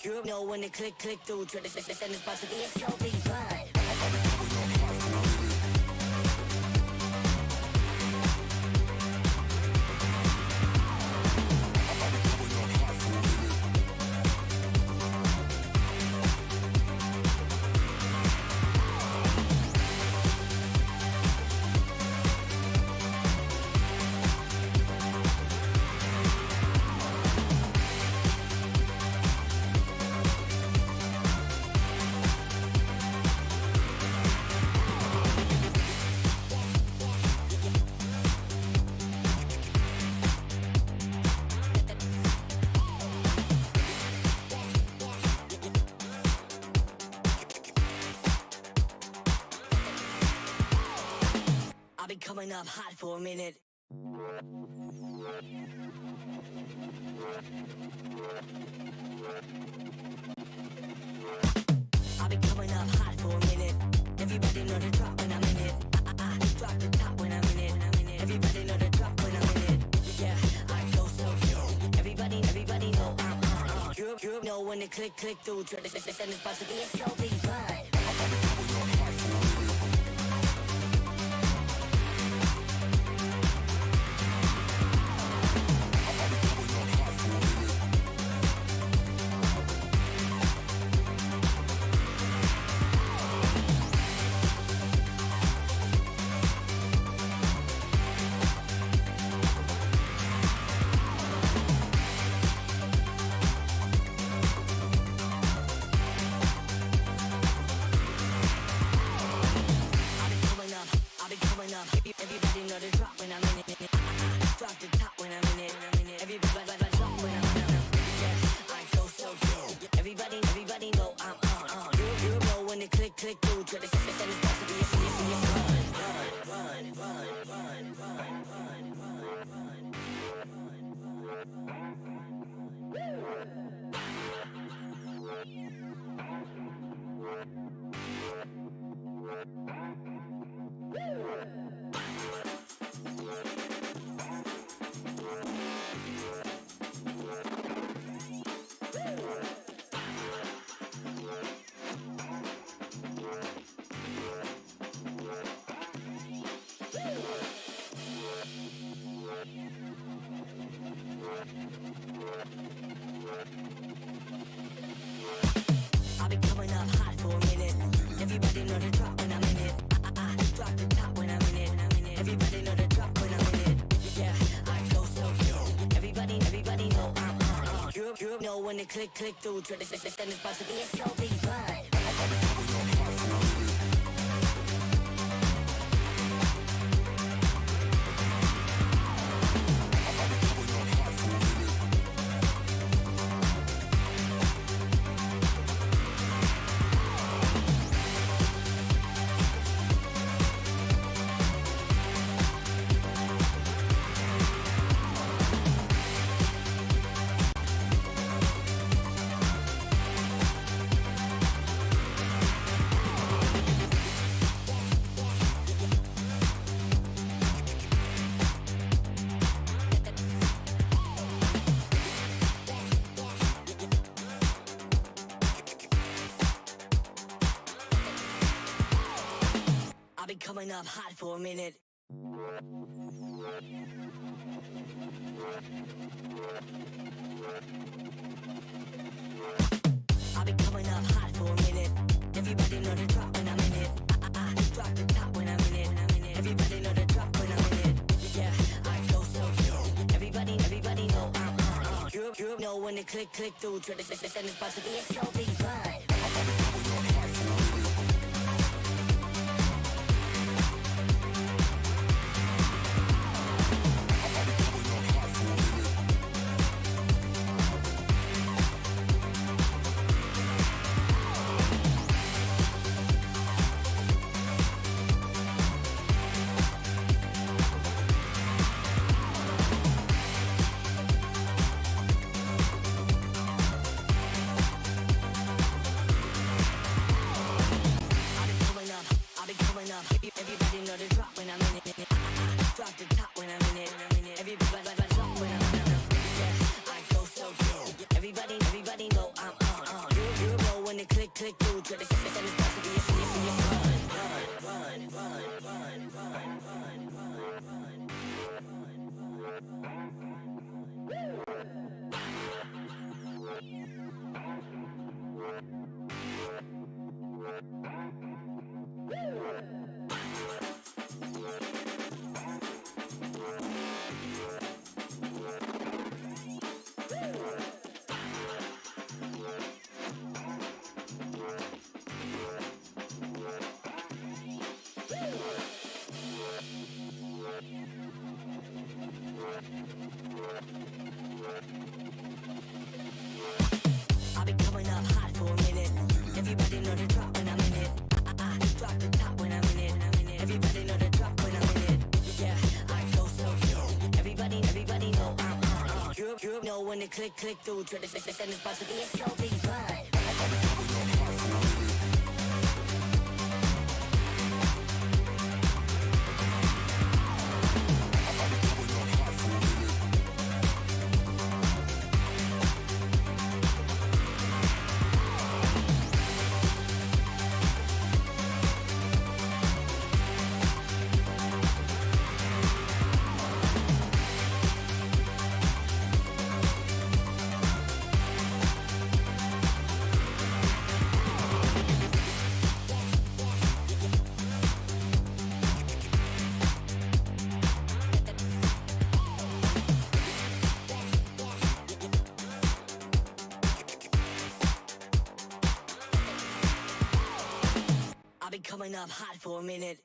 You know when it click through to the system is about to be so big fun. I'll be coming up hot for a minute. I'll be coming up hot for a minute. Everybody know the drop when I'm in it. I drop the top when I'm in it. Everybody know the drop when I'm in it. Yeah, I go so cute. Everybody know I'm on. You know when it click through to the system is about to be so big fun. Everybody know the drop when I'm in it. Drop the top when I'm in it. Everybody drop when I'm in it. Yeah, I go so good. Everybody know I'm on. You know when it click through to the system is supposed to be a I'll be coming up hot for a minute. Everybody know the drop when I'm in it. I drop the top when I'm in it. Everybody know the drop when I'm in it. Yeah, I go so cute. Everybody know I'm on. You know when it click through to the system is about to be so big fun. I'll be coming up hot for a minute. I'll be coming up hot for a minute. Everybody know the drop when I'm in it. I drop the top when I'm in it. Everybody know the drop when I'm in it. Yeah, I go so cute. Everybody know I'm on. You know when it click through to the system is about to be so big fun. it click through to the and it's about to be a slow beat ride. I've been coming up hot for a minute.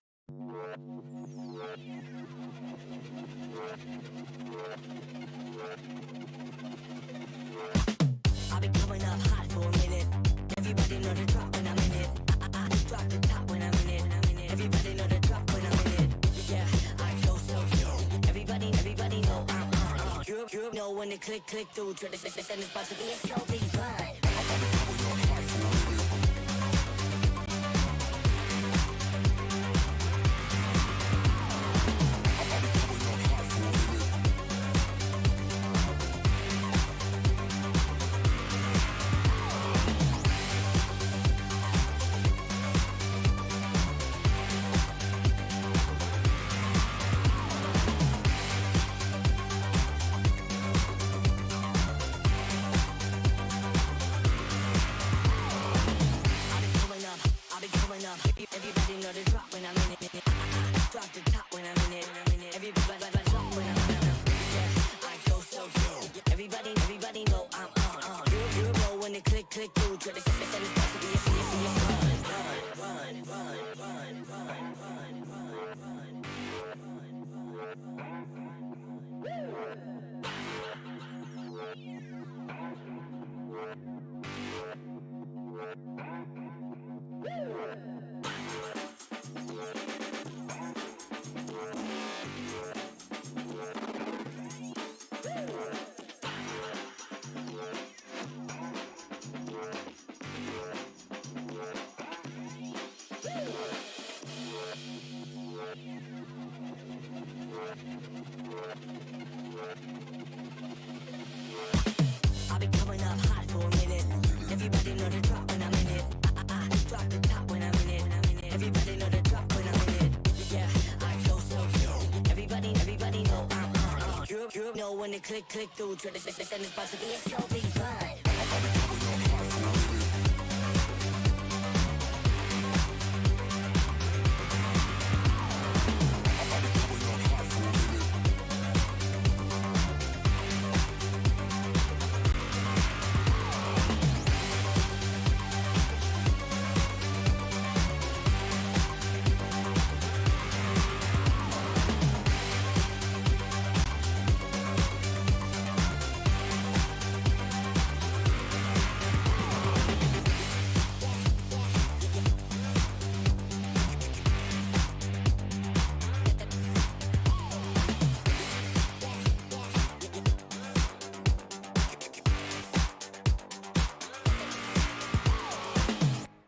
I've been coming up hot for a minute. Everybody know the drop when I'm in it. I drop the top when I'm in it. Everybody know the drop when I'm in it. Yeah, I go so good. Everybody know I'm on. You know when it click through to the and it's about to be a slow beat ride. Everybody know the drop when I'm in it. I drop the top when I'm in it. Everybody drop when I'm in it. Yeah, I go so good. Everybody know I'm on. You know when it click through to the and it's about to be a I've been coming up hot for a minute. Everybody know the drop when I'm in it. I drop the top when I'm in it. Everybody know the drop when I'm in it. Yeah, I go so good. Everybody know I'm on. You know when it click through to the and it's about to be a slow beat ride.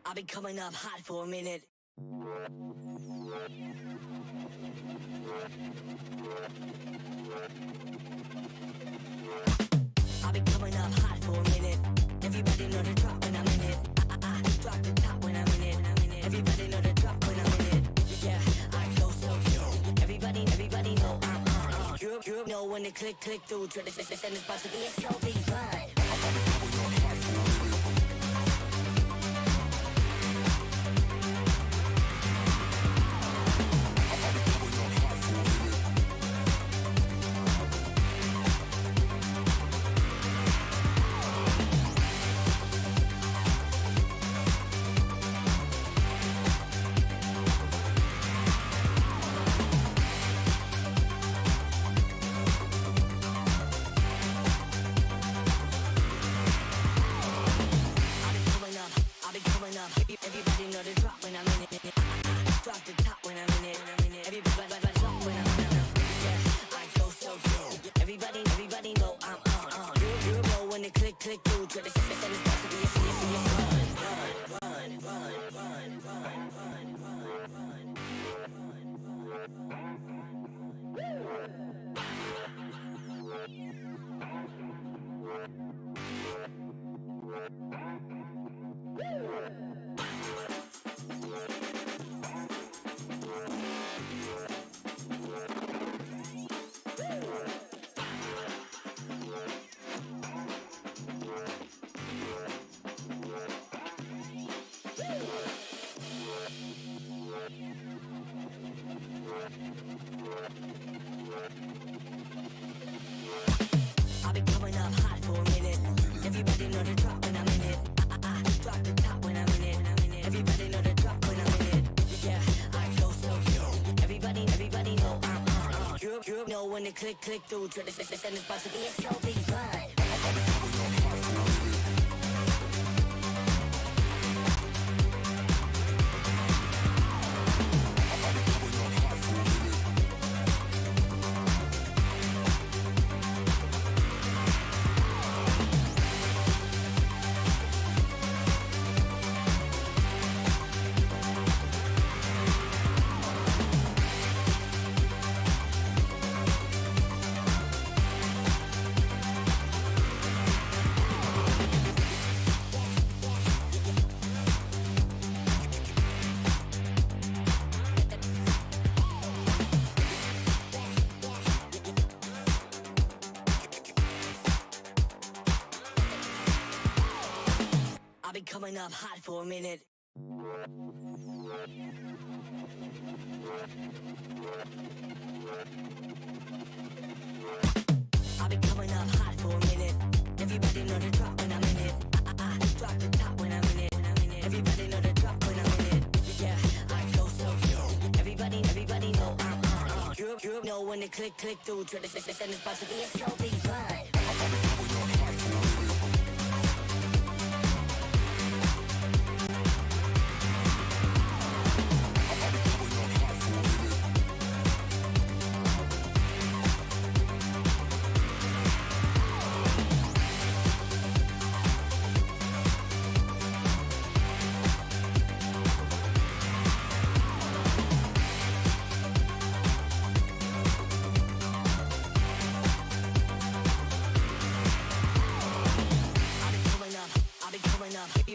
I've been coming up hot for a minute. I've been coming up hot for a minute. Everybody know the drop when I'm in it. I drop the top when I'm in it. Everybody know the drop when I'm in it. Yeah, I go so good. Everybody know I'm on. You know when it click through to the and it's about to be a slow beat ride. click through to the send it's about to be a serious I've been coming up hot for a minute. Everybody know the drop when I'm in it. Drop the top when I'm in it. Everybody know the drop when I'm in it. Yeah, I go so yo. Everybody know I'm you know when the click through to the send it's about to be a so big fun. I've been coming up hot for a minute. I've been coming up hot for a minute. Everybody know the drop when I'm in it. Drop the top when I'm in it. Everybody know the drop when I'm in it. Yeah, I go so yo. Everybody know I'm you know when the click through to the send it's about to be a so big fun.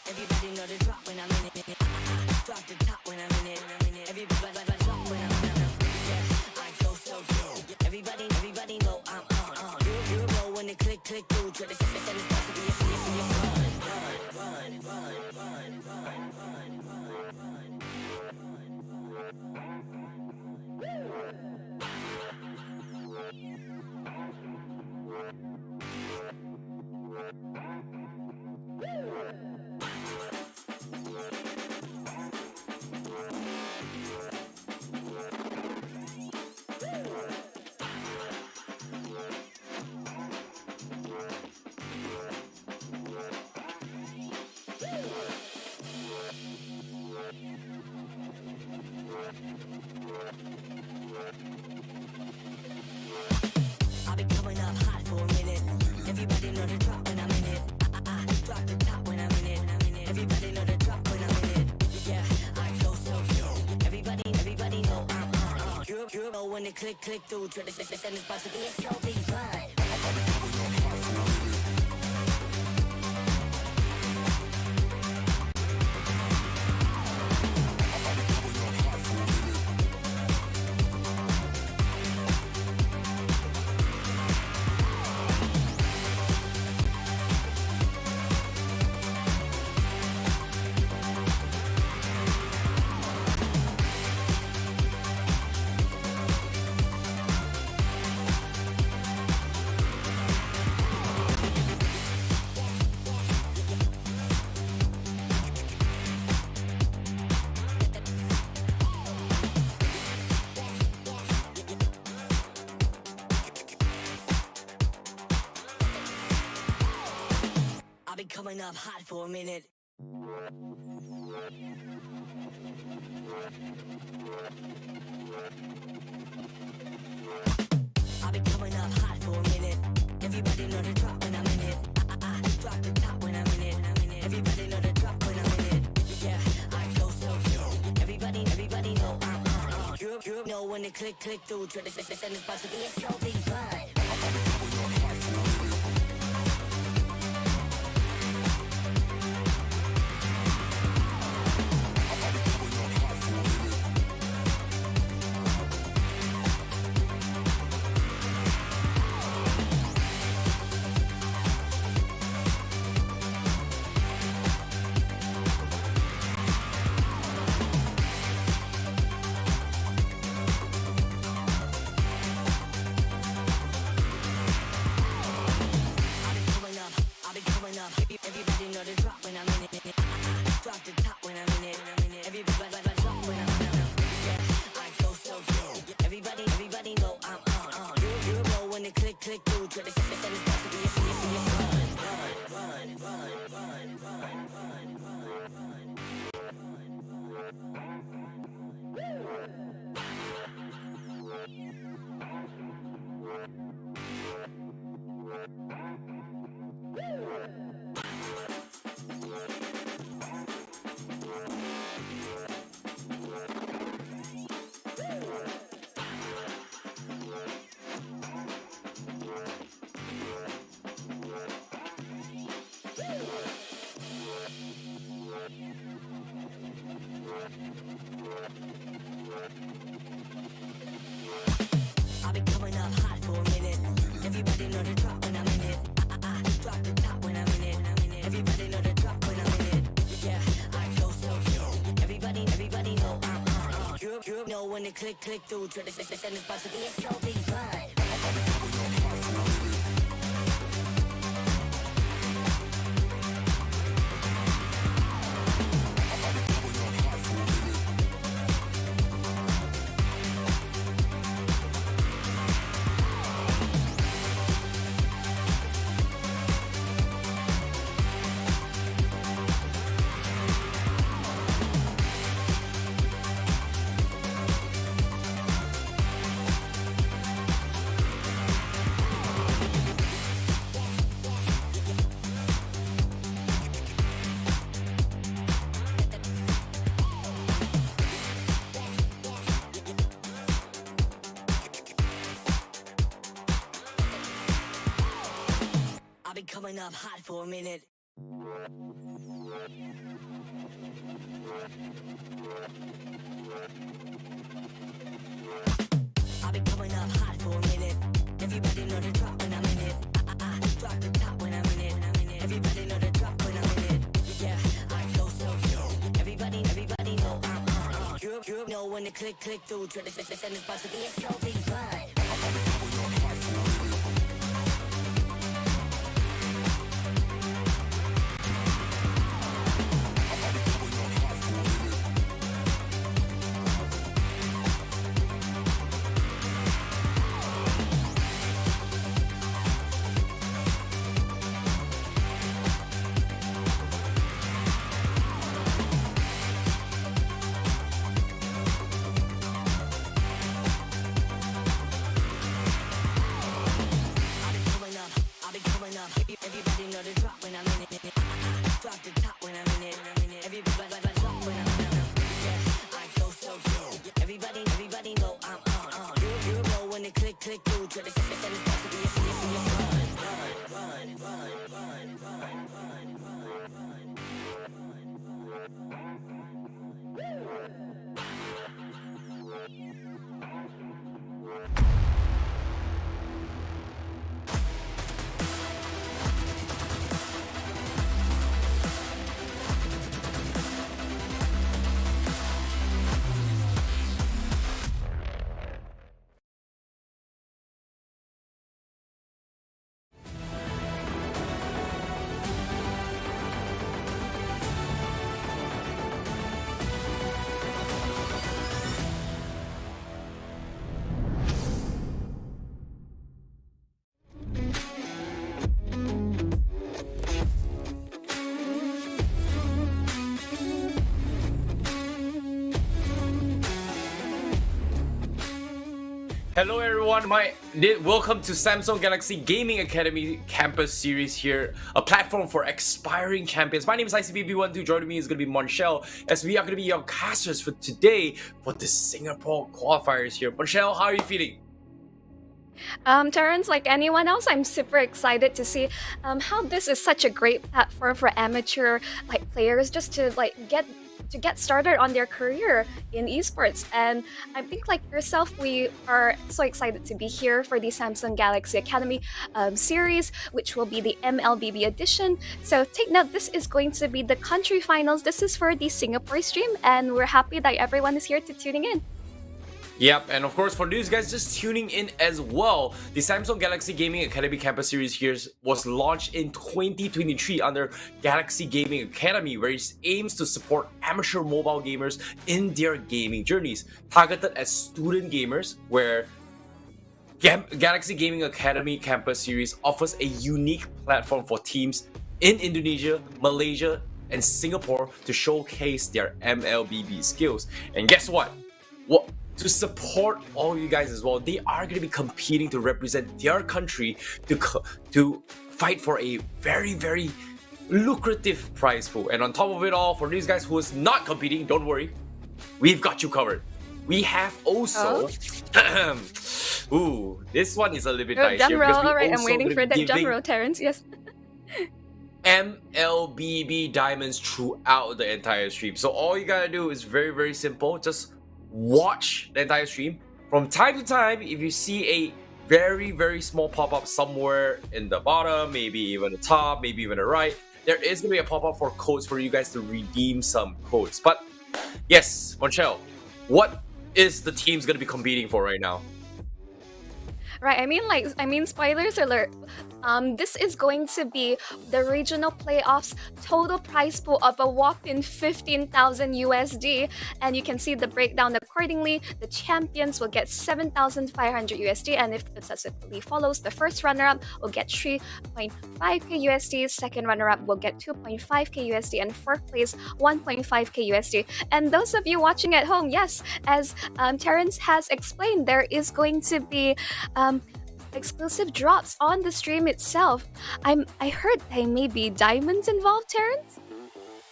Everybody know the drop when I'm in it. Drop the top when I'm in it. Everybody drop when I'm in it. Yeah, I go so yo. Everybody know I'm you know when the click through to the send it's about to be a serious I've been coming up hot for a minute. Everybody know the drop when I'm in it. Drop the top when I'm in it. Everybody know the drop when I'm in it. Yeah, I go so yo. Everybody know I'm you know when the click through to the send it's about to be a so big fun. I've been coming up hot for a minute. I've been coming up hot for a minute. Everybody know the drop when I'm in it. Drop You know when it click through to the system is about to be a so big fun. Everybody know the drop when I'm in it. Drop the top when I'm in it. Everybody drop when I'm in it. Yeah, I go so good. Everybody know I'm on. You know when it click through to the system is about to be a I've been coming up hot for a minute. Everybody know the drop when I'm in it. Drop the top when I'm in it. Everybody know the drop when I'm in it. Yeah, I go so good. Everybody know I'm on. You know when it click through to the system is about to be a so big fun. I've been coming up hot for a minute. I've been coming up hot for a minute. Everybody know the drop when I'm in it. Drop the top when I'm in it. Everybody know the drop when I'm in it. Yeah, I go so good. Everybody know I'm on. You know when it click through to the system is about to be a so big fun. Everybody know the drop when I'm in it. Drop the top when I'm in it. Everybody drop when I'm in it. Yeah, I go so good. Everybody know I'm on. You know when it click through to the system is about to be a Hello everyone, welcome to Samsung Galaxy Gaming Academy Campus Series here, a platform for aspiring champions. My name is ICBB12, joining me is going to be Monchel, as we are going to be your casters for today for the Singapore qualifiers here. Monchel, how are you feeling? Terrence, like anyone else, I'm super excited to see how this is such a great platform for amateur players just to get started on their career in esports. And I think like yourself, we are so excited to be here for the Samsung Galaxy Academy series, which will be the MLBB edition. So take note, this is going to be the country finals. This is for the Singapore stream, and we're happy that everyone is here to tuning in. Yep, and of course for these guys just tuning in as well, the Samsung Galaxy Gaming Academy Campus Series here was launched in 2023 under Galaxy Gaming Academy, where it aims to support amateur mobile gamers in their gaming journeys, targeted at student gamers, where Galaxy Gaming Academy Campus Series offers a unique platform for teams in Indonesia, Malaysia, and Singapore to showcase their MLBB skills. And guess what? To support all you guys as well, they are going to be competing to represent their country to fight for a very, very lucrative prize pool. And on top of it all, for these guys who is not competing, don't worry, we've got you covered. We have also ooh, this one is a little bit nice here, because we Alright, I'm waiting for that drum roll, Terrence. Yes. MLBB diamonds throughout the entire stream. So all you gotta do is very, very simple. Just watch the entire stream. From time to time, if you see a very, very small pop-up somewhere in the bottom, maybe even the top, maybe even the right, there is going to be a pop-up for codes for you guys to redeem some codes. But yes, Monchel, what is the team's going to be competing for right now? Right, I mean, spoilers alert. This is going to be the regional playoffs total prize pool of a whopping 15,000 USD, and you can see the breakdown accordingly. The champions will get 7,500 USD, and if it successfully follows, the first runner-up will get 3.5k USD, second runner-up will get 2.5k USD, and fourth place 1.5k USD. And those of you watching at home, yes, as Terrence has explained, there is going to be exclusive drops on the stream itself. I heard there may be diamonds involved, Terrence?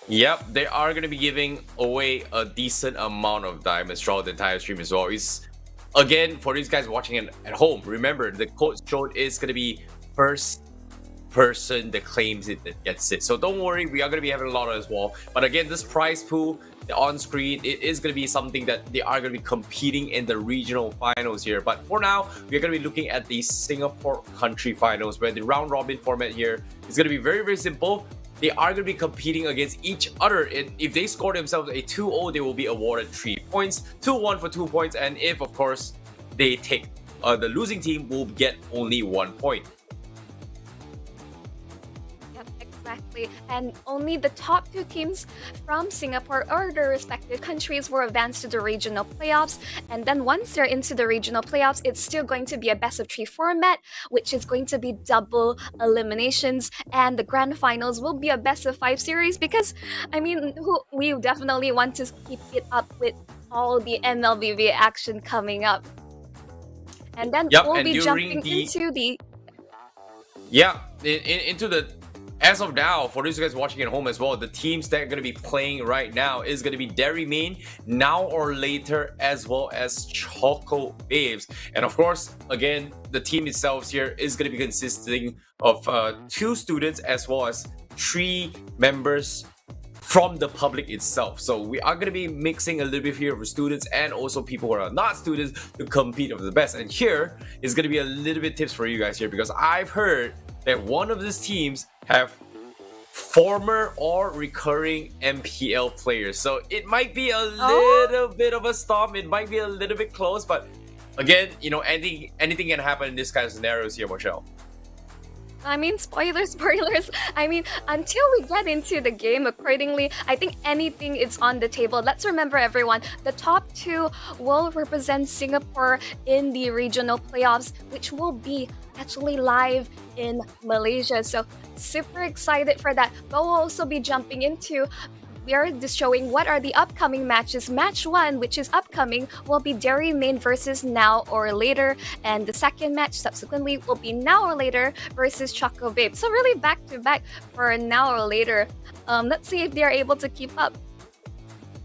Yep, they are going to be giving away a decent amount of diamonds throughout the entire stream as well. It's, again, for these guys watching at home, remember the code shown is going to be first person that claims it that gets it. So don't worry, we are going to be having a lot as well. But again, this prize pool on screen, it is going to be something that they are going to be competing in the regional finals here. But for now, we're going to be looking at the Singapore country finals, where the round robin format here is going to be very, very simple. They are going to be competing against each other. If they score themselves a 2-0, they will be awarded 3 points, 2-1 for 2 points, and if of course they take the losing team will get only 1 point. Exactly, and only the top 2 teams from Singapore or their respective countries will advance to the regional playoffs. And then once they're into the regional playoffs, it's still going to be a best of 3 format, which is going to be double eliminations, and the grand finals will be a best of 5 series, because I mean, we definitely want to keep it up with all the MLBB action coming up. And then we'll be jumping into the into the as of now, for those guys watching at home as well, the teams that are going to be playing right now is going to be Derry Main, Now or Later, as well as Choco Babes. And of course, again, the team itself here is going to be consisting of 2 students as well as 3 members from the public itself. So we are going to be mixing a little bit here for students and also people who are not students to compete for the best. And here is going to be a little bit tips for you guys here, because I've heard that one of these teams have former or recurring MPL players. So it might be a little bit of a storm. It might be a little bit close, but again, you know, anything can happen in this kind of scenarios here, Michelle. I mean, spoilers. I mean, until we get into the game accordingly, I think anything is on the table. Let's remember, everyone, the top 2 will represent Singapore in the regional playoffs, which will be actually live in Malaysia. So super excited for that. But we'll also be jumping into we are just showing what are the upcoming matches. Match 1, which is upcoming, will be Dairy Main versus Now or Later, and the second match subsequently will be Now or Later versus Choco Babe. So really back to back for Now or Later. Let's see if they are able to keep up.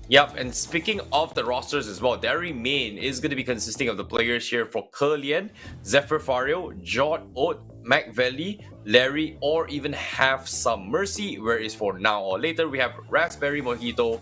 Yep, and speaking of the rosters as well, Dairy Main is going to be consisting of the players here for Kerlian, Zephyr Fario, Jod, Oat, Mac Valley, Larry, or even have some Mercy, whereas for Now or Later, we have Raspberry Mojito,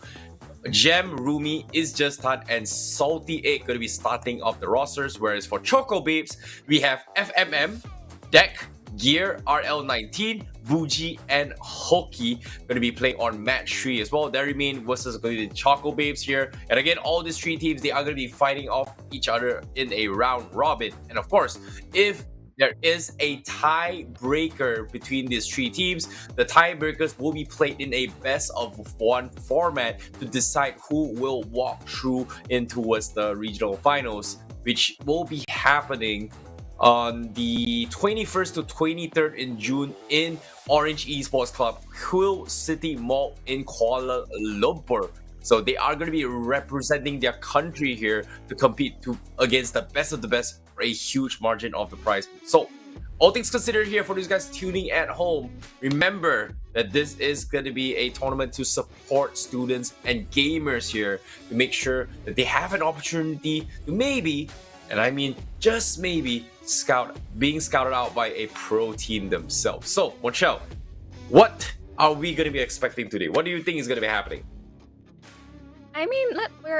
Gem, Rumi, Is Just Tan, and Salty Egg going to be starting off the rosters, whereas for Choco Babes, we have FMM, Deck, Gear, RL19, Bougie, and Hoki going to be playing on match 3 as well. Dairy Main versus the Choco Babes here. And again, all these 3 teams, they are going to be fighting off each other in a round robin. And of course, if there is a tiebreaker between these 3 teams, the tiebreakers will be played in a best of 1 format to decide who will walk through in towards the regional finals, which will be happening on the 21st to 23rd in June in Orange Esports Club, Quill City Mall in Kuala Lumpur. So they are going to be representing their country here to compete against the best of the best for a huge margin of the prize pool. So all things considered here for these guys tuning at home, remember that this is going to be a tournament to support students and gamers here to make sure that they have an opportunity to maybe, and I mean just maybe, being scouted out by a pro team themselves. So, Monchel, what are we going to be expecting today? What do you think is going to be happening? I mean,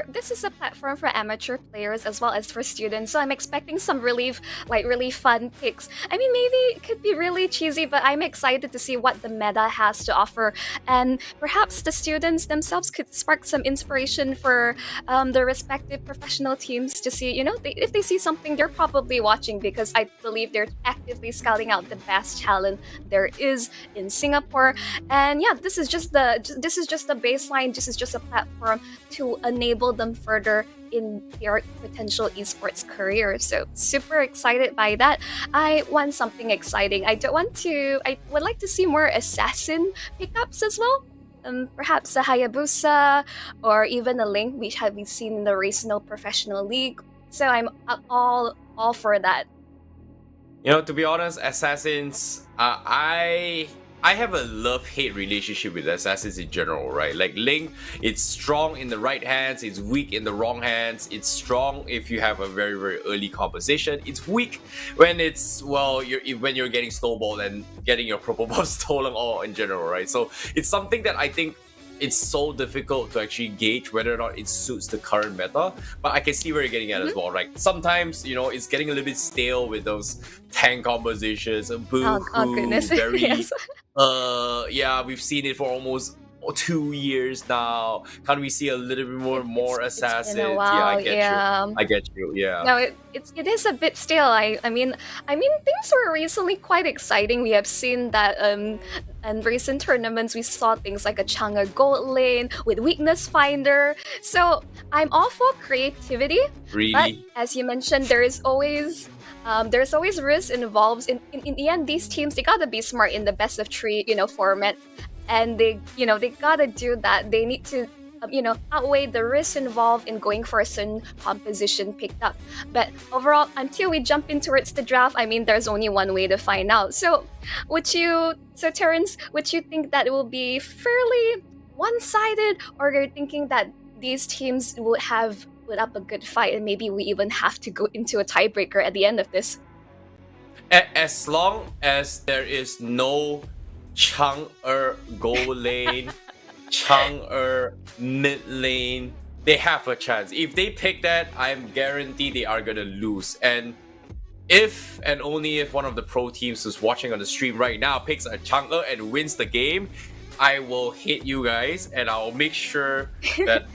this is a platform for amateur players as well as for students, so I'm expecting some really fun picks. I mean, maybe it could be really cheesy, but I'm excited to see what the meta has to offer, and perhaps the students themselves could spark some inspiration for the respective professional teams to see, if they see something they're probably watching, because I believe they're actively scouting out the best talent there is in Singapore. And yeah, this is just the baseline. This is just a platform to enable them further in their potential esports career. So super excited by that. I want something exciting. I would like to see more assassin pickups as well. Perhaps a Hayabusa or even a Link, which have been seen in the Regional Professional League. So I'm all for that. To be honest, Assassins, I have a love-hate relationship with Assassins in general, right? Like Link, it's strong in the right hands, it's weak in the wrong hands. It's strong if you have a very, very early composition. It's weak when when you're getting snowballed and getting your purple buff stolen all in general, right? So it's something that I think it's so difficult to actually gauge whether or not it suits the current meta. But I can see where you're getting at as well, right? Sometimes, it's getting a little bit stale with those tank compositions. Boo-hoo, oh goodness. very... Yes. Yeah, we've seen it for almost 2 years now. Can't we see a little bit more assassins? It's been a while, I get you. Yeah. No, it is a bit stale. I mean things were recently quite exciting. We have seen that in recent tournaments we saw things like a Chang'e gold lane with weakness finder. So I'm all for creativity. Really? But as you mentioned, there's always risk involved. In the end, these teams, they gotta be smart in the best of 3 format, and they gotta do that. They need to outweigh the risks involved in going for a certain composition picked up. But overall, until we jump in towards the draft, I mean, there's only one way to find out. So Terrence, would you think that it will be fairly one-sided, or you're thinking that these teams would put up a good fight, and maybe we even have to go into a tiebreaker at the end of this? As long as there is no Chang'e gold lane, Chang'e mid lane, they have a chance. If they pick that, I'm guaranteed they are gonna lose. And if and only if one of the pro teams who's watching on the stream right now picks a Chang'e and wins the game, I will hit you guys, and I'll make sure that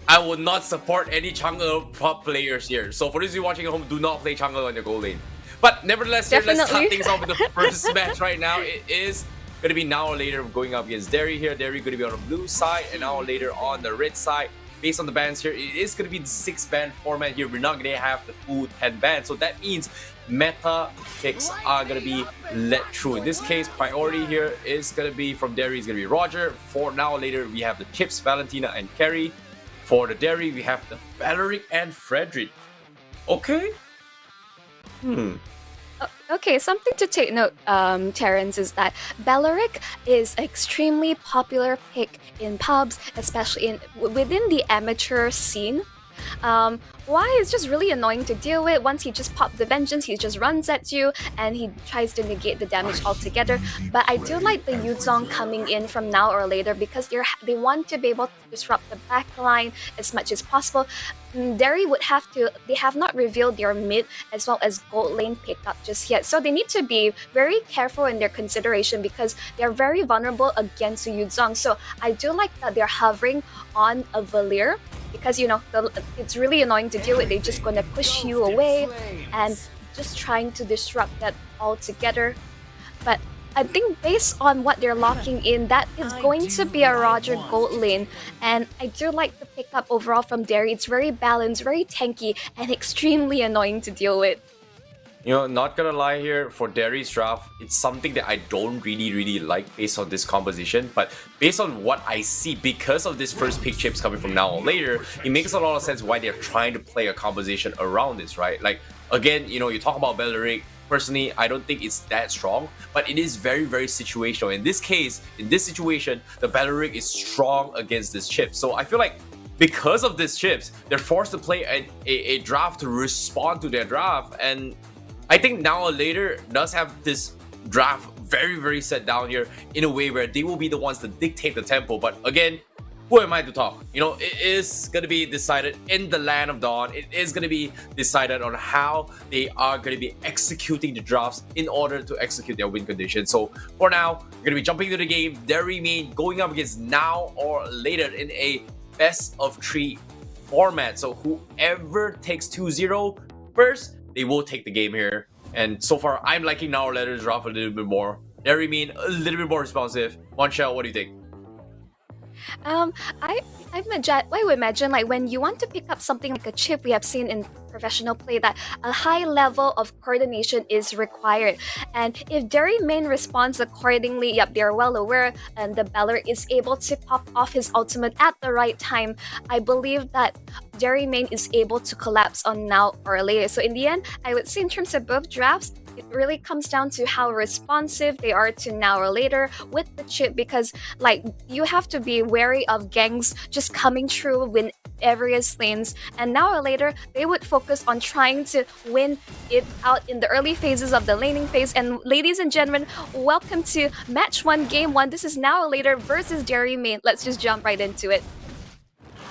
I will not support any Chang'e top players here. So for those of you watching at home, do not play Chang'e on your gold lane. But nevertheless, here, let's start things off with the first match right now. It is going to be Now or Later going up against Derry here. Derry going to be on the blue side, and Now or Later on the red side. Based on the bans here, it is going to be the 6-ban format here. We're not going to have the full 10 bans. So that means meta picks are gonna be let through. In this case, priority here is gonna be from Derry is gonna be Roger. For now later, we have the Chips, Valentina, and Kerry. For the Derry, we have the Valeric and Frederick. Okay. Okay, something to take note, Terrence, is that Valeric is an extremely popular pick in pubs, especially within the amateur scene. Why it's just really annoying to deal with. Once he just pops the vengeance, he just runs at you and he tries to negate the damage altogether. But I do like the Yuzong coming in from now or later because they want to be able to disrupt the backline as much as possible. Derry would have to, they have not revealed their mid as well as gold lane pickup just yet. So they need to be very careful in their consideration because they're very vulnerable against the Yuzong. So I do like that they're hovering on a Valir because, you know, it's really annoying to deal with. They're just going to push you away and just trying to disrupt that altogether. But I think based on what they're locking in, that is going to be a Roger gold lane. And I do like the pickup overall from Derry. It's very balanced, very tanky, and extremely annoying to deal with. You know, not gonna lie here, for Derry's draft, it's something that I don't really like based on this composition. But based on what I see, because of this first pick Chips coming from now or later, it makes a lot of sense why they're trying to play a composition around this, right? Like, again, you know, you talk about Valeric. Personally, I don't think it's that strong, but it is very situational. In this case, in this situation, the Valeric is strong against this chip. So I feel like because of this chips, they're forced to play a draft to respond to their draft. And I think now or later does have this draft very set down here in a way where they will be the ones to dictate the tempo. But again, who am I to talk? You know, it is going to be decided in the Land of Dawn. It is going to be decided on how they are going to be executing the drafts in order to execute their win condition. So for now, we're going to be jumping into the game. Derry main going up against now or later in a best of 3 format. So whoever takes 2-0 first, they will take the game here. And so far, I'm liking now or later's draft a little bit more. Derry main a little bit more responsive. Monshell, what do you think? I would imagine like when you want to pick up something like a chip, we have seen in professional play that a high level of coordination is required. And if Derry main responds accordingly, yep, they're well aware, and the Valor is able to pop off his ultimate at the right time, I believe that Derry main is able to collapse on now or later. So in the end, I would say in terms of both drafts, it really comes down to how responsive they are to now or later with the chip, because like you have to be wary of gangs just coming through in various lanes, and now or later they would focus on trying to win it out in the early phases of the laning phase. And ladies and gentlemen, welcome to match 1 game 1. This is now or later versus Derry main. Let's just jump right into it.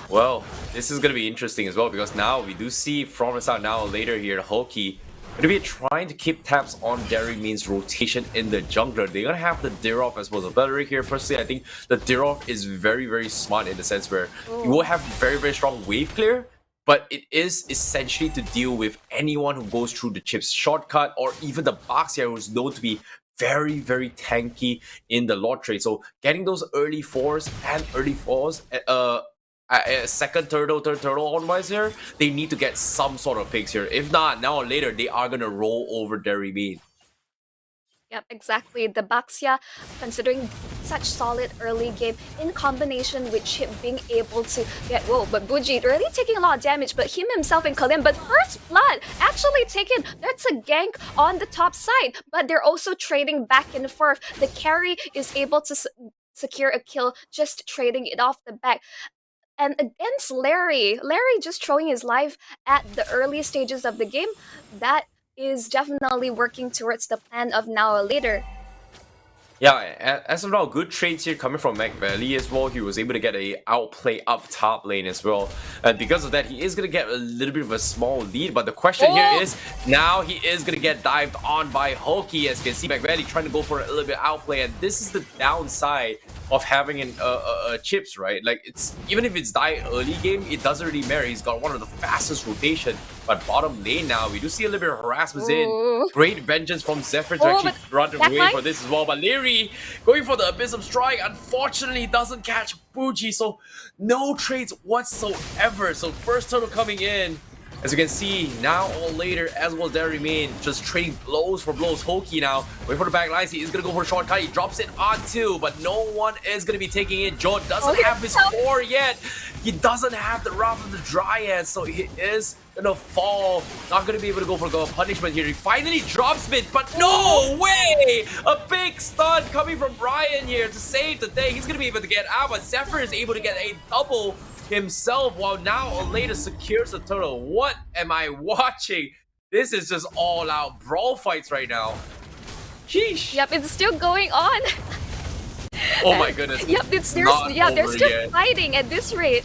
Well, this is going to be interesting as well, because now we do see from the start now or later here, Hoki going to be trying to keep tabs on Derry main's rotation in the jungler. They're going to have the Dirov as well as the Valeric here. Personally, I think the Dirov is very smart in the sense where you will have very strong wave clear, but it is essentially to deal with anyone who goes through the chip's shortcut, or even the Baxia, who's known to be very tanky in the Lord trade. So getting those early 4s and early 4s, second turtle, third turtle onwards here, they need to get some sort of picks here. If not, now or later, they are going to roll over Derry main. Yep, exactly. The Baxia, considering such solid early game in combination with Chip being able to get, whoa, but Buji really taking a lot of damage, but him himself and Kalim, but first blood actually taken. That's a gank on the top side, but they're also trading back and forth. The carry is able to secure a kill, just trading it off the back. And against Larry just throwing his life at the early stages of the game, that is definitely working towards the plan of now or later. Yeah, as of now, good trades here coming from Mac Valley as well. He was able to get a outplay up top lane as well. And because of that, he is going to get a little bit of a small lead. But the question here is, now he is going to get dived on by Hoki. As you can see, Mac Valley trying to go for a little bit outplay. And this is the downside of having chips, right? Like, it's even if it's die early game, it doesn't really matter. He's got one of the fastest rotation. But bottom lane now, we do see a little bit of harassment in. Great vengeance from Zephyr to actually run away for this as well. But Leary going for the Abyss of Strike, unfortunately doesn't catch Fuji, so no trades whatsoever. So first turtle coming in, As you can see, now or later, as well as there remain, just trading blows for blows. Hoki now, wait for the back lines. He is going to go for a shortcut. He drops it on two, but no one is going to be taking it. Joe doesn't have his core yet. He doesn't have the Wrath of the Dryad, so he is going to fall. Not going to be able to go for a punishment here. He finally drops it, but no way! A big stun coming from Brian here to save the day. He's going to be able to get out, but Zephyr is able to get a double himself, while now Aleda secures the turtle. What am I watching? This is just all out brawl fights right now. Sheesh. Yep, it's still going on. Oh my goodness. Yep, they're still fighting at this rate.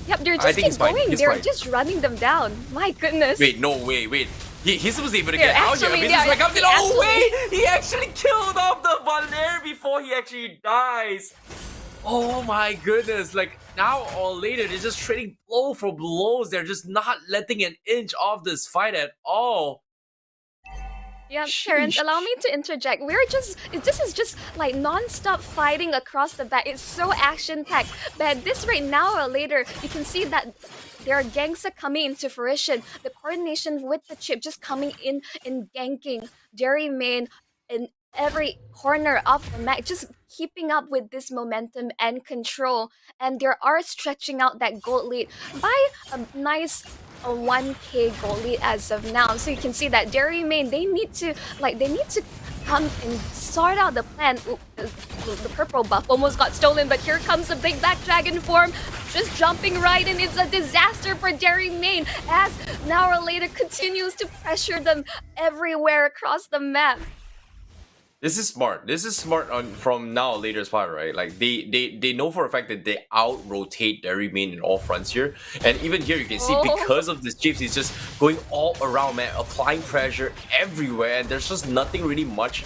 Yep, they're just keep going. They're just running them down. My goodness. Wait, no way, wait. He's supposed to be able to get out here. No way! He actually killed off the Valer before he actually dies. Oh my goodness, like now or later, they're just trading blow for blows. They're just not letting an inch off this fight at all. Yeah, Terrence, allow me to interject. This is just like non-stop fighting across the back. It's so action-packed. But at this rate, now or later, you can see that there are ganks are coming into fruition. The coordination with the chip just coming in and ganking Dairy Main in every corner of the map, just keeping up with this momentum and control. And they are stretching out that gold lead by a nice 1k gold lead as of now. So you can see that Dairy Main, they need to come and sort out the plan. Ooh, the purple buff almost got stolen, but here comes the big black dragon form, just jumping right in. It's a disaster for Dairy Main as now or later continues to pressure them everywhere across the map. This is smart. This is smart from now later's part, right? Like they know for a fact that they out-rotate Dairy Main in all fronts here. And even here you can see because of this chips, he's just going all around, man, applying pressure everywhere, and there's just nothing really much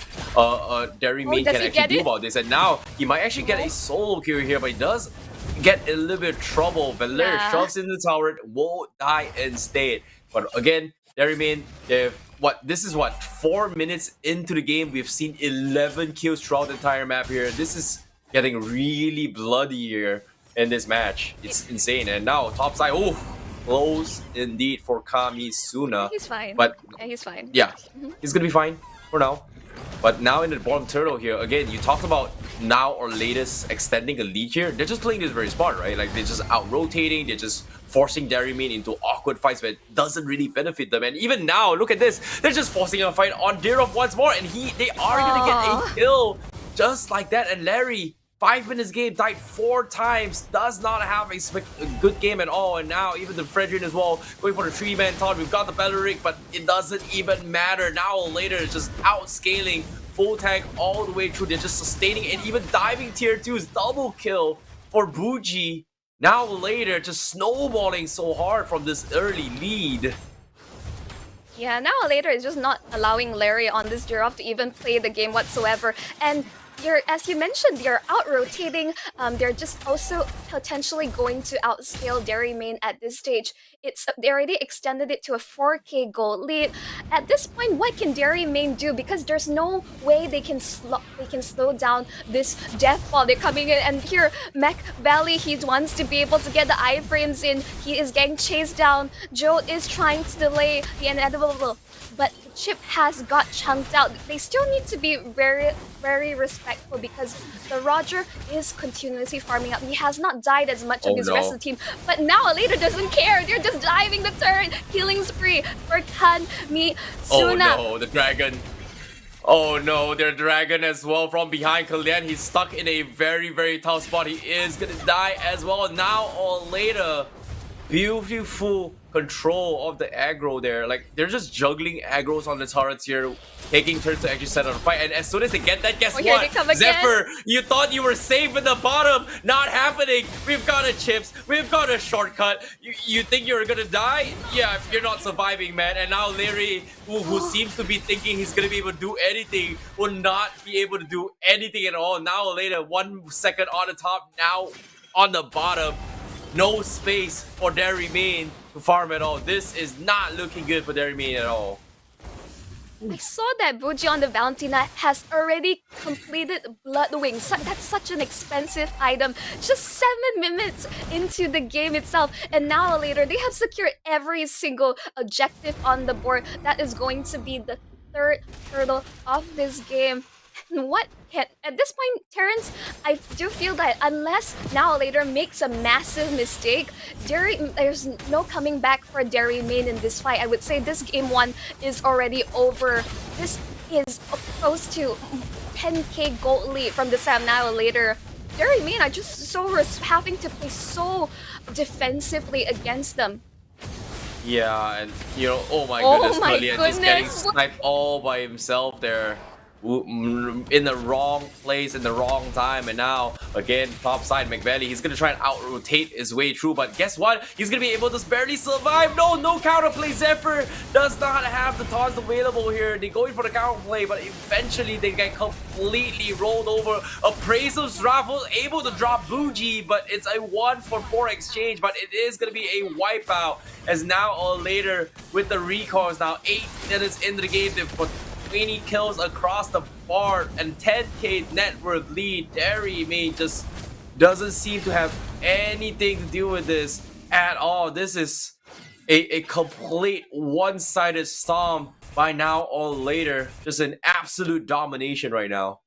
Dairy Main can actually do about this. And now he might actually get a solo kill here, but he does get a little bit of trouble. Valer shoves in the tower, won't die instead. But again, Dairy Main, this is 4 minutes into the game. We've seen 11 kills throughout the entire map here. This is getting really bloody here in this match. It's insane. And now top side, close indeed for Kamisuna. He's fine. But yeah, he's fine. Yeah, he's gonna be fine for now. But now in the bottom turtle here, again, you talked about now or latest extending a lead here. They're just playing this very smart, right? Like they're just out-rotating, they're just forcing Dairy Main into awkward fights but it doesn't really benefit them. And even now, look at this. They're just forcing a fight on Dirov once more, and they are gonna get a kill just like that. And Larry, 5 minutes game, died 4 times, does not have a good game at all. And now even the Fredrin as well, going for the 3-man taunt. We've got the Belleric, but it doesn't even matter. Now or later, it's just outscaling full tank all the way through. They're just sustaining and even diving tier 2's double kill for Bougie. Now or later, just snowballing so hard from this early lead. Yeah, now or later, it's just not allowing Larry on this Giraffe to even play the game whatsoever. And as you mentioned, they're out-rotating. They're just also potentially going to outscale Dairy Main at this stage. They already extended it to a 4k gold lead. At this point, what can Dairy Main do? Because there's no way they can slow down this death ball. They're coming in, and here Mech Valley, he wants to be able to get the iframes in. He is getting chased down. Joe is trying to delay the inevitable, but the chip has got chunked out. They still need to be very, very respectful because the Roger is continuously farming up. He has not died as much of his rest of the team, but now later doesn't care. They're just diving the turret, killing spree for Kamisuna. Oh no, the dragon. Oh no, their dragon as well from behind Kalian. He's stuck in a very, very tough spot. He is gonna die as well. Now or later, beautiful control of the aggro there. Like they're just juggling aggros on the turrets here, taking turns to actually set up a fight. And as soon as they get that, guess what? Zephyr, you thought you were safe in the bottom. Not happening. We've got a chips. We've got a shortcut. You think you're gonna die? Yeah, you're not surviving, man. And now Larry, who seems to be thinking he's gonna be able to do anything, will not be able to do anything at all. Now or later, 1 second on the top, now on the bottom. No space for Dairy Main to farm at all. This is not looking good for Dairy Main at all. I saw that Buji on the Valentina has already completed Blood Wings. That's such an expensive item. Just 7 minutes into the game itself, and now later they have secured every single objective on the board. That is going to be the third hurdle of this game. And what can at this point, Terrence, I do feel that unless now later makes a massive mistake, there's no coming back for Derry Main in this fight. I would say this game one is already over. This is close to 10k gold lead from the Sam now later. Derry Main are just having to play so defensively against them. Yeah, and oh my Oh goodness, my Brilliant is getting goodness. sniped all by himself there. In the wrong place, in the wrong time, and now again top side McValley, he's gonna try and out-rotate his way through, but guess what? He's gonna be able to barely survive. No counterplay. Zephyr does not have the taunts available here. They go in for the counterplay, but eventually they get completely rolled over. Appraisal's Raffle able to drop Bougie, but it's a 1-for-4 exchange, but it is gonna be a wipeout, as now or later with the recalls, now 8 minutes into the game, they've put 20 kills across the board and 10k net worth lead. Derry Main just doesn't seem to have anything to do with this at all. This is a complete one-sided storm by now or later. Just an absolute domination right now.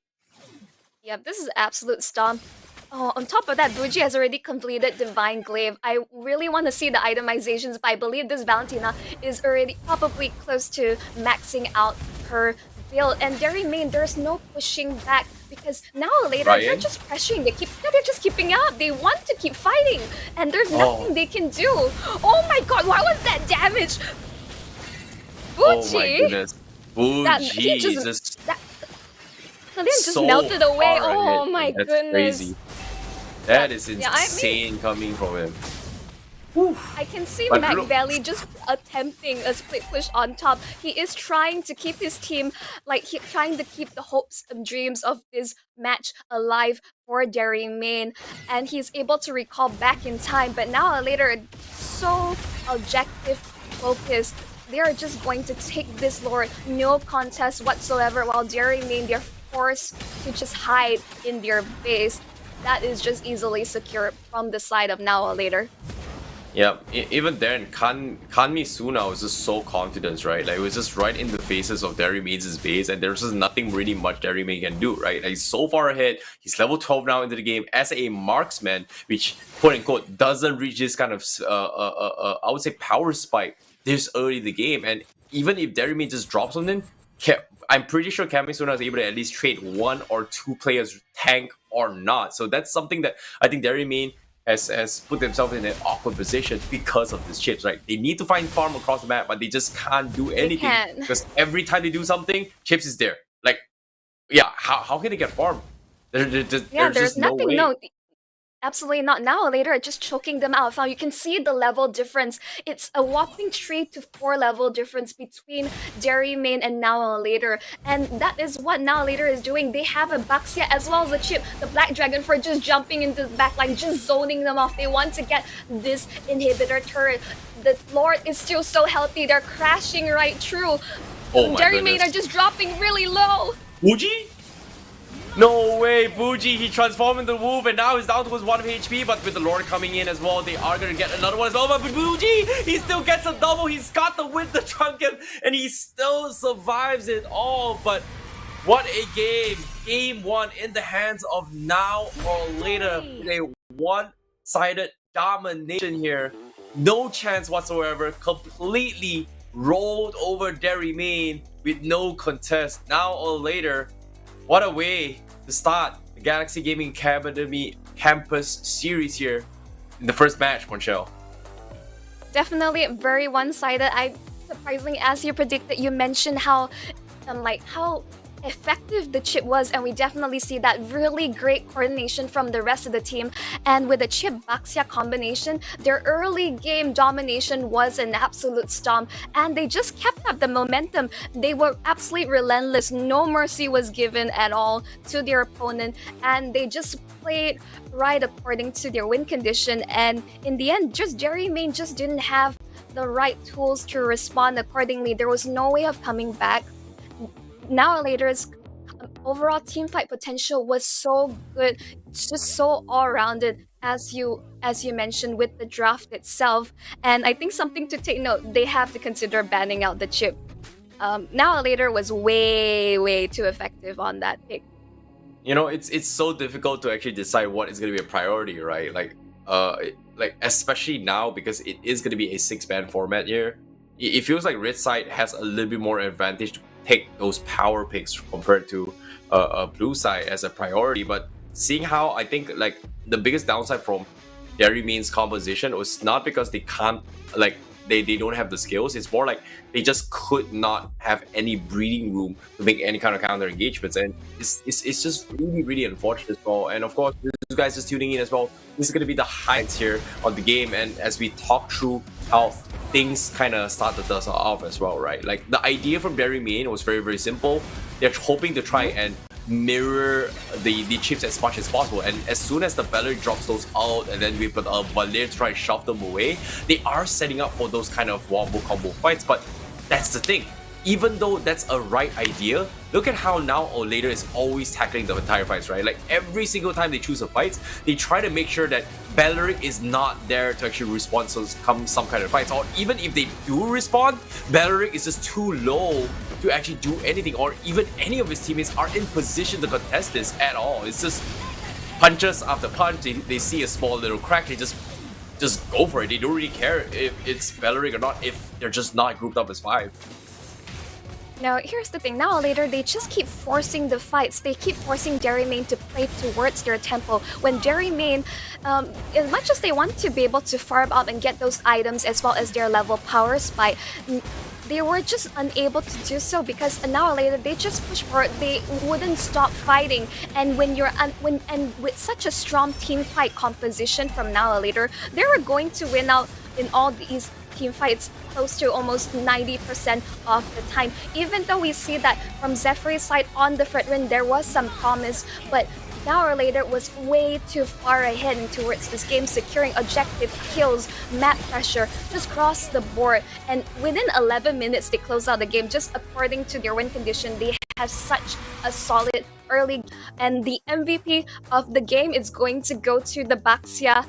Yep, this is absolute stomp. Oh, on top of that, Buji has already completed Divine Glaive. I really want to see the itemizations, but I believe this Valentina is already probably close to maxing out her build. And Derry Main, there's no pushing back because now or later they're just pressuring. They're just keeping up. They want to keep fighting, and there's nothing they can do. Oh my god, why was that damage? Buji, oh my goodness, Buji just so melted away. hard Oh hit. my That's goodness. Crazy. That is Yeah, insane coming from him. I can see But Mac Valley just attempting a split push on top. He is trying to keep his team, trying to keep the hopes and dreams of this match alive for Derry Main, and he's able to recall back in time. But now or later, so objective focused. They are just going to take this Lord, no contest whatsoever, while Derry Main, they're forced to just hide in their base. That is just easily secured from the side of now or later. Yeah, even then, Kanmi Suna was just so confident, right? Like, it was just right in the faces of Derry Main's base, and there's just nothing really much Derry Main can do, right? Like, he's so far ahead. He's level 12 now into the game as a marksman, which, quote-unquote, doesn't reach this kind of, I would say, power spike this early in the game. And even if Derry Main just drops something, I'm pretty sure Kanmi Suna is able to at least trade 1 or 2 players, tank or not. So that's something that I think Derry Main has put themselves in an awkward position because of these chips, right? They need to find farm across the map, but they just can't do anything because every time they do something, chips is there. Like, yeah, how can they get farm? There's just nothing. No way. Absolutely not. Now or later, just choking them out. Now you can see the level difference. It's a whopping 3 to 4 level difference between Derry Main and now or later. And that is what now or later is doing. They have a Baxia as well as a chip. The Black Dragon for just jumping into the backline, just zoning them off. They want to get this inhibitor turret. The Lord is still so healthy. They're crashing right through. Oh my Derry Main goodness. are just dropping really low. Fuji? No way, Bougie, he transformed into Wolf and now he's down to his 1 HP, but with the Lord coming in as well, they are going to get another one as well. But Bougie, he still gets a double. He's got the win, the Drunken, and he still survives it all. But what a game. Game 1 in the hands of now or later. A one-sided domination here. No chance whatsoever. Completely rolled over Derry Main with no contest. Now or later, what a way to start the Galaxy Gaming Academy Campus series here in the first match, Monchel. Definitely very one-sided. Surprisingly, as you predicted, you mentioned how effective the chip was, and we definitely see that really great coordination from the rest of the team. And with the chip Baxia combination, their early game domination was an absolute stomp, and they just kept up the momentum. They were absolutely relentless. No mercy was given at all to their opponent, and they just played right according to their win condition. And in the end, just Derry Main just didn't have the right tools to respond accordingly. There was no way of coming back. Now or Later's overall team fight potential was so good. It's just so all-rounded, as you mentioned, with the draft itself. And I think something to take note, they have to consider banning out the chip. Now or Later was way too effective on that pick. You know, it's so difficult to actually decide what is going to be a priority, right? Like especially now, because it is going to be a 6-man format here. It feels like Red side has a little bit more advantage to take those power picks compared to Blue side as a priority. But seeing how, I think like the biggest downside from Dairy Main's composition was not because they can't, like, they don't have the skills. It's more like they just could not have any breathing room to make any kind of counter engagements, and it's just really unfortunate as well. And of course, you guys just tuning in as well, this is going to be the highlights here on the game, and as we talk through how things kind of started us off as well, right? Like the idea from Dairy Main was very simple. They're hoping to try and mirror the chips as much as possible, and as soon as the Valor drops those out, and then we've got Valir to try and shove them away, they are setting up for those kind of wombo combo fights. But that's the thing, even though that's a right idea, look at how Now or Later is always tackling the entire fights, right? Like every single time they choose a fight, they try to make sure that Valeric is not there to actually respond to some kind of fights, or even if they do respond, Valeric is just too low to actually do anything, or even any of his teammates are in position to contest this at all. It's just punches after punch. They see a small little crack, they just go for it. They don't really care if it's Valeric or not, if they're just not grouped up as 5. Now, here's the thing. Now or Later, they just keep forcing the fights. They keep forcing Dairy Main to play towards their tempo. When Dairy Main, as much as they want to be able to farm up and get those items as well as their level power spike, they were just unable to do so, because an hour later they just pushed forward. They wouldn't stop fighting, and when you're with such a strong team fight composition from Now or Later, they were going to win out in all these team fights close to almost 90% of the time. Even though we see that from Zephyr's side on the front win there was some promise, but Now or Later was way too far ahead and towards this game, securing objective kills, map pressure, just across the board. And within 11 minutes, they close out the game. Just according to their win condition, they have such a solid early. And the MVP of the game is going to go to the Baxia.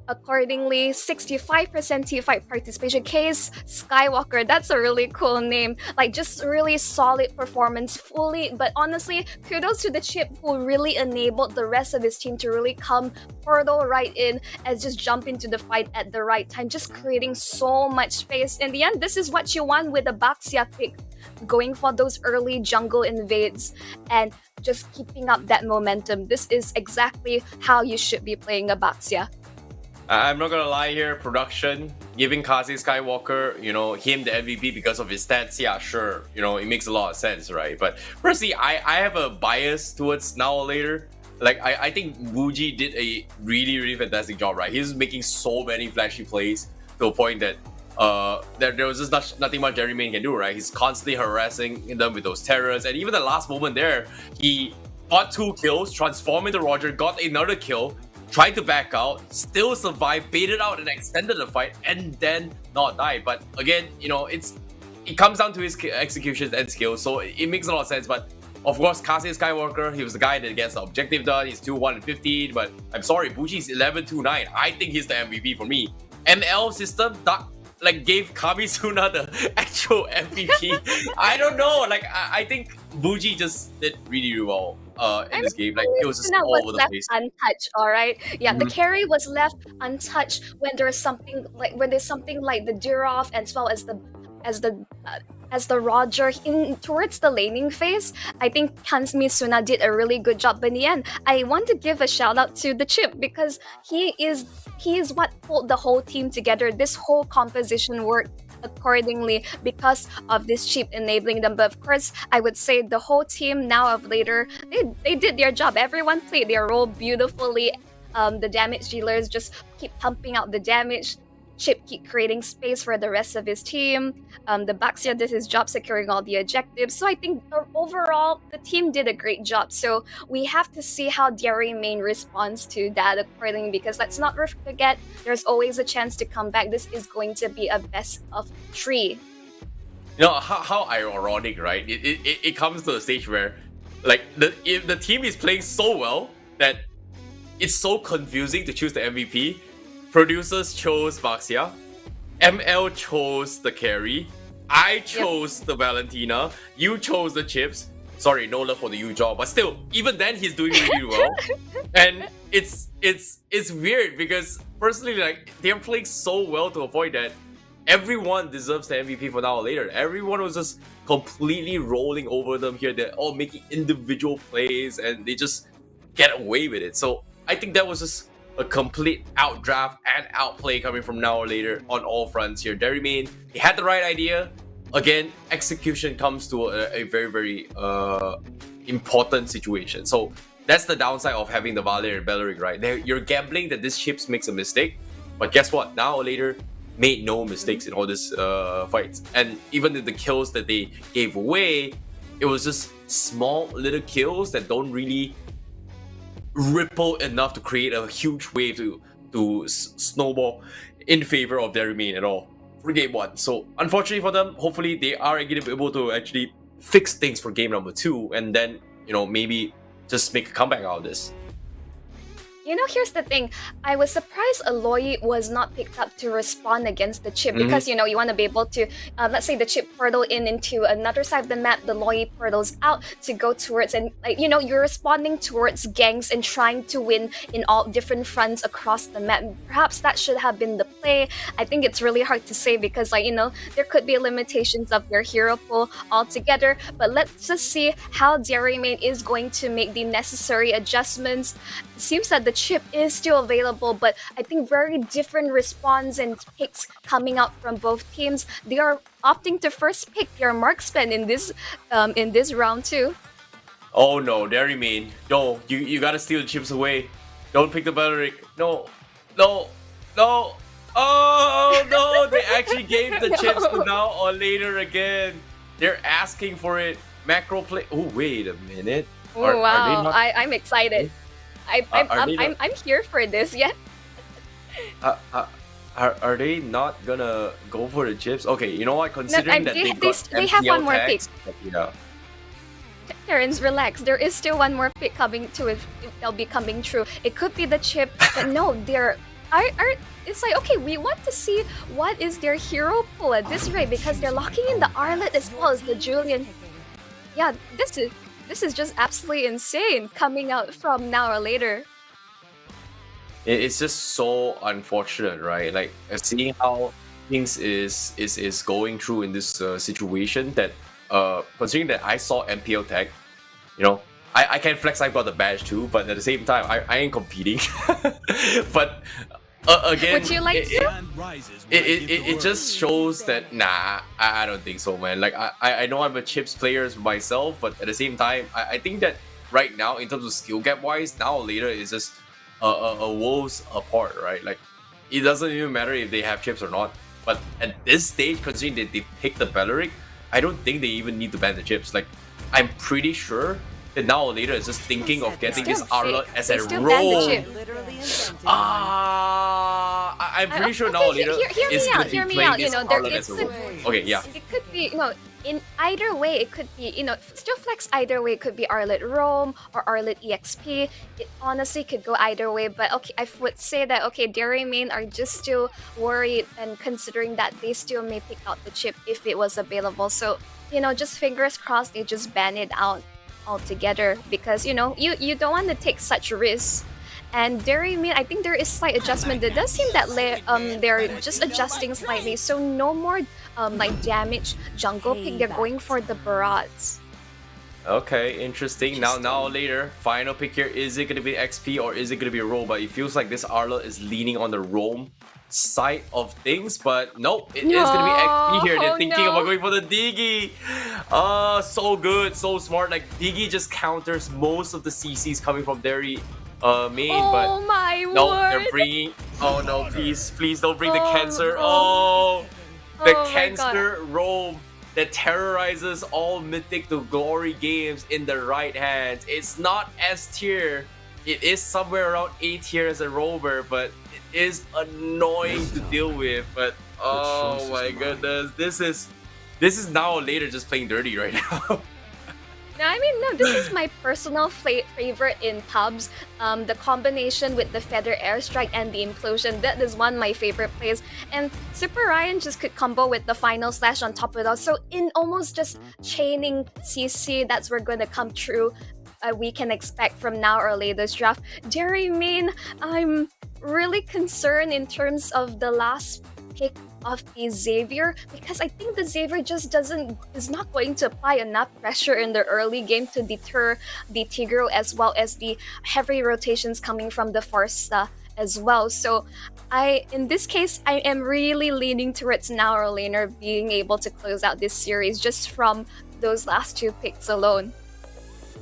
Accordingly, 65% T5 participation. Case Skywalker, that's a really cool name. Like, just really solid performance fully. But honestly, kudos to the chip who really enabled the rest of his team to really come portal right in and just jump into the fight at the right time, just creating so much space. In the end, this is what you want with a Baxia pick, going for those early jungle invades and just keeping up that momentum. This is exactly how you should be playing a Baxia. I'm not gonna lie here, production, giving Kaze Skywalker, you know, him the MVP because of his stats, yeah, sure, you know, it makes a lot of sense, right? But personally, I have a bias towards Now or Later. Like, I think Wuji did a really fantastic job, right? He's making so many flashy plays to a point that there was just nothing much Dairy Main can do, right? He's constantly harassing them with those terrors, and even the last moment there, he got 2 kills, transformed into Roger, got another kill, tried to back out, still survived, baited out and extended the fight, and then not die. But again, you know, it comes down to his executions and skills, so it makes a lot of sense. But of course, Kase Skywalker, he was the guy that gets the objective done. He's 2-1-15, but I'm sorry, Buji's 11-2-9. I think he's the MVP for me. ML system that like gave Kamisuna the actual MVP. I don't know. Like I think Buji just did really well in this game. Like it was just all over the place. Untouched, all right. Yeah, the carry was left untouched when there's something like the Durov as well as the Roger in towards the laning phase. I think Kansumi-suna did a really good job. But in the end, I want to give a shout out to the chip, because he is what pulled the whole team together. This whole composition worked accordingly because of this chip enabling them. But of course, I would say the whole team Now or Later, they did their job. Everyone played their role beautifully. The damage dealers just keep pumping out the damage. Chip keep creating space for the rest of his team. The Baxia did his job securing all the objectives. So I think overall, the team did a great job. So we have to see how Dairy Main responds to that accordingly, because let's not forget, there's always a chance to come back. This is going to be a best of 3. You know how ironic, right? It comes to a stage where, like, if the team is playing so well that it's so confusing to choose the MVP. Producers chose Maxia, ML chose the carry, I chose the Valentina, you chose the chips. Sorry, no love for the U job, but still, even then he's doing really well. And it's weird because personally, like, they're playing so well to avoid that. Everyone deserves the MVP for now or later. Everyone was just completely rolling over them here. They're all making individual plays and they just get away with it. So I think that was just a complete outdraft and outplay coming from now or later on all fronts here. Derry Main, he had the right idea. Again, execution comes to a very, very important situation. So that's the downside of having the Vale and Belleric, right? You're gambling that this chips makes a mistake, but guess what? Now or later, made no mistakes in all these fights. And even the kills that they gave away, it was just small little kills that don't really ripple enough to create a huge wave to snowball in favor of their remain at all for game one. So unfortunately for them, hopefully they are going to be able to actually fix things for game number 2 and then, you know, maybe just make a comeback out of this. You know, here's the thing. I was surprised Aloy was not picked up to respond against the chip because, you know, you want to be able to, let's say the chip portal into another side of the map, the Aloy portals out to go towards, and, like, you know, you're responding towards ganks and trying to win in all different fronts across the map. Perhaps that should have been the play. I think it's really hard to say because, like, you know, there could be limitations of their hero pool altogether, but let's just see how Dairymaid is going to make the necessary adjustments. It seems that the chip is still available, but I think very different response and picks coming out from both teams. They are opting to first pick their marksman in this round too. Oh no, Derry Main. No, you gotta steal the chips away. Don't pick the Belleric. No. Oh no, they actually gave the chips to now or later again. They're asking for it. Macro play. Oh, wait a minute. Oh wow, I'm excited. I'm here for this. Yeah. Are they not gonna go for the chips? Okay, you know what? Considering that they have one more pick. Yeah. Terrence, relax. There is still one more pick coming to it. They'll be coming true. It could be the chip, but no, they're. It's like, okay, we want to see what is their hero pool at this rate because they're locking in the Arlet as well as the Julian. Yeah, this is just absolutely insane coming out from now or later. It's just so unfortunate, right? Like seeing how things is going through in this situation that considering that I saw MPL tag, you know, I can flex. I've got the badge too, but at the same time, I ain't competing. But again, would you like to? It just shows that nah, I don't think so, man. Like I know I'm a chips player myself, but at the same time, I think that right now in terms of skill gap wise, now or later is just a worlds apart, right? Like it doesn't even matter if they have chips or not. But at this stage, considering that they picked the Belleric, I don't think they even need to ban the chips. Like I'm pretty sure that now or later is just thinking of getting this Arlot as a roll. I'm pretty sure now or later is going to be playing this Arlot as a roll. Okay, yeah. It could be, you know, in either way, it could be, you know, still flex either way. It could be Arlet Roam or Arlet EXP. It honestly could go either way. But okay, I would say that, okay, Dairy Main are just still worried and considering that they still may pick out the chip if it was available. So, you know, just fingers crossed they just ban it out altogether because, you know, you don't want to take such risks. And Dairy Main, I think there is slight adjustment. It does seem that they're just adjusting slightly, so no more like damage jungle pick. They're going for the barrage. Okay, interesting. Now or later, final pick here. Is it gonna be XP or is it gonna be a roam? But it feels like this Arlo is leaning on the roam side of things, but nope, it is gonna be XP here. They're thinking about going for the Diggy. So good, so smart. Like Diggy just counters most of the CCs coming from Dairy Main, but no, they're bringing. Oh no, please don't bring the cancer. The cancer roam that terrorizes all Mythic to Glory games in the right hands. It's not S tier. It is somewhere around A tier as a roamer, but it is annoying to deal with. But oh my goodness, this is This is now or later just playing dirty right now. No, I mean, no, this is my personal favorite in pubs. The combination with the Feather Airstrike and the Implosion, that is one of my favorite plays. And Super Ryan just could combo with the Final Slash on top of it all. So in almost just chaining CC, that's where going to come true. We can expect from now or later's draft. Jerry Main, I'm really concerned in terms of the last pick of the Xavier, because I think the Xavier just is not going to apply enough pressure in the early game to deter the Tigreal as well as the heavy rotations coming from the Forsta as well. So in this case, I am really leaning towards now or later being able to close out this series just from those last two picks alone.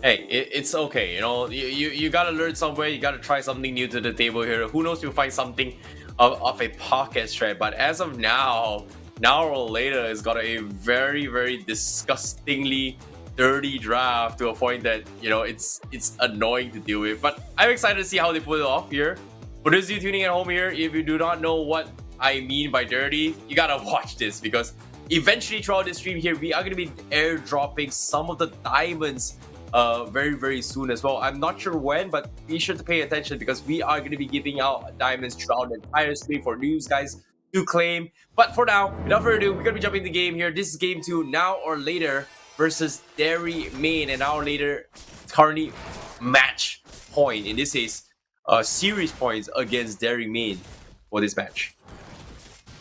Hey, it's okay. You know, you gotta learn somewhere. You gotta try something new to the table here. Who knows? You'll find something of a pocket strat. But as of now or later, it's got a very, very disgustingly dirty draft to a point that, you know, it's annoying to deal with. But I'm excited to see how they pull it off here. For those of you tuning at home here, if you do not know what I mean by dirty, you gotta watch this, because eventually throughout this stream here, we are gonna be airdropping some of the diamonds very, very soon as well. I'm not sure when, but be sure to pay attention, because we are going to be giving out diamonds throughout the entire stream for news guys to claim. But for now, without further ado, we're going to be jumping the game here. This is game 2, now or later versus Derry Main, and now or later currently match point, in this case series points against Derry Main for this match.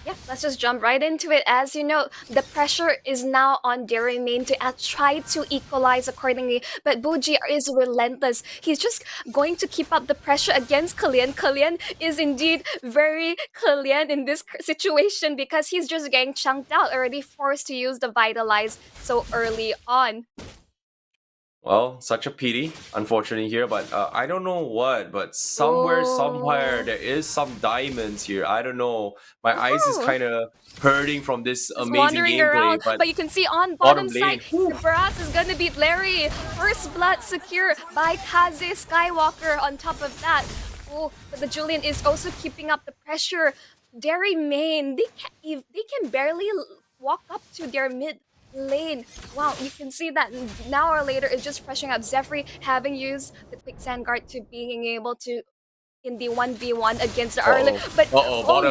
Yeah, let's just jump right into it. As you know, the pressure is now on Derry Main to try to equalize accordingly, but Buji is relentless. He's just going to keep up the pressure against Kalian. Kalian is indeed very Kalian in this situation, because he's just getting chunked out, already forced to use the Vitalize so early on. Well, such a pity, unfortunately here, but I don't know what, but somewhere, somewhere, there is some diamonds here. I don't know. My eyes is kind of hurting from this amazing gameplay, but you can see on bottom side, the Barats is gonna beat Larry. First blood secure by Kaze Skywalker on top of that. Oh, but the Julian is also keeping up the pressure. Derry Main, they can barely walk up to their mid lane. Wow, you can see that now or later it's just pressuring up. Zephyr having used the quicksand guard to being able to in the 1v1 against the Arlen. But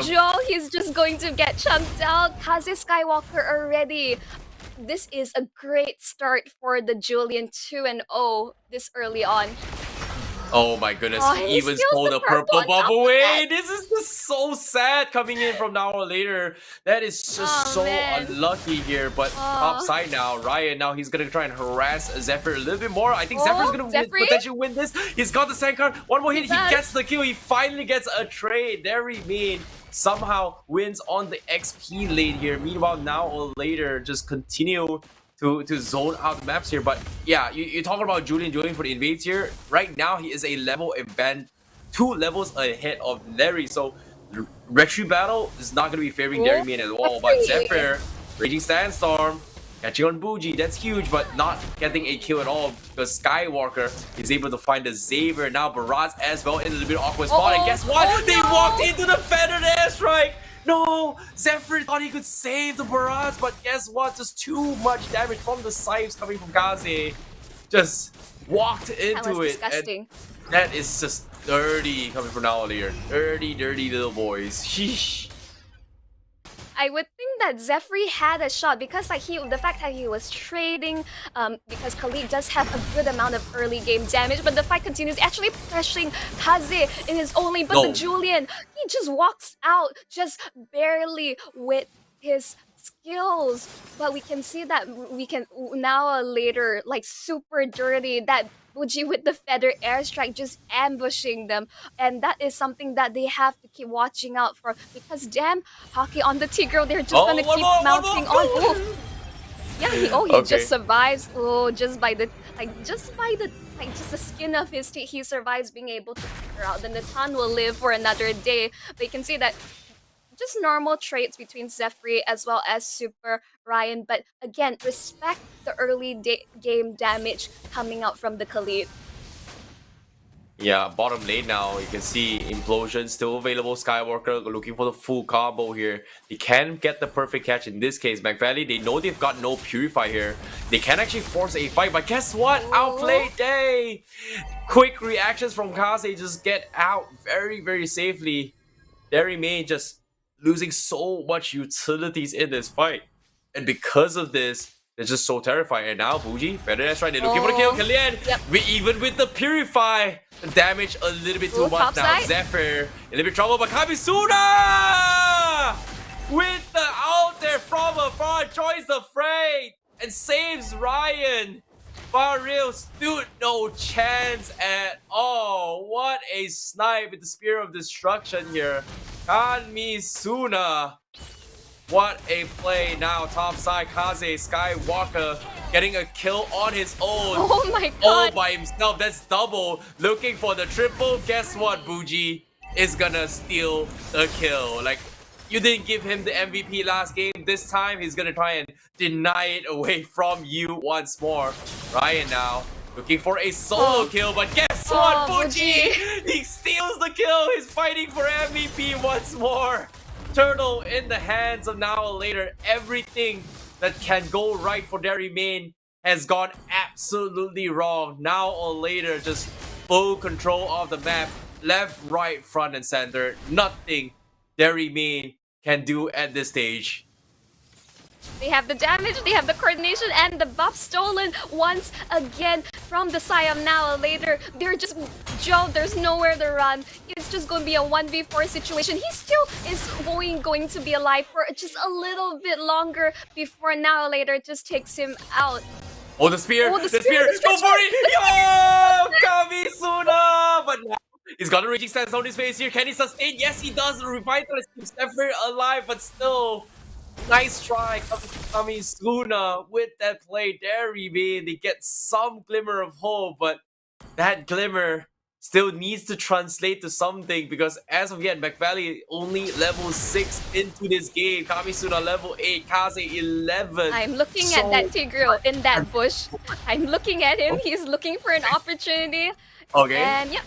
Joe, he's just going to get chunked out. Kaze Skywalker already. This is a great start for the Julian 2-0 this early on. Oh my goodness, he even stole the purple buff away. This is just so sad coming in from now or later. That is just unlucky here. But top side now, Ryan, now he's going to try and harass Zephyr a little bit more. I think Zephyr's going to potentially win this. He's got the sand card. One more hit, he gets the kill. He finally gets a trade. Derry Main somehow wins on the XP lane here. Meanwhile, now or later, just continue to zone out maps here. But yeah, you're talking about Julian for the invades here. Right now, he is a level event 2 levels ahead of Larry. So Retry Battle is not going to be favoring Derry Main at all. But Zephyr, Raging Sandstorm, catching on Buji, that's huge, but not getting a kill at all, because Skywalker is able to find the Xavier. Now Barats as well in a little bit awkward spot. And guess what? They walked into the Feathered Airstrike. No! Zephyr thought he could save the Barrage, but guess what? Just too much damage from the scythes coming from Kaze. Just walked into it. Disgusting. And that is just dirty coming from now here. Dirty, dirty little boys. Sheesh. I would think that Zephyr had a shot, because like the fact that he was trading, because Khalid does have a good amount of early game damage, but the fight continues, actually pressuring Kaze in his own lane, but the Julian, he just walks out just barely with his skills. But we can see that we can now or later, like super dirty, that Buji with the Feather Airstrike just ambushing them, and that is something that they have to keep watching out for, because damn, Hockey on the Tigreal, they're just gonna keep mounting on. Oh, yeah, he just survives. Oh, just the skin of his teeth, he survives being able to figure out. Then the Tan will live for another day. But you can see that just normal traits between Zephyr as well as Super Ryan. But again, respect the early game damage coming out from the Khalid. Yeah, bottom lane now, you can see Implosion still available. Skywalker looking for the full combo here. They can get the perfect catch in this case. McValley, they know they've got no Purify here. They can actually force a fight, but guess what? Outplayed day! Quick reactions from Kaze just get out very, very safely. Dairy Main just losing so much utilities in this fight. And because of this, they're just so terrifying. And now Bougie, better that's right. They're looking for the kill. Kalian, even with the Purify, the damage a little bit too much now. Side. Zephyr, a little bit trouble, but Kamisuna with the out there from afar joins the fray and saves Ryan. Baril stood no chance at all. What a snipe with the Spear of Destruction here. Kamisuna. What a play now. Top side, Kaze Skywalker getting a kill on his own. Oh my god. All by himself. That's double. Looking for the triple. Guess what, Bougie is gonna steal the kill. Like, you didn't give him the MVP last game. This time, he's gonna try and deny it away from you once more. Ryan now looking for a solo kill, but guess what, Bougie? He steals the kill. He's fighting for MVP once more. Turtle in the hands of Now or Later. Everything that can go right for Dairy Main has gone absolutely wrong. Now or Later, just full control of the map. Left, right, front, and center. Nothing Dairy Main can do at this stage. They have the damage, they have the coordination, and the buff stolen once again from the side of Now or Later. They're just, Joe, there's nowhere to run. It's just going to be a 1v4 situation. He still is going to be alive for just a little bit longer before Now or Later just takes him out. Oh, the spear! Oh, the spear! Go for it! Yo! Kamisuna! But now he's got a raging stance on his face here. Can he sustain? Yes, he does. Revitalize keeps Zephyr alive, but still. Nice try, Kamisuna with that play. Dairy Main, they get some glimmer of hope, but that glimmer still needs to translate to something because as of yet, McValley only level 6 into this game. Kamisuna level 8, Kaze 11. I'm looking at that Tigreal in that bush. I'm looking at him. He's looking for an opportunity. Okay. And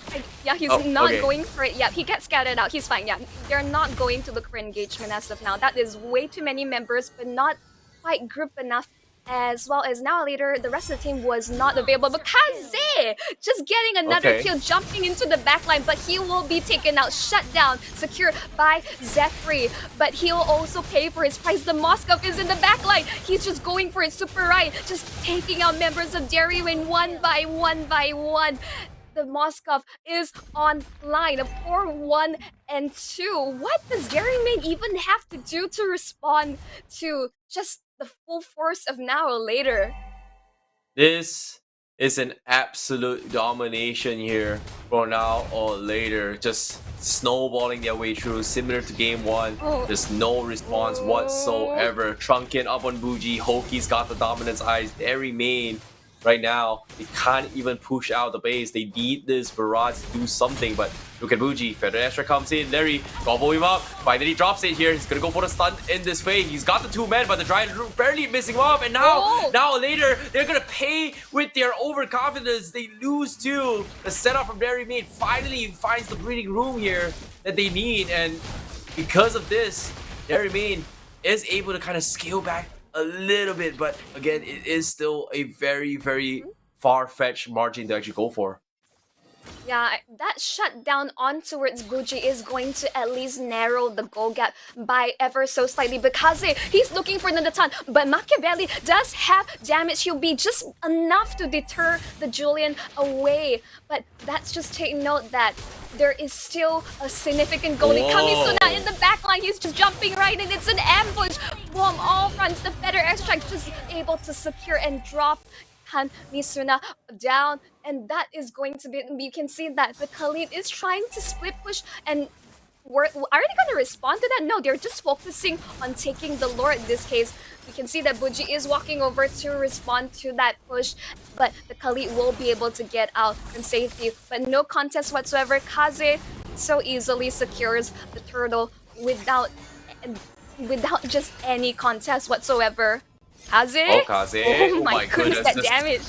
he's not going for it. Yeah, he gets scattered out. He's fine. Yeah, they're not going to look for engagement as of now. That is way too many members, but not quite group enough. As well as Now or Later, the rest of the team was not available. But Kaze just getting another kill, jumping into the backline, but he will be taken out, shut down, secured by Zephyr. But he'll also pay for his price. The Moskov is in the backline. He's just going for it super right, just taking out members of Dairy Main one by one by one. The Moskov is online. A 4-1 and 2. What does Dairy Main even have to do to respond to just the full force of Now or Later? This is an absolute domination here for Now or Later. Just snowballing their way through, similar to game 1. There's no response whatsoever. Trunkin up on Bougie. Hoki's got the dominance eyes. Dairy Main. Right now, they can't even push out the base. They need this barrage to do something, but look at Bougie. Feather Extra comes in. Larry, gobble him up. Finally drops it here. He's gonna go for the stun in this phase. He's got the 2 men, but the Giant barely missing him off. And now or Later, they're gonna pay with their overconfidence. They lose 2. The setup from Dairy Main finally finds the breathing room here that they need. And because of this, Dairy Main is able to kind of scale back a little bit, but again, it is still a very, very far-fetched margin to actually go for. Yeah, that shutdown on towards Bougie is going to at least narrow the goal gap by ever so slightly because he's looking for another ton. But Machiavelli does have damage. He'll be just enough to deter the Julian away. But that's just take note that there is still a significant goalie. Kamisuna in the backline. He's just jumping right in. It's an ambush from all fronts. The Feather Extract just able to secure and drop Kamisuna down, and that is going to be, you can see that the Khalid is trying to split push, and are they going to respond to that? No, they're just focusing on taking the lore in this case. We can see that Bougie is walking over to respond to that push, but the Khalid will be able to get out from safety, but no contest whatsoever. Kaze so easily secures the turtle without just any contest whatsoever. Kaze? Kaze. Oh my goodness, that damage.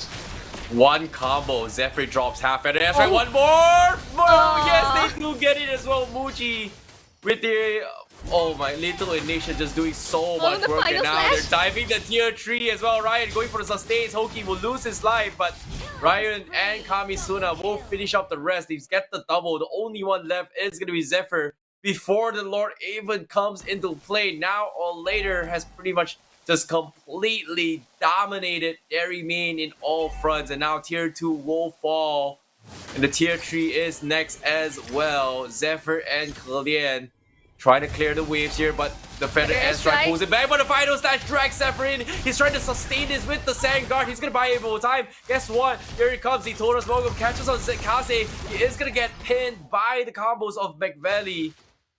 One combo. Zephyr drops half and that's right. Oh. One more. Yes, they do get it as well. Muji with the oh my, Little and Nation just doing so much the work, and final now they're slash. diving the tier 3 as well. Ryan going for the sustains. Hoki will lose his life, but Ryan and Kamisuna will finish up the rest. They get the double. The only one left is gonna be Zephyr before the Lord even comes into play. Now or later has pretty much just completely dominated Dairy Main in all fronts, and now tier 2 will fall, and the tier 3 is next as well. Zephyr and Kalian trying to clear the waves here, but the Feather Airstrike pulls it back, but the final slash drags Zephyr in. He's trying to sustain this with the Sand Guard. He's gonna buy a little time. Guess what? Here he comes. He told us Mogum catches on Kaze. He is gonna get pinned by the combos of McValley.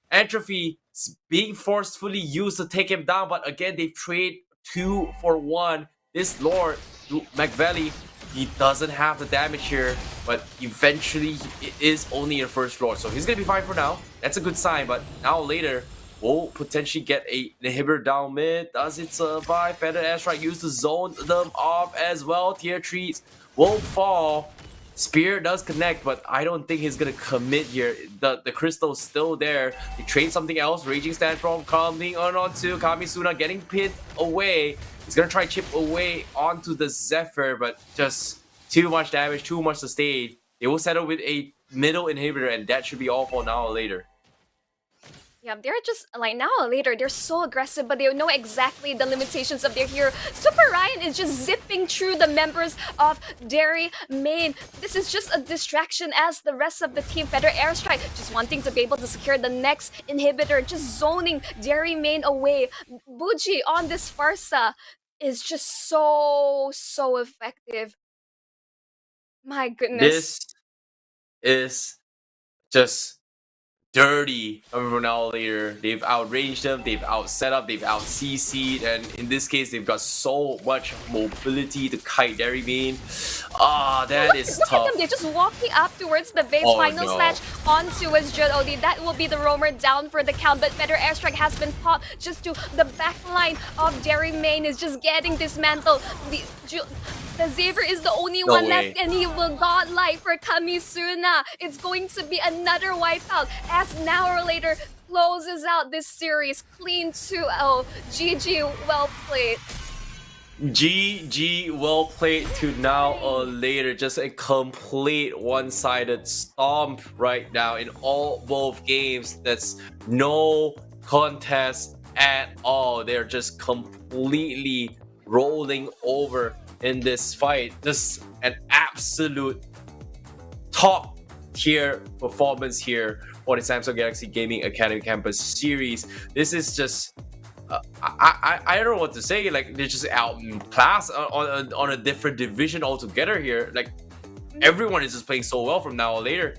Entropy being forcefully used to take him down, but again, they trade 2 for 1. This Lord, McValley, he doesn't have the damage here, but eventually it is only a first Lord, so he's gonna be fine for now. That's a good sign, but now later, we'll potentially get an inhibitor down mid. Does it survive? Feather Airstrike used to zone them off as well. Tier 3s will fall. Spear does connect, but I don't think he's gonna commit here. The crystal's still there. They trade something else. Raging Stand from coming onto Kamisuna, getting pinned away. He's gonna try chip away onto the Zephyr, but just too much damage, too much sustain. They will settle with a middle inhibitor, and that should be all for now or later. Yeah, they're just like now or later, they're so aggressive, but they know exactly the limitations of their hero. Super Ryan is just zipping through the members of Dairy Main. This is just a distraction as the rest of the team, Feather Airstrike, just wanting to be able to secure the next inhibitor, just zoning Dairy Main away. Buji on this Farsa is just so effective. My goodness. This is just dirty from now or later. They've outranged them, they've out-set up, they've out-CC'd, and in this case, they've got so much mobility to kite Dairy Main. That is look tough. At them. They're just walking up towards the base. Final slash onto his Odie. That will be the roamer down for the count, but Feather Airstrike has been popped just to the back line of Dairy Main is just getting dismantled. The Xavier is the only one left, and he will godlike for Kamisuna. It's going to be another wipeout as now or later closes out this series. Clean 2-0. GG, well played. GG, well played to now or later. Just a complete one-sided stomp right now in both games. That's no contest at all. They're just completely rolling over in this fight. Just an absolute top tier performance here for the Samsung Galaxy Gaming Academy Campus series. This is just I don't know what to say. Like, they're just outclassed on a different division altogether here. Like, everyone is just playing so well from now or later.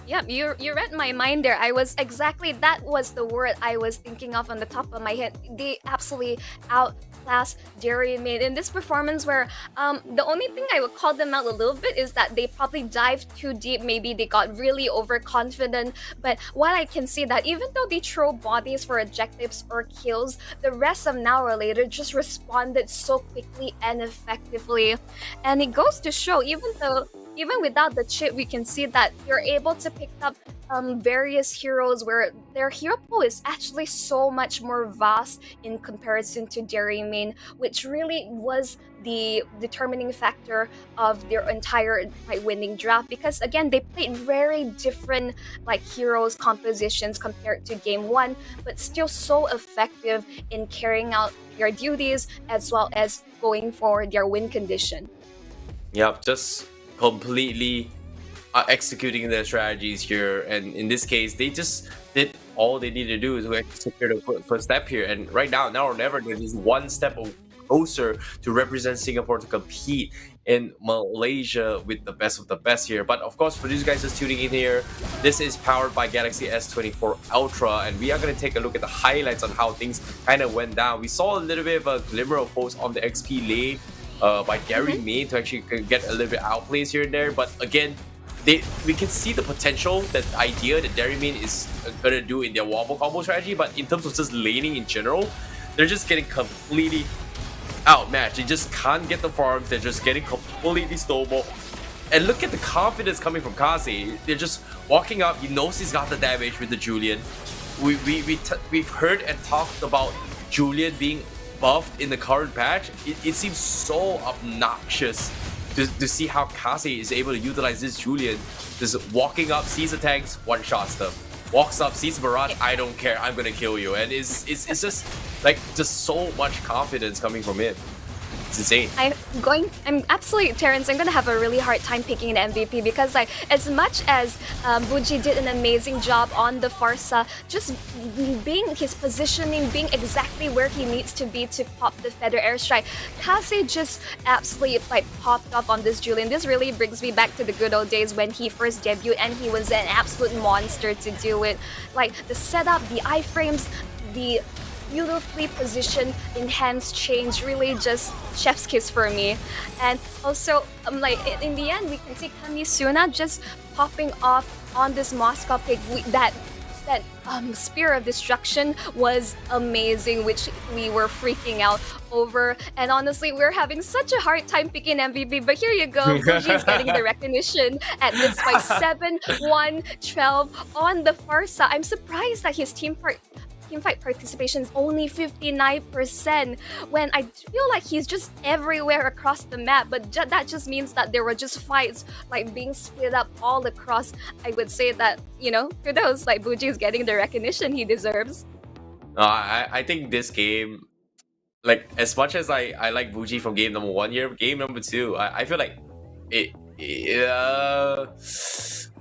Yeah, you read my mind there. That was the word I was thinking of on the top of my head. They absolutely outclass Dairy Main in this performance where the only thing I would call them out a little bit is that they probably dived too deep. Maybe they got really overconfident. But what I can see that even though they throw bodies for objectives or kills, the rest of now or later just responded so quickly and effectively. And it goes to show, even without the chip, we can see that you're able to pick up various heroes where their hero pool is actually so much more vast in comparison to Dairy Main, which really was the determining factor of their entire winning draft. Because again, they played very different heroes compositions compared to game 1, but still so effective in carrying out their duties as well as going for their win condition. Yep, just completely executing their strategies here, and in this case they just did all they need to do to secure the first step here. And right now or never, they're just one step closer to represent Singapore to compete in Malaysia with the best of the best here. But of course, for these guys just tuning in here, this is powered by Galaxy S24 Ultra, and we are going to take a look at the highlights on how things kind of went down. We saw a little bit of a glimmer of hope on the XP lane by Dairy Main to actually get a little bit outplays here and there, but again, we can see the potential, that idea that Dairy Main is gonna do in their wobble combo strategy. But in terms of just laning in general, they're just getting completely outmatched. They just can't get the farms. They're just getting completely snowballed. And look at the confidence coming from Kaze. They're just walking up. He knows he's got the damage with the Julian. We've heard and talked about Julian being buffed in the current patch. It seems so obnoxious to see how Kaze is able to utilize this Julian. Just walking up, sees the tanks, one-shots them. Walks up, sees Barrage, I don't care, I'm gonna kill you. And it's just like just so much confidence coming from him. It's insane. I'm absolutely, Terrence, I'm gonna have a really hard time picking an MVP because like as much as Buji did an amazing job on the Farsa, just being his positioning, being exactly where he needs to be to pop the Feather Airstrike, Kaze just absolutely like popped off on this Julian. This really brings me back to the good old days when he first debuted and he was an absolute monster to do it. Like the setup, the iframes, the beautifully positioned enhanced change, really just chef's kiss for me. And also like in the end we can see Kamisuna just popping off on this Moscow pick. That Spear of Destruction was amazing, which we were freaking out over. And honestly, we're having such a hard time picking MVP, but here you go. Buji's getting the recognition at this fight. 7-1-12 on the Farsa. I'm surprised that his teamfight participation is only 59% when I feel like he's just everywhere across the map, but that just means that there were just fights like being split up all across. I would say that, you know, kudos, like Buji is getting the recognition he deserves. I think this game, like as much as I like Buji from game number 1 here, game number 2, I feel like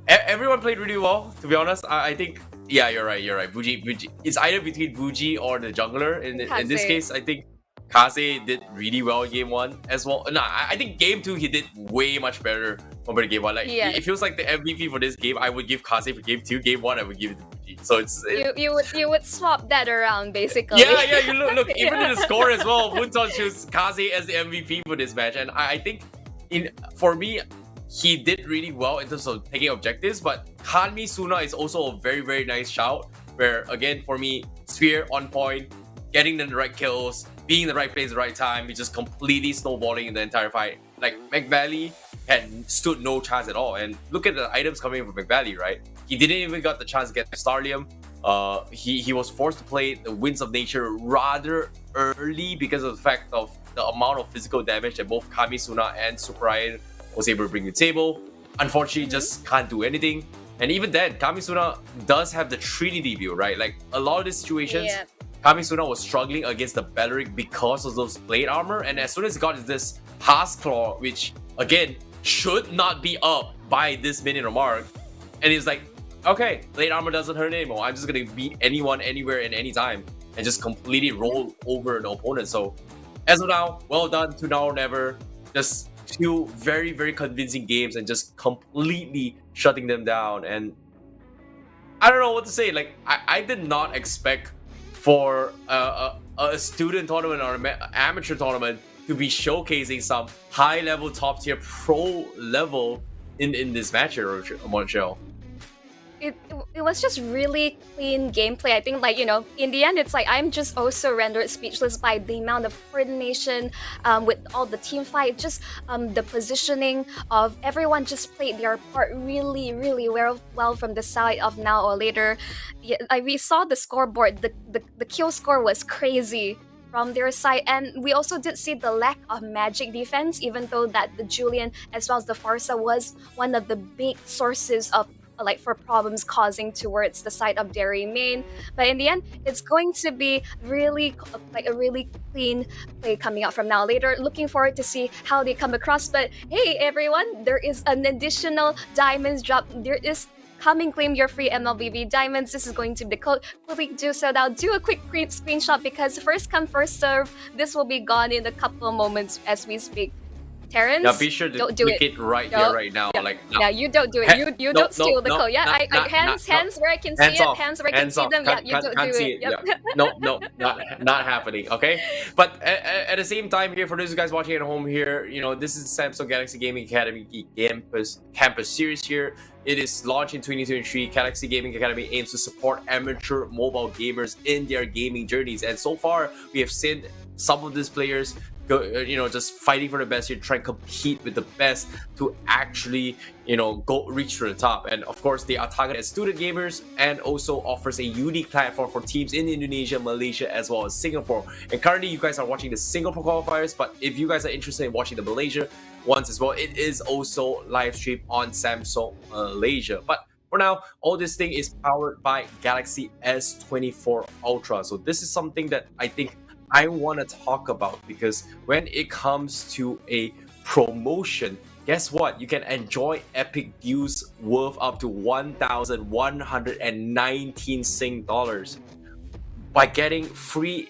everyone played really well, to be honest. I think, yeah, you're right. Buji. It's either between Buji or the jungler. In this case, I think Kaze did really well in game 1 as well. No, I think game 2 he did way much better compared to game 1. Like it feels like the MVP for this game I would give Kaze for game 2. Game 1 I would give it to Buji. So you would swap that around basically. Yeah. You look even in the score as well. Bunton chose Kaze as the MVP for this match, and I think for me, he did really well in terms of taking objectives, but Hanmi Suna is also a very, very nice shout, where again, for me, Sphere on point, getting the right kills, being in the right place at the right time, he's just completely snowballing in the entire fight. Like, McValley had stood no chance at all, and look at the items coming from McValley, right? He didn't even got the chance to get Starlium. He was forced to play the Winds of Nature rather early because of the fact of the amount of physical damage that both Kami Suna and Super Ryan was able to bring to the table. Unfortunately, just can't do anything. And even then, Kamisuna does have the Trinity view, right? Like a lot of these situations, Kamisuna was struggling against the Belleric because of those plate armor. And as soon as he got this Haas Claw, which again should not be up by this minute mark, and he's like, okay, plate armor doesn't hurt anymore. I'm just gonna beat anyone, anywhere, and anytime, and just completely roll over an opponent. So as of now, well done to Now or Never. Just 2 very, very convincing games and just completely shutting them down. And I don't know what to say. Like I did not expect for a student tournament or an amateur tournament to be showcasing some high level, top tier, pro level in this match here, Montreal. It was just really clean gameplay. I think, like, you know, in the end, it's like I'm just also rendered speechless by the amount of coordination with all the team fight, just the positioning of everyone just played their part really, really well from the side of Now or Later. Yeah, we saw the scoreboard. The kill score was crazy from their side, and we also did see the lack of magic defense, even though that the Julian as well as the Farsa was one of the big sources of like for problems causing towards the side of Dairy Main. But in the end, it's going to be really like a really clean play coming out from Now Later. Looking forward to see how they come across. But hey everyone, there is an additional diamonds drop. There is coming. Claim your free MLBB diamonds. This is going to be the code. Quickly do so now. Do a quick screenshot because first come first serve. This will be gone in a couple of moments as we speak. Terrence, yeah, be sure to click it right here, right now. Like, yeah, you don't do it. You don't steal the code. Yeah, hands where I can see it. Hands where I can see them. Yeah, you don't do it. Yep. No, not happening. Okay, but at the same time, here for those guys watching at home, here, you know, this is Samsung Galaxy Gaming Academy Campus Series. Here, it is launched in 2023. Galaxy Gaming Academy aims to support amateur mobile gamers in their gaming journeys, and so far we have seen some of these players just fighting for the best. You're trying to compete with the best to actually, go reach to the top. And of course, they are targeted at student gamers and also offers a unique platform for teams in Indonesia, Malaysia, as well as Singapore. And currently, you guys are watching the Singapore qualifiers, but if you guys are interested in watching the Malaysia ones as well, it is also live streamed on Samsung Malaysia. But for now, all this thing is powered by Galaxy S24 Ultra. So this is something that I think I want to talk about, because when it comes to a promotion, guess what? You can enjoy epic deals worth up to 1,119 Sing dollars by getting free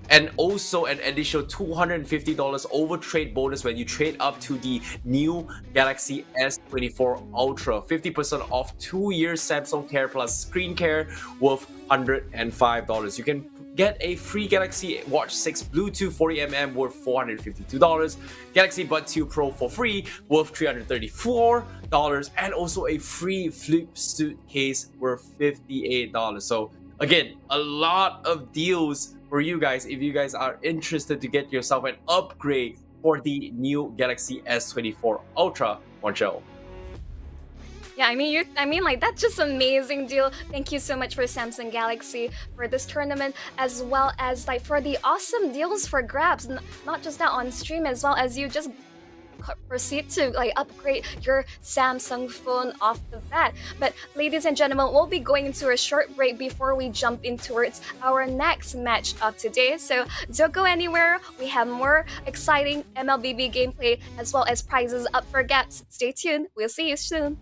and also an additional $250 over trade bonus when you trade up to the new Galaxy S24 Ultra. 50% off 2 years Samsung Care Plus screen care worth $105. You can get a free Galaxy Watch 6 Bluetooth 40mm worth $452, Galaxy Bud 2 Pro for free worth $334, and also a free flip suitcase worth $58. So again, a lot of deals for you guys if you guys are interested to get yourself an upgrade for the new Galaxy S24 Ultra on show. Yeah, I mean, like, that's just amazing deal. Thank you so much for Samsung Galaxy for this tournament, as well as like for the awesome deals for grabs. Not just that on stream, as well as you just proceed to like upgrade your Samsung phone off the bat. But ladies and gentlemen, we'll be going into a short break before we jump in towards our next match of today. So don't go anywhere. We have more exciting MLBB gameplay as well as prizes up for grabs. Stay tuned. We'll see you soon.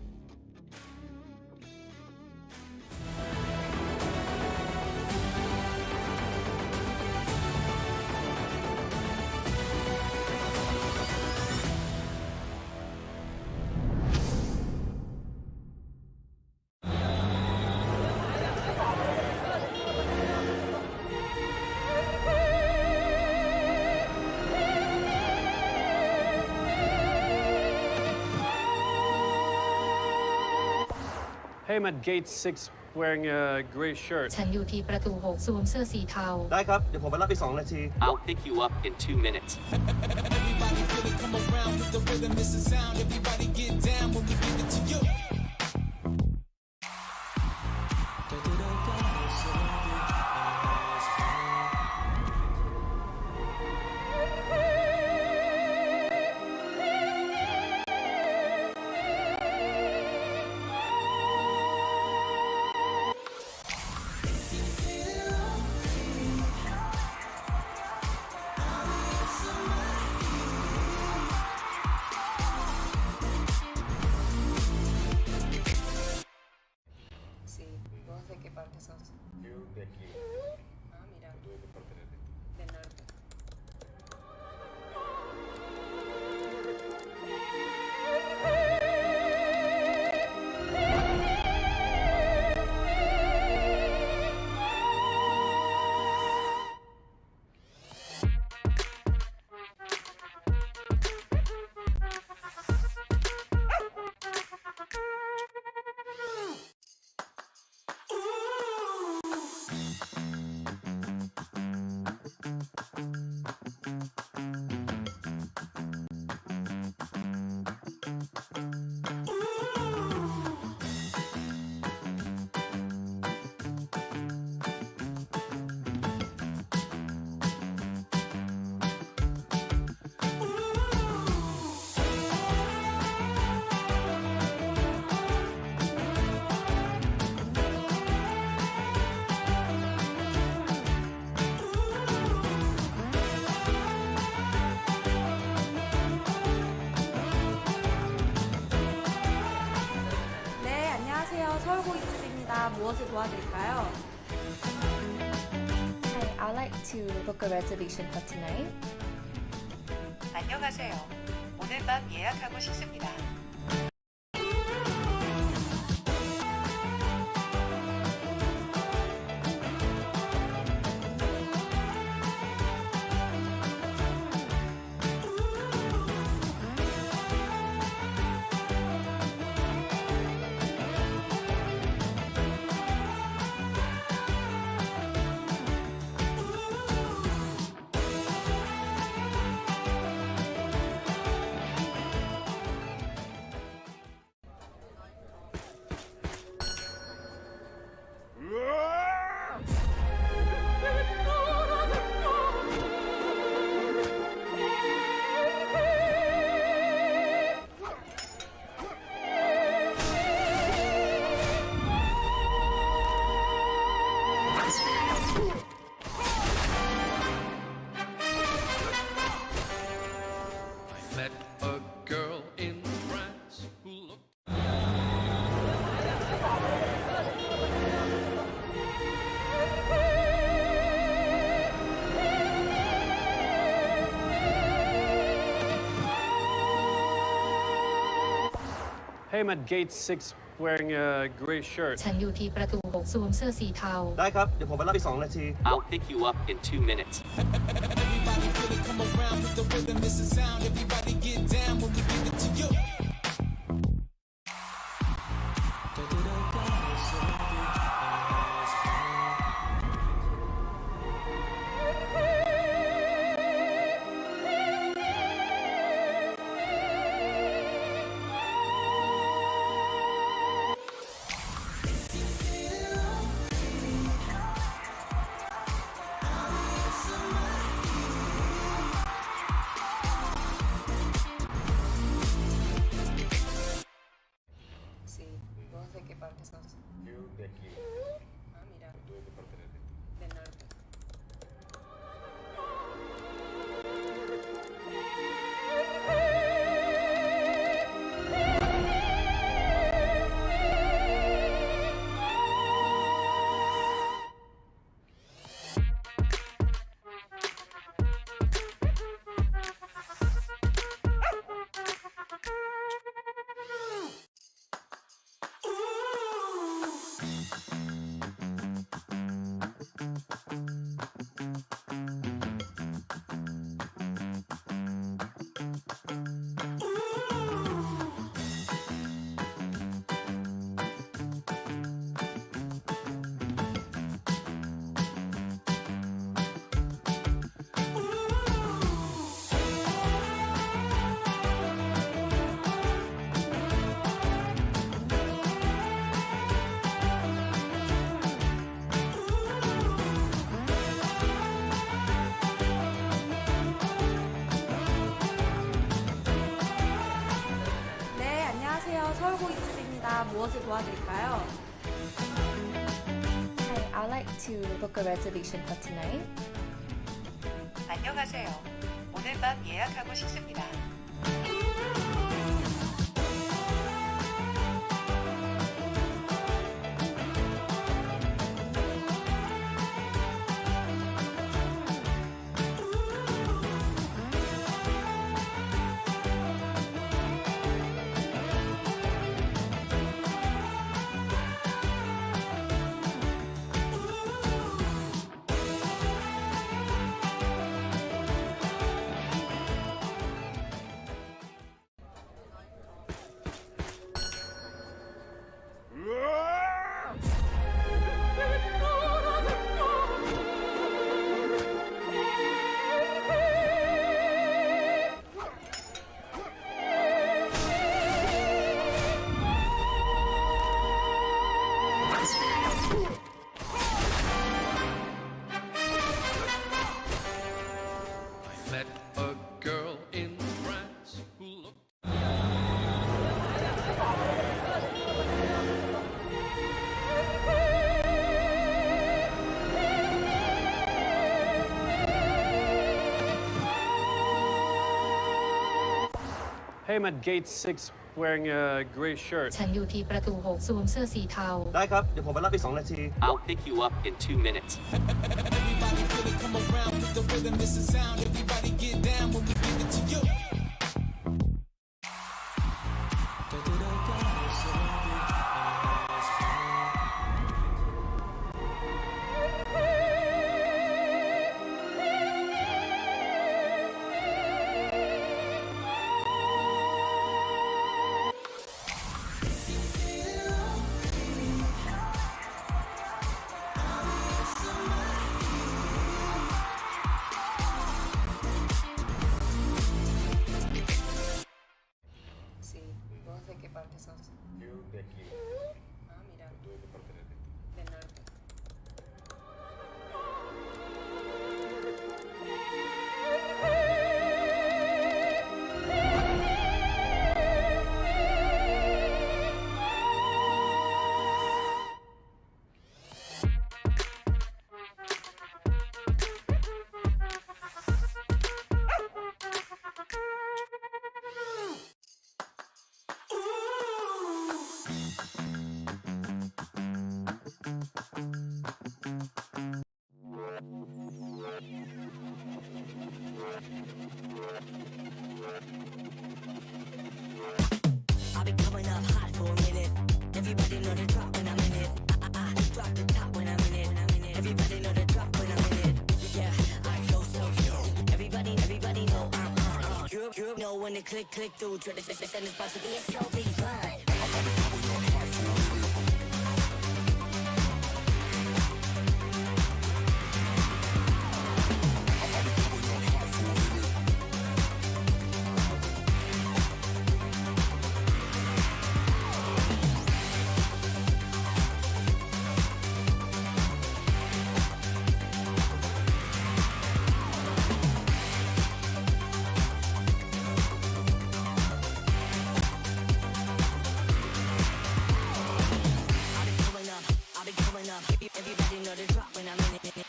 Hey, I'm at gate 6 wearing a gray shirt. ฉันอยู่ที่ประตู6สวมเสื้อสีเทา ได้ครับ เดี๋ยวผมไปรับไป2 นาที I'll pick you up in 2 minutes. Sí, ¿vos de qué parte sos? Yo de aquí. Ah, mira, Yo de parte de aquí. del norte. 네, 안녕하세요. 서울고깃집입니다. 무엇을 도와드릴까요? Hi, I'd like to book a reservation for tonight. 안녕하세요. 오늘 밤 예약하고 싶습니다. Hey, I'm at gate 6 wearing a gray shirt. ฉันอยู่ที่ประตู6สวมเสื้อสีเทา ได้ครับ เดี๋ยวผมไปรับอีก2 นาที I'll pick you up in 2 minutes. Sí, ¿vos de qué parte sos? Yo de aquí. Ah, mira, ¿Tú de qué parte eres? del norte. 네, 안녕하세요. 서울고깃집입니다. 무엇을 도와드릴까요? Hi, I'd like to book a reservation for tonight. 안녕하세요. 오늘 밤 예약하고 싶습니다. Met a girl in France who looked. Hey, I'm at gate 6 wearing a gray shirt. ฉันอยู่ที่ประตู6สวมเสื้อสีเทา ได้ครับ เดี๋ยวผมไปรับอีก2 นาที I'll pick you up in 2 minutes. You know when to click through to the send this box to be a so big fun. Everybody know the drop when I'm in it.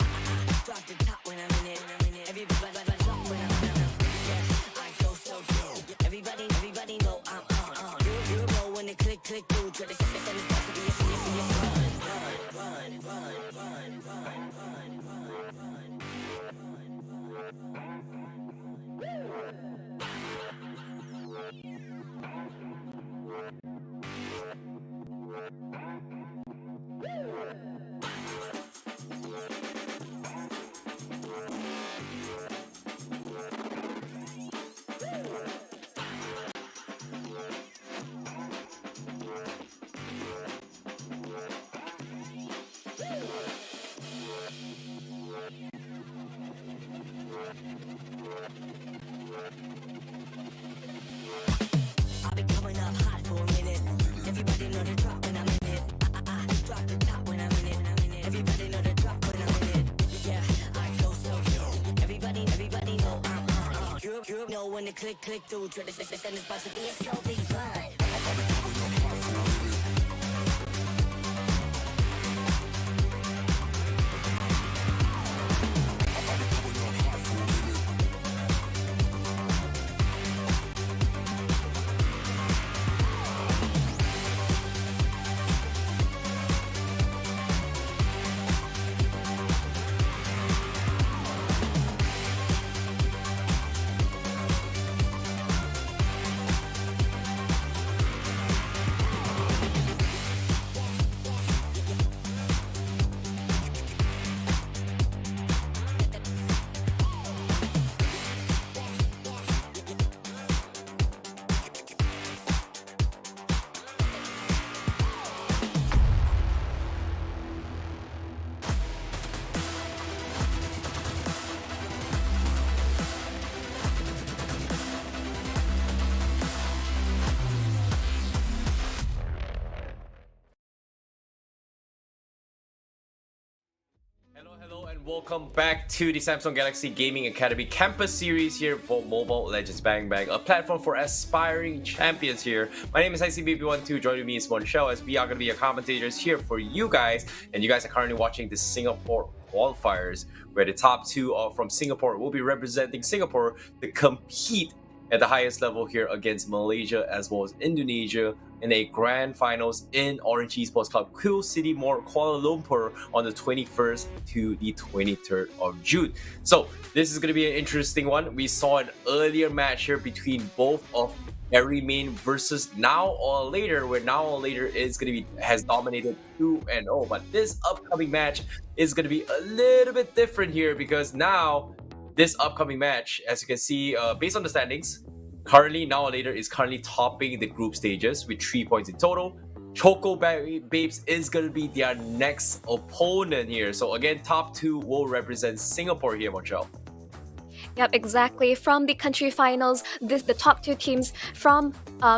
Drop the top when I'm in it. Everybody drop when I'm in it. Yeah, I go so good. Everybody know I'm on. You know when to click through to the send this box to be a I've been coming up hot for a minute. Everybody know the drop when I'm in it. Drop the top when I'm in it. Everybody know the drop when I'm in it. Yeah, I go so good. Everybody know I'm on. You know when to click through to the send this box to be a so big fun. Hello and welcome back to the Samsung Galaxy Gaming Academy Campus Series here for Mobile Legends Bang Bang, a platform for aspiring champions here. My name is ICBB12, joining me is Monshell as we are going to be your commentators here for you guys. And you guys are currently watching the Singapore qualifiers, where the top two from Singapore will be representing Singapore to compete at the highest level here against Malaysia as well as Indonesia in a grand finals in Orange Esports Club Quill City Mall, Kuala Lumpur on the 21st to the 23rd of June. So this is going to be an interesting one. We saw an earlier match here between both of Harry Main versus Now or Later, where Now or Later is going to be has dominated 2-0, but this upcoming match is going to be a little bit different here because now this upcoming match, as you can see, based on the standings, currently Now or Later is currently topping the group stages with 3 points in total. Choco Babes is going to be their next opponent here. So again, top two will represent Singapore here, Monchel. Yep, exactly. From the country finals, the top two teams from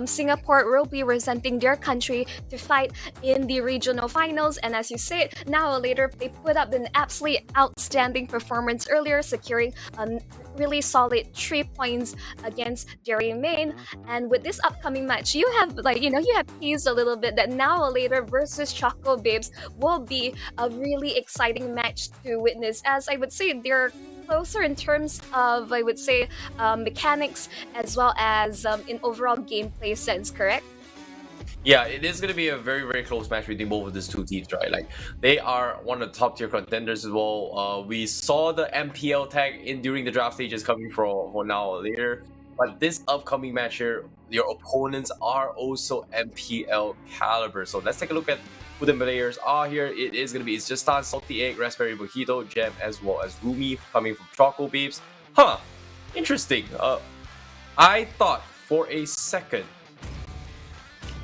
Singapore will be representing their country to fight in the regional finals. And as you said, Now or Later, they put up an absolutely outstanding performance earlier, securing a really solid 3 points against Jerry Main. And with this upcoming match, you have you have teased a little bit that Now or Later versus Choco Babes will be a really exciting match to witness, as I would say they're closer in terms of, I would say, mechanics as well as in overall gameplay sense, correct? Yeah, it is going to be a very, very close match between both of these two teams, right? Like, they are one of the top tier contenders as well. We saw the MPL tag in during the draft stages coming for Now or Later. But this upcoming match here, your opponents are also MPL caliber. So let's take a look at who the players are here. It is going to be It's Just Stan, Salty Egg, Raspberry Mojito, Jam, as well as Rumi coming from Choco Babes. Huh, interesting. I thought for a second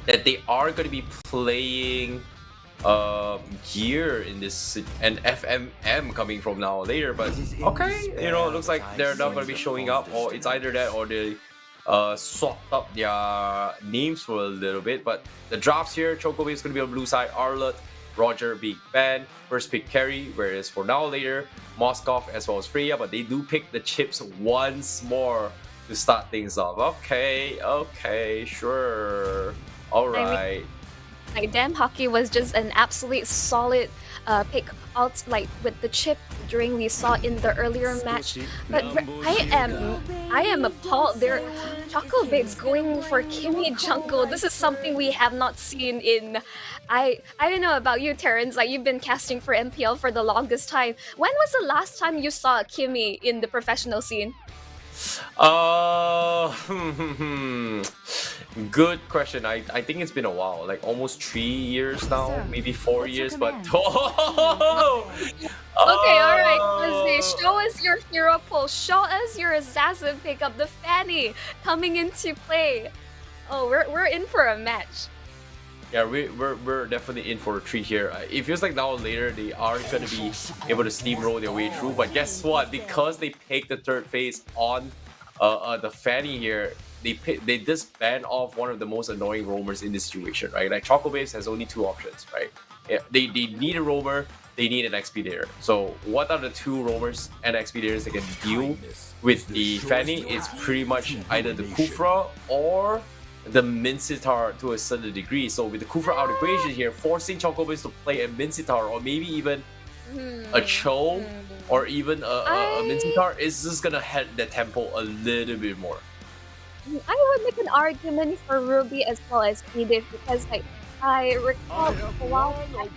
that they are going to be playing gear in this and FMM coming from now or later, but okay, you know, it looks like they're not going to be showing up, or it's either that or they swapped up their names for a little bit. But the drops here, Chocobo is going to be on blue side, Arlott, Roger, Big Ben, first pick Carry, whereas for now or later, Moskov as well as Freya, but they do pick the chips once more to start things off. Okay, sure. Alright. Like Damn Hockey was just an absolute solid pick out like with the chip during we saw in the earlier match. But I am appalled. They're Choco Babes going for Kimmy Jungle. This is something we have not seen in I don't know about you, Terrence. Like you've been casting for MPL for the longest time. When was the last time you saw Kimmy in the professional scene? Good question. I think it's been a while, like almost 3 years now, maybe 4 years, but Okay, alright, Kazi, show us your hero pull. Show us your assassin pick up, the Fanny coming into play. Oh, we're in for a match. Yeah, we're definitely in for a treat here. It feels like now or later they are going to be able to steamroll their way through, but guess what? Because they picked the third phase on the Fanny here, they just ban off one of the most annoying roamers in this situation, right? Like Choco Babes has only 2 options, right? Yeah, they need a roamer, they need an expeditor. So what are the 2 roamers and expeditors that can deal with the Fanny? It's pretty much either the Kufra or the Mincitar to a certain degree. So with the Kufra out equation here, forcing Choco Babes to play a Mincitar or maybe even a Cho or even a Mincitar is just gonna head the tempo a little bit more. I would make an argument for Ruby as well as Edith because like I recall a while back,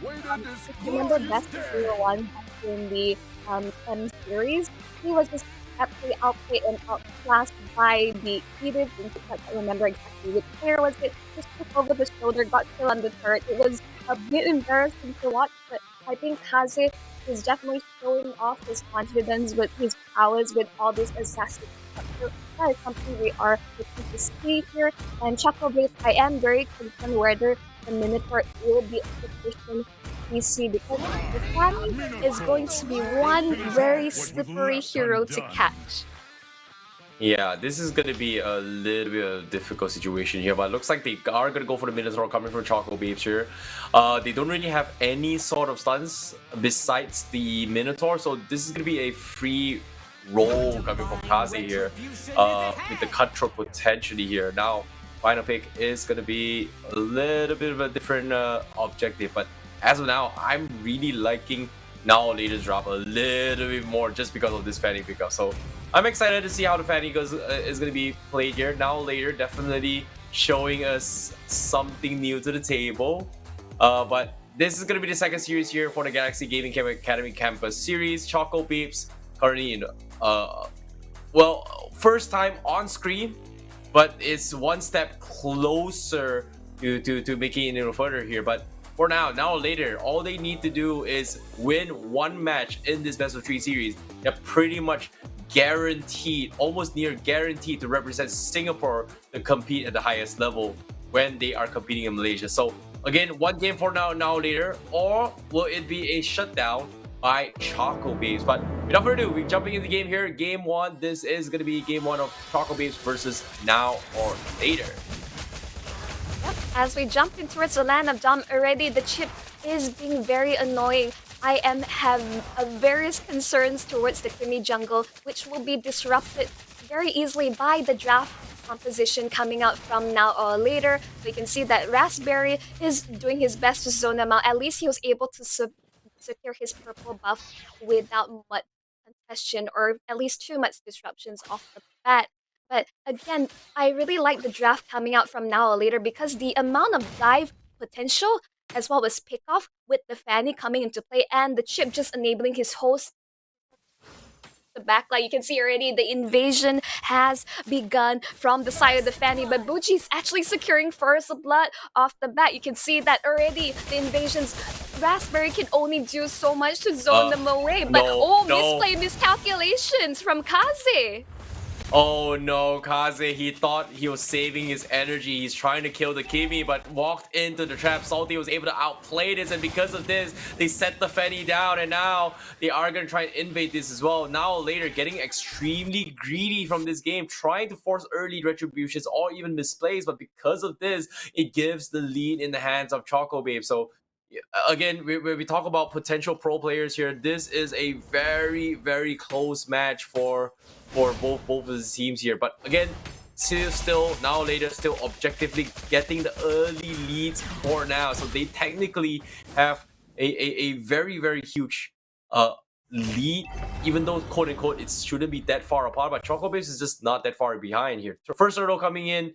if you remember Best 01 in the M series, he was just absolutely outplayed and outclassed by the Edith. I can't remember exactly which player was it. Just took over the shoulder, got killed on the turret. It was a bit embarrassing to watch, but I think Kaze is definitely showing off his confidence with his powers with all this assassin structure. That is something we are looking to see here. And Choco Babes, I am very concerned whether the Minotaur will be a position PC because the Fanny is going to be one very slippery hero to catch. Yeah, this is going to be a little bit of a difficult situation here, but it looks like they are going to go for the Minotaur coming from Choco Babes here. They don't really have any sort of stuns besides the Minotaur, so this is going to be a free roll coming from Kaze here with the cutthroat potentially here. Now, final pick is going to be a little bit of a different objective, but as of now, I'm really liking now or later's drop a little bit more just because of this Fanny pickup. So I'm excited to see how the Fanny goes is going to be played here. Now or later, definitely showing us something new to the table. But this is going to be the second series here for the Galaxy Gaming Academy Campus series. Choco Babes currently in well, first time on screen, but it's one step closer to making it a little further here. But for now or later, all they need to do is win one match in this best of 3 series. They're pretty much guaranteed, almost near guaranteed, to represent Singapore to compete at the highest level when they are competing in Malaysia. So again, one game for now or later, or will it be a shutdown by Choco Babes? But without further ado, we're jumping into the game here. Game 1. This is going to be game 1 of Choco Babes versus now or later. Yep. As we jump in towards the land of Dom already, the chip is being very annoying. I have various concerns towards the Kimmy jungle, which will be disrupted very easily by the draft composition coming out from now or later. We can see that Raspberry is doing his best to zone them out. At least he was able to secure his purple buff without much contention, or at least too much disruptions off the bat. But again, I really like the draft coming out from now or later because the amount of dive potential as well as pickoff with the Fanny coming into play and the chip just enabling his host the backline. You can see already the invasion has begun from the side of the Fanny, but Bucci is actually securing first blood off the bat. You can see that already the invasions. Raspberry can only do so much to zone them away, but miscalculations from Kaze. Oh no, Kaze, he thought he was saving his energy. He's trying to kill the Kimi, but walked into the trap. Salty was able to outplay this, and because of this, they set the Fenny down, and now they are going to try and invade this as well. Now or later, getting extremely greedy from this game, trying to force early retributions or even misplays, but because of this, it gives the lead in the hands of Choco Babe. So again, when we talk about potential pro players here, this is a very, very close match for both of the teams here. But again, still now or later, still objectively getting the early leads for now. So they technically have a very, very huge lead, even though quote unquote it shouldn't be that far apart. But Choco Base is just not that far behind here. So first turtle coming in.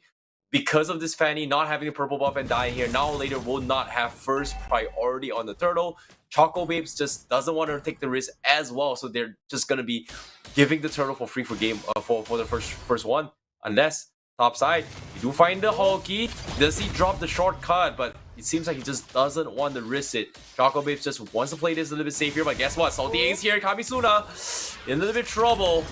Because of this Fanny not having a purple buff and dying here, now or later will not have first priority on the turtle. Choco Babes just doesn't want to take the risk as well, so they're just gonna be giving the turtle for free for game for the first one. Unless top side, we do find the Hulky. Does he drop the shortcut? But it seems like he just doesn't want to risk it. Choco Babes just wants to play this a little bit safer, but guess what? Salty Ace here, Kamisuna in a little bit trouble.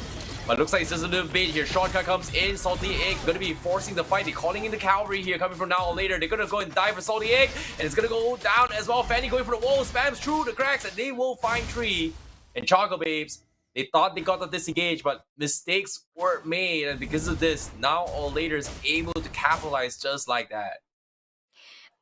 But looks like it's just a little bait here. Shortcut comes in. Salty Egg gonna be forcing the fight. They're calling in the cavalry here, coming from now or later. They're gonna go and dive for Salty Egg, and it's gonna go down as well. Fanny going for the wall, spams through the cracks, and they will find Tree. And Choco Babes, they thought they got the disengage, but mistakes were made, and because of this, now or later is able to capitalize just like that.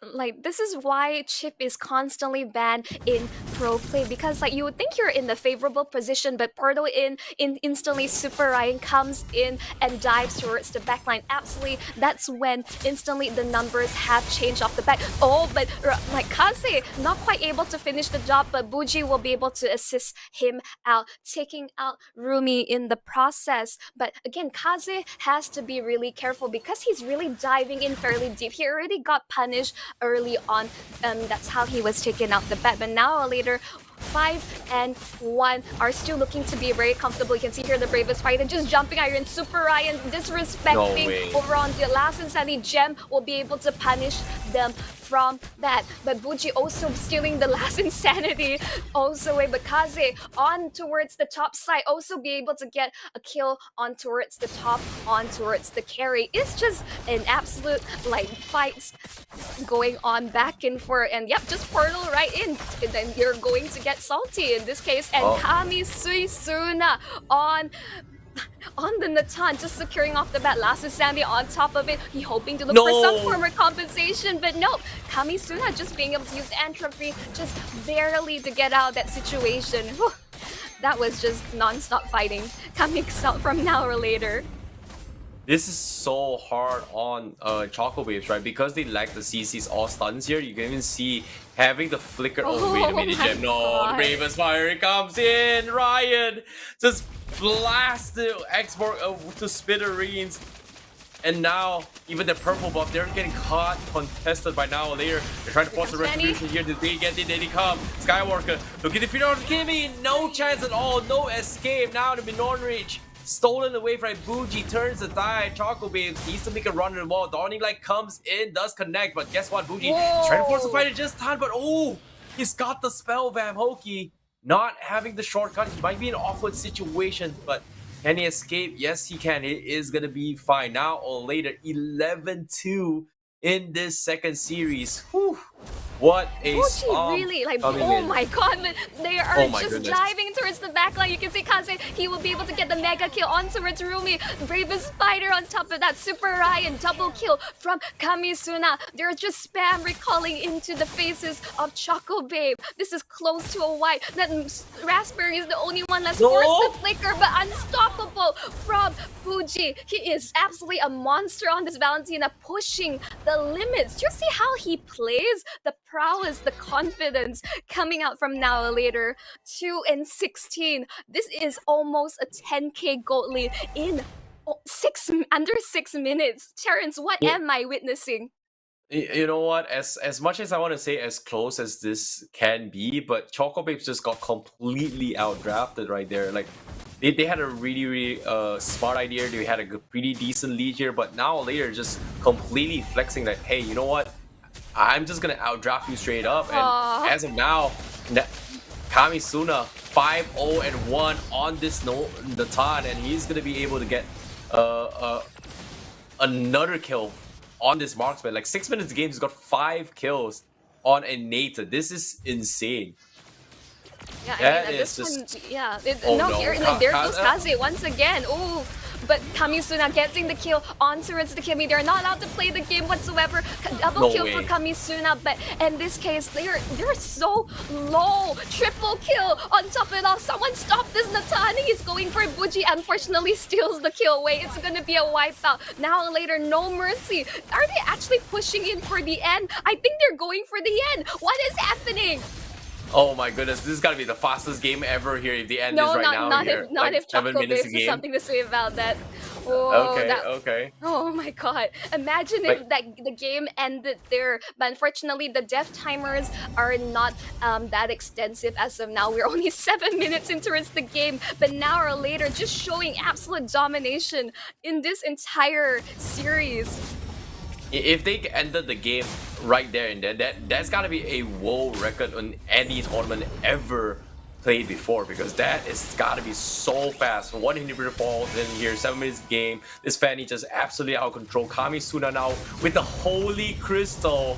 Like, this is why Chip is constantly banned in pro play, because like you would think you're in the favorable position, but Portal in instantly Super Ryan comes in and dives towards the backline. Absolutely, that's when instantly the numbers have changed off the back. Oh, but like Kaze not quite able to finish the job, but Buji will be able to assist him out, taking out Rumi in the process. But again, Kaze has to be really careful because he's really diving in fairly deep. He already got punished early on, that's how he was taken out the bat. But now or later, 5 and 1 are still looking to be very comfortable. You can see here the bravest fight and just jumping iron. Super Ryan disrespecting over on the last insanity gem will be able to punish them from that. But Buji also stealing the last insanity also away. But Kaze on towards the top side also be able to get a kill on towards the top, on towards the carry. It's just an absolute like fights going on back and forth, and yep, just portal right in, and then you're going to get Salty in this case, and Kami Suisuna on the Natan, just securing off the bat. Last is Sandy on top of it. He hoping to look for some form of compensation, but nope. Kamisuna just being able to use Entropy just barely to get out of that situation. Whew. That was just non-stop fighting coming out from now or later. This is so hard on Choco Babes, right? Because they lack the CC's all stuns here. You can even see having the flicker. Oh, wait a minute, Gem. No, the Bravest Fire comes in. Ryan just blast the export to smithereens. And now, even the purple buff, they're getting caught, contested by now or later. They're trying to force a retribution here. Did they get it? Did he come? Skywalker looking to defeat on Kimi. No chance at all. No escape. Now the Minon Reach. Stolen away from Buji, turns the tide. Choco Babes needs to make a run on the wall. Dawning Light comes in, does connect, but guess what? Buji trying to force the fight just time, but oh, he's got the spell, Hoki. Not having the shortcut, he might be in an awkward situation, but can he escape? Yes, he can. It is gonna be fine. Now or later, 11-2 in this second series. Whew. What a Buji really like, oh my god, they are just diving towards the backline. You can see Kaze, he will be able to get the mega kill on towards Rumi. Bravest Spider on top of that. Super Ryan, double kill from Kamisuna. They're just spam recalling into the faces of Choco Babe. This is close to a white. That Raspberry is the only one left. Force the flicker, but unstoppable from Buji. He is absolutely a monster on this Valentina, pushing the limits. Do you see how he plays? The prowess, the confidence coming out from now or later. 2-16. This is almost a 10k gold lead in under 6 minutes. Terrence, what am I witnessing? You know what? As much as I want to say as close as this can be, but Choco Babes just got completely outdrafted right there. Like they had a really smart idea. They had a pretty decent lead here, but now or later just completely flexing that, hey, you know what? I'm just gonna outdraft you straight up. And as of now, Kamisuna 5-0-1 on this Natan, and he's gonna be able to get another kill on this marksman. Like 6 minutes game, he's got 5 kills on a Nata. This is insane. Yeah, That I mean, is this one, just- yeah. Oh, no, no. here, no, there goes Kaze? Kaze once again. Oh, but Kamisuna getting the kill on towards the Kimi. They're not allowed to play the game whatsoever. Double No kill way. for Kamisuna, but in this case, they're so low. Triple kill on top of it all. Someone stop this Natani. He's going for Buji. Unfortunately, steals the kill away. It's gonna be a wipeout. Now or later, no mercy. Are they actually pushing in for the end? I think they're going for the end. What is happening? Oh my goodness, this is gotta be the fastest game ever here if the end No, is right now not here. if not like if 7 Choco minutes Babes a has game. something to say about that. Oh, Okay, that, okay. oh my god! Imagine if the game ended there. But unfortunately, the death timers are not that extensive as of now. We're only 7 minutes into the game, but now or later, just showing absolute domination in this entire series. If they ended the game right there and then, that's gotta be a world record on any tournament ever played before, because that is gotta be so fast. One inhibitor falls in here, 7 minutes game. This Fanny just absolutely out of control. Kamisuna now with the Holy Crystal.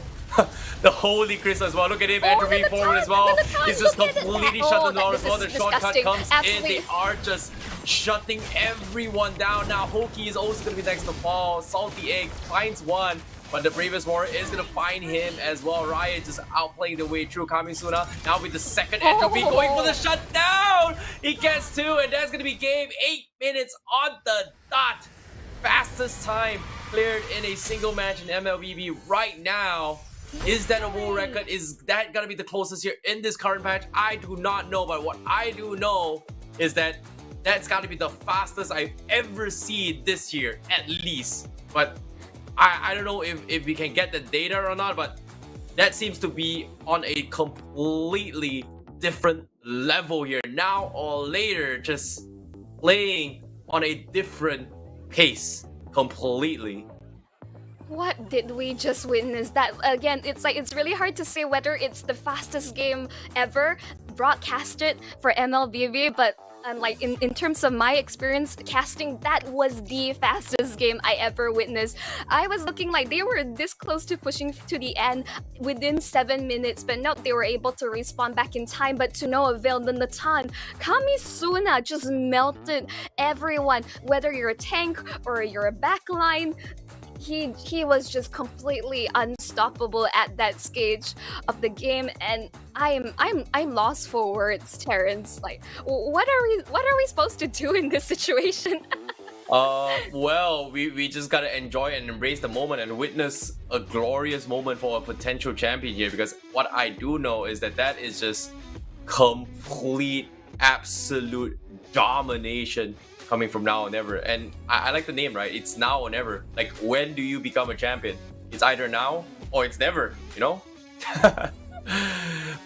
The Holy Crystal as well. Look at him entering forward as well. He's just completely shut them down as well. The shortcut comes in. They are just shutting everyone down. Now Hoki is also going to be next to fall. Salty Egg finds one, but the Bravest Warrior is going to find him as well. Riot just outplaying the way through. Kamisuna now with the second entropy going for the shutdown. He gets 2, and that's going to be game. 8 minutes on the dot. Fastest time cleared in a single match in MLBB right now. Is that a world record? Is that gonna be the closest here in this current patch? I do not know, but what I do know is that that's gotta be the fastest I've ever seen this year, at least. But I don't know if we can get the data or not, but that seems to be on a completely different level here. Now or later, just playing on a different pace completely. What did we just witness? That again, it's really hard to say whether it's the fastest game ever broadcasted for MLBB, but like in terms of my experience casting, that was the fastest game I ever witnessed. I was looking like they were this close to pushing to the end within 7 minutes, but no, they were able to respawn back in time, but to no avail. The Natan, Kamisuna just melted everyone, whether you're a tank or you're a backline. He was just completely unstoppable at that stage of the game, and I'm lost for words, Terrence. Like, what are we supposed to do in this situation? Well, we just gotta enjoy and embrace the moment and witness a glorious moment for a potential champion here, because what I do know is that is just complete, absolute domination coming from now or never. And I like the name, right? It's now or never. Like, when do you become a champion? It's either now or it's never, you know?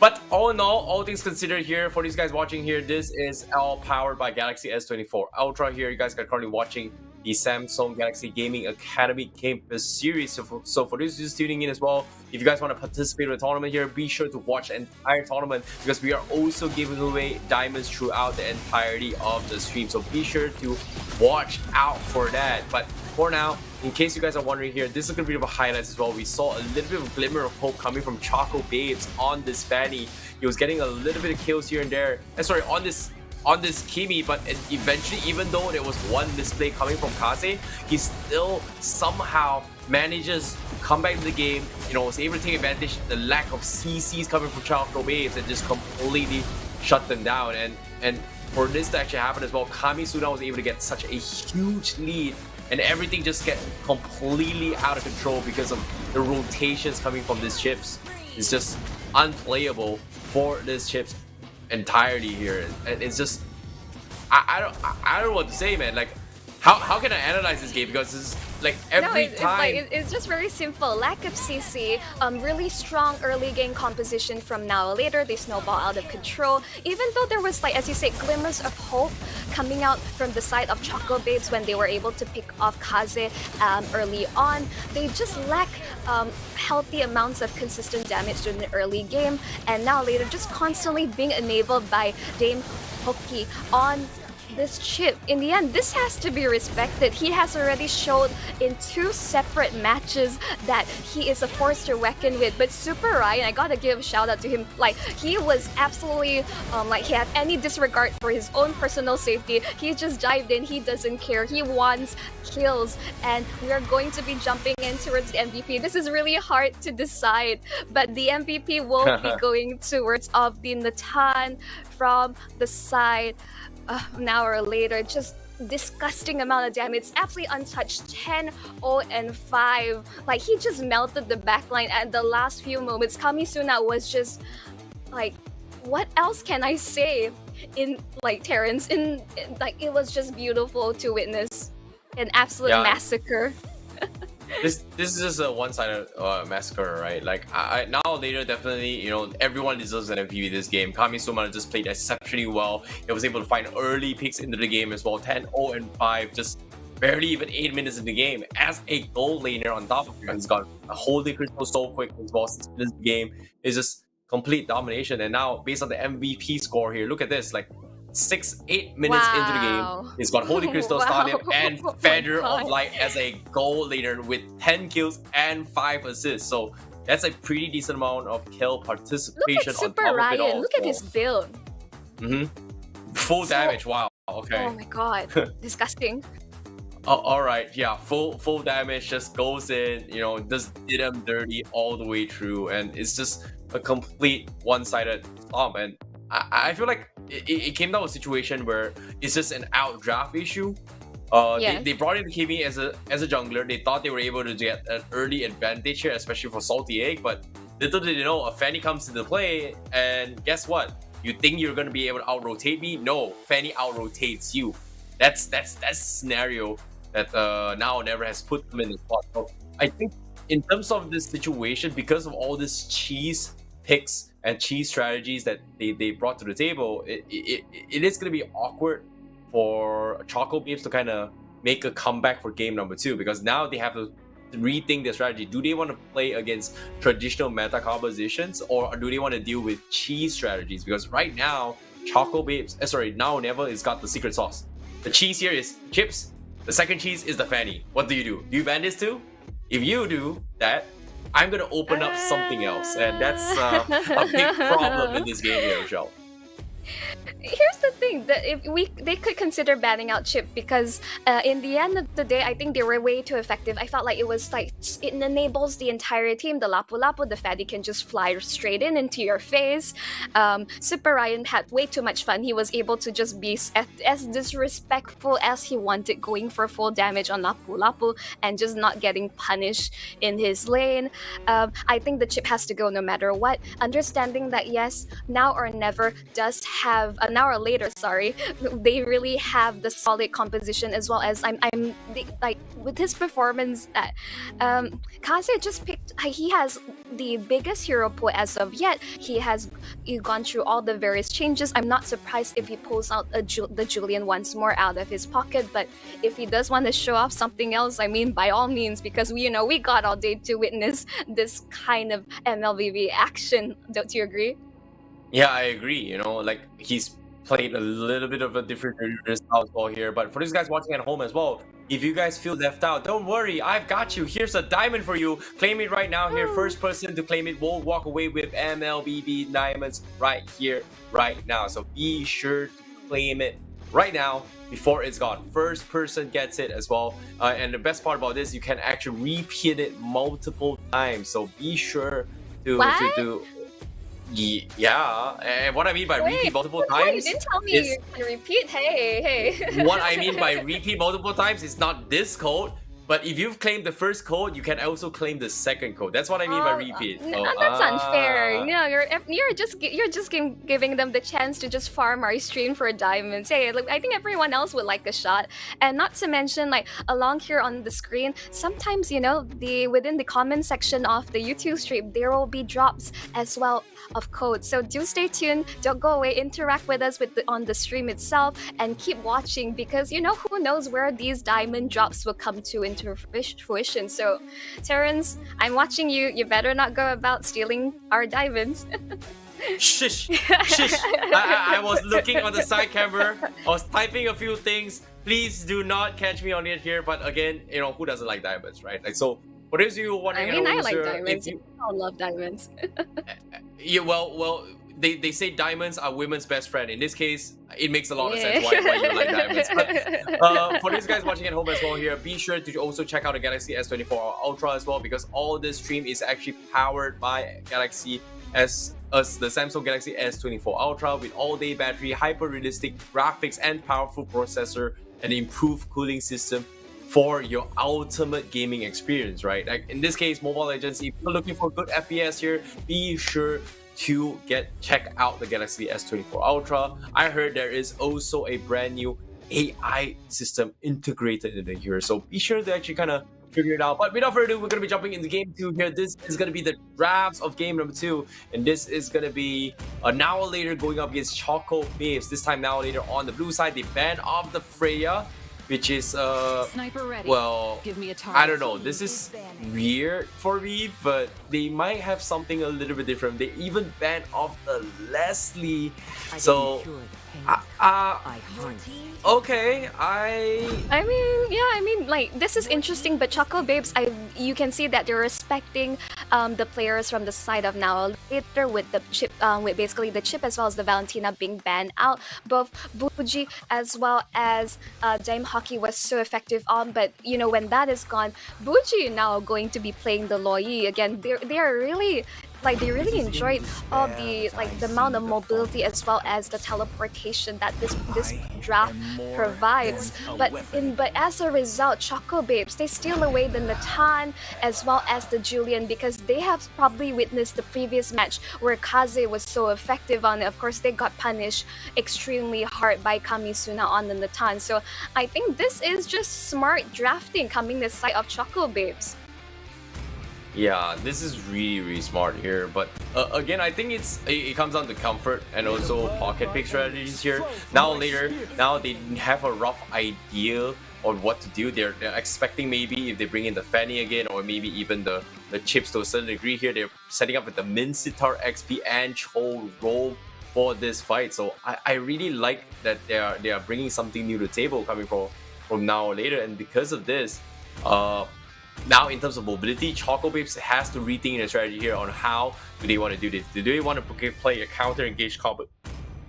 But all in all things considered here, for these guys watching here, this is all powered by Galaxy S24 Ultra here. You guys are currently watching the Samsung Galaxy Gaming Academy Campus Series. So for those just tuning in as well, if you guys want to participate in the tournament here, be sure to watch the entire tournament, because we are also giving away diamonds throughout the entirety of the stream. So be sure to watch out for that. But for now, in case you guys are wondering here, this is going to be a highlights as well. We saw a little bit of a glimmer of hope coming from Choco Babes on this Fanny. He was getting a little bit of kills here and there. Sorry, on this Kimi, but eventually, even though there was one misplay coming from Kaze, he still somehow manages to come back to the game, you know, was able to take advantage of the lack of CCs coming from Choco Babes and just completely shut them down. And for this to actually happen as well, Kamisuna was able to get such a huge lead, and everything just get completely out of control because of the rotations coming from these chips. It's just unplayable for this chip's entirety here, and it's just I don't know what to say, man. Like, how can I analyze this game, because it's like every time it's just very simple. Lack of CC, really strong early game composition from now or later. They snowball out of control. Even though there was, like, as you say, glimmers of hope coming out from the side of Choco Babes when they were able to pick off Kaze early on, they just lack healthy amounts of consistent damage during the early game, and now later just constantly being enabled by Dame Hoki on this chip, in the end, this has to be respected. He has already showed in 2 separate matches that he is a force to reckon with. But Super Ryan, I gotta give a shout out to him. Like, he was absolutely, like, he had any disregard for his own personal safety. He just dived in, he doesn't care. He wants kills, and we're going to be jumping in towards the MVP. This is really hard to decide, but the MVP will be going towards Abdi Natan from the side. An hour later, just disgusting amount of damage. It's absolutely untouched. 10-0-5. Like, he just melted the backline at the last few moments. Kamisuna was just like, what else can I say? In like Terrence, like, it was just beautiful to witness an absolute massacre. This is just a one-sided massacre, right? Like, now or later, definitely, you know, everyone deserves an MVP this game. Kamisuma just played exceptionally well. He was able to find early picks into the game as well. 10-0-5, just barely even 8 minutes in the game as a goal laner on top of it. He's got a Holy Crystal so quick as well. 6 minutes in the game is just complete domination. And now, based on the MVP score here, look at this, like, 8 minutes into the game, he's got Holy Crystal, Stadium, and Feather of Light as a goal laner with 10 kills and 5 assists. So that's a pretty decent amount of kill participation. Look at Super Ryan. Look at his build. Full damage. Wow. Okay. Oh my god. Disgusting. Alright, yeah, full damage, just goes in, you know, just did him dirty all the way through, and it's just a complete one-sided stomp. And I feel like it came down to a situation where it's just an outdraft issue. They brought in Kimi as a jungler. They thought they were able to get an early advantage here, especially for Salty Egg, but little did they know, a Fanny comes into play, and guess what? You think you're gonna be able to out-rotate me? No, Fanny out-rotates you. That's the scenario that Now or Never has put them in the spot. So I think in terms of this situation, because of all this cheese picks and cheese strategies that they brought to the table, it is going to be awkward for Choco Babes to kind of make a comeback for game number 2, because now they have to rethink their strategy. Do they want to play against traditional meta compositions, or do they want to deal with cheese strategies? Because right now, Choco Babes, Now or Never has got the secret sauce. The cheese here is chips. The second cheese is the Fanny. What do? Do you ban this too? If you do that, I'm gonna open up something else, and that's a big problem in this game here, Joe. Here's the thing, that if they could consider banning out Chip, because in the end of the day, I think they were way too effective. I felt like it was like, it enables the entire team. The Lapu-Lapu, the Fatty can just fly straight into your face. Super Ryan had way too much fun. He was able to just be as disrespectful as he wanted, going for full damage on Lapu-Lapu and just not getting punished in his lane. I think the Chip has to go no matter what. Understanding that, yes, Now or Never does have an hour later, they really have the solid composition, as well as like with his performance that Kaze just picked. He has the biggest hero pool as of yet. He has gone through all the various changes. I'm not surprised if he pulls out the Julian once more out of his pocket, but if he does want to show off something else, I mean, by all means, because we got all day to witness this kind of MLBB action. Don't you agree? Yeah, I agree. You know, like, he's played a little bit of a different style as well here. But for these guys watching at home as well, if you guys feel left out, don't worry, I've got you. Here's a diamond for you. Claim it right now here. First person to claim it will walk away with MLBB diamonds right here, right now. So be sure to claim it right now before it's gone. First person gets it as well. And the best part about this, you can actually repeat it multiple times. So be sure to yeah, and what I mean by repeat multiple times, you didn't tell me you can repeat. Hey. What I mean by repeat multiple times is not this code, but if you've claimed the first code, you can also claim the second code. That's what I mean by repeat. That's unfair. You know, you're just giving them the chance to just farm our stream for diamonds. Hey, like, I think everyone else would like a shot, and not to mention, like, along here on the screen, sometimes, you know, within the comment section of the YouTube stream, there will be drops as well of codes. So do stay tuned. Don't go away. Interact with us on the stream itself, and keep watching, because you know, who knows where these diamond drops will come to into fruition. So, Terrence, I'm watching you. You better not go about stealing our diamonds. Shush, shush. I was looking on the side camera. I was typing a few things. Please do not catch me on it here. But again, who doesn't like diamonds, right? Like, so for those of you wondering, I mean, I is like there- diamonds. if you- I love diamonds. Yeah, well, they say diamonds are women's best friend. In this case, it makes a lot of sense why you like diamonds. But for these guys watching at home as well here, be sure to also check out the Galaxy S24 Ultra as well, because all this stream is actually powered by Galaxy the Samsung Galaxy S24 Ultra with all-day battery, hyper-realistic graphics, and powerful processor, and improved cooling system for your ultimate gaming experience, right? Like in this case, Mobile Legends, if you're looking for good FPS here, be sure to check out the Galaxy S24 Ultra. I heard there is also a brand new AI system integrated in here, so be sure to actually kind of figure it out. But without further ado, we're going to be jumping into game 2 here. This is going to be the drafts of game number 2, and this is going to be Now or Later going up against Choco Babes. This time Now or Later on the blue side, they ban off the Freya, which is well, I don't know, this is weird for me, but they might have something a little bit different. They even banned off the Leslie, so okay, I mean, like, this is interesting, but Choco Babes, you can see that they're respecting the players from the side of Now or Later with the chip, with basically the chip as well as the Valentina being banned out. Both Buji as well as Dame Hockey was so effective on, but when that is gone, Buji now going to be playing the Loi again. They are really. Like, they really enjoyed all the amount of mobility as well as the teleportation that this draft provides. But as a result, Choco Babes, they steal away the Natan as well as the Julian, because they have probably witnessed the previous match where Kaze was so effective on it. Of course, they got punished extremely hard by Kamisuna on the Natan. So I think this is just smart drafting coming this side of Choco Babes. Yeah, this is really smart here, but again, I think it comes down to comfort and also pocket pick strategies here. Now they have a rough idea on what to do. They're expecting maybe if they bring in the Fanny again, or maybe even the chips to a certain degree here. They're setting up with the Minsitar XP and Cho role for this fight. So I really like that they are bringing something new to the table coming from Now or Later, and because of this, now in terms of mobility, Choco Babes has to rethink their strategy here on how do they want to do this. Do they want to play a counter engage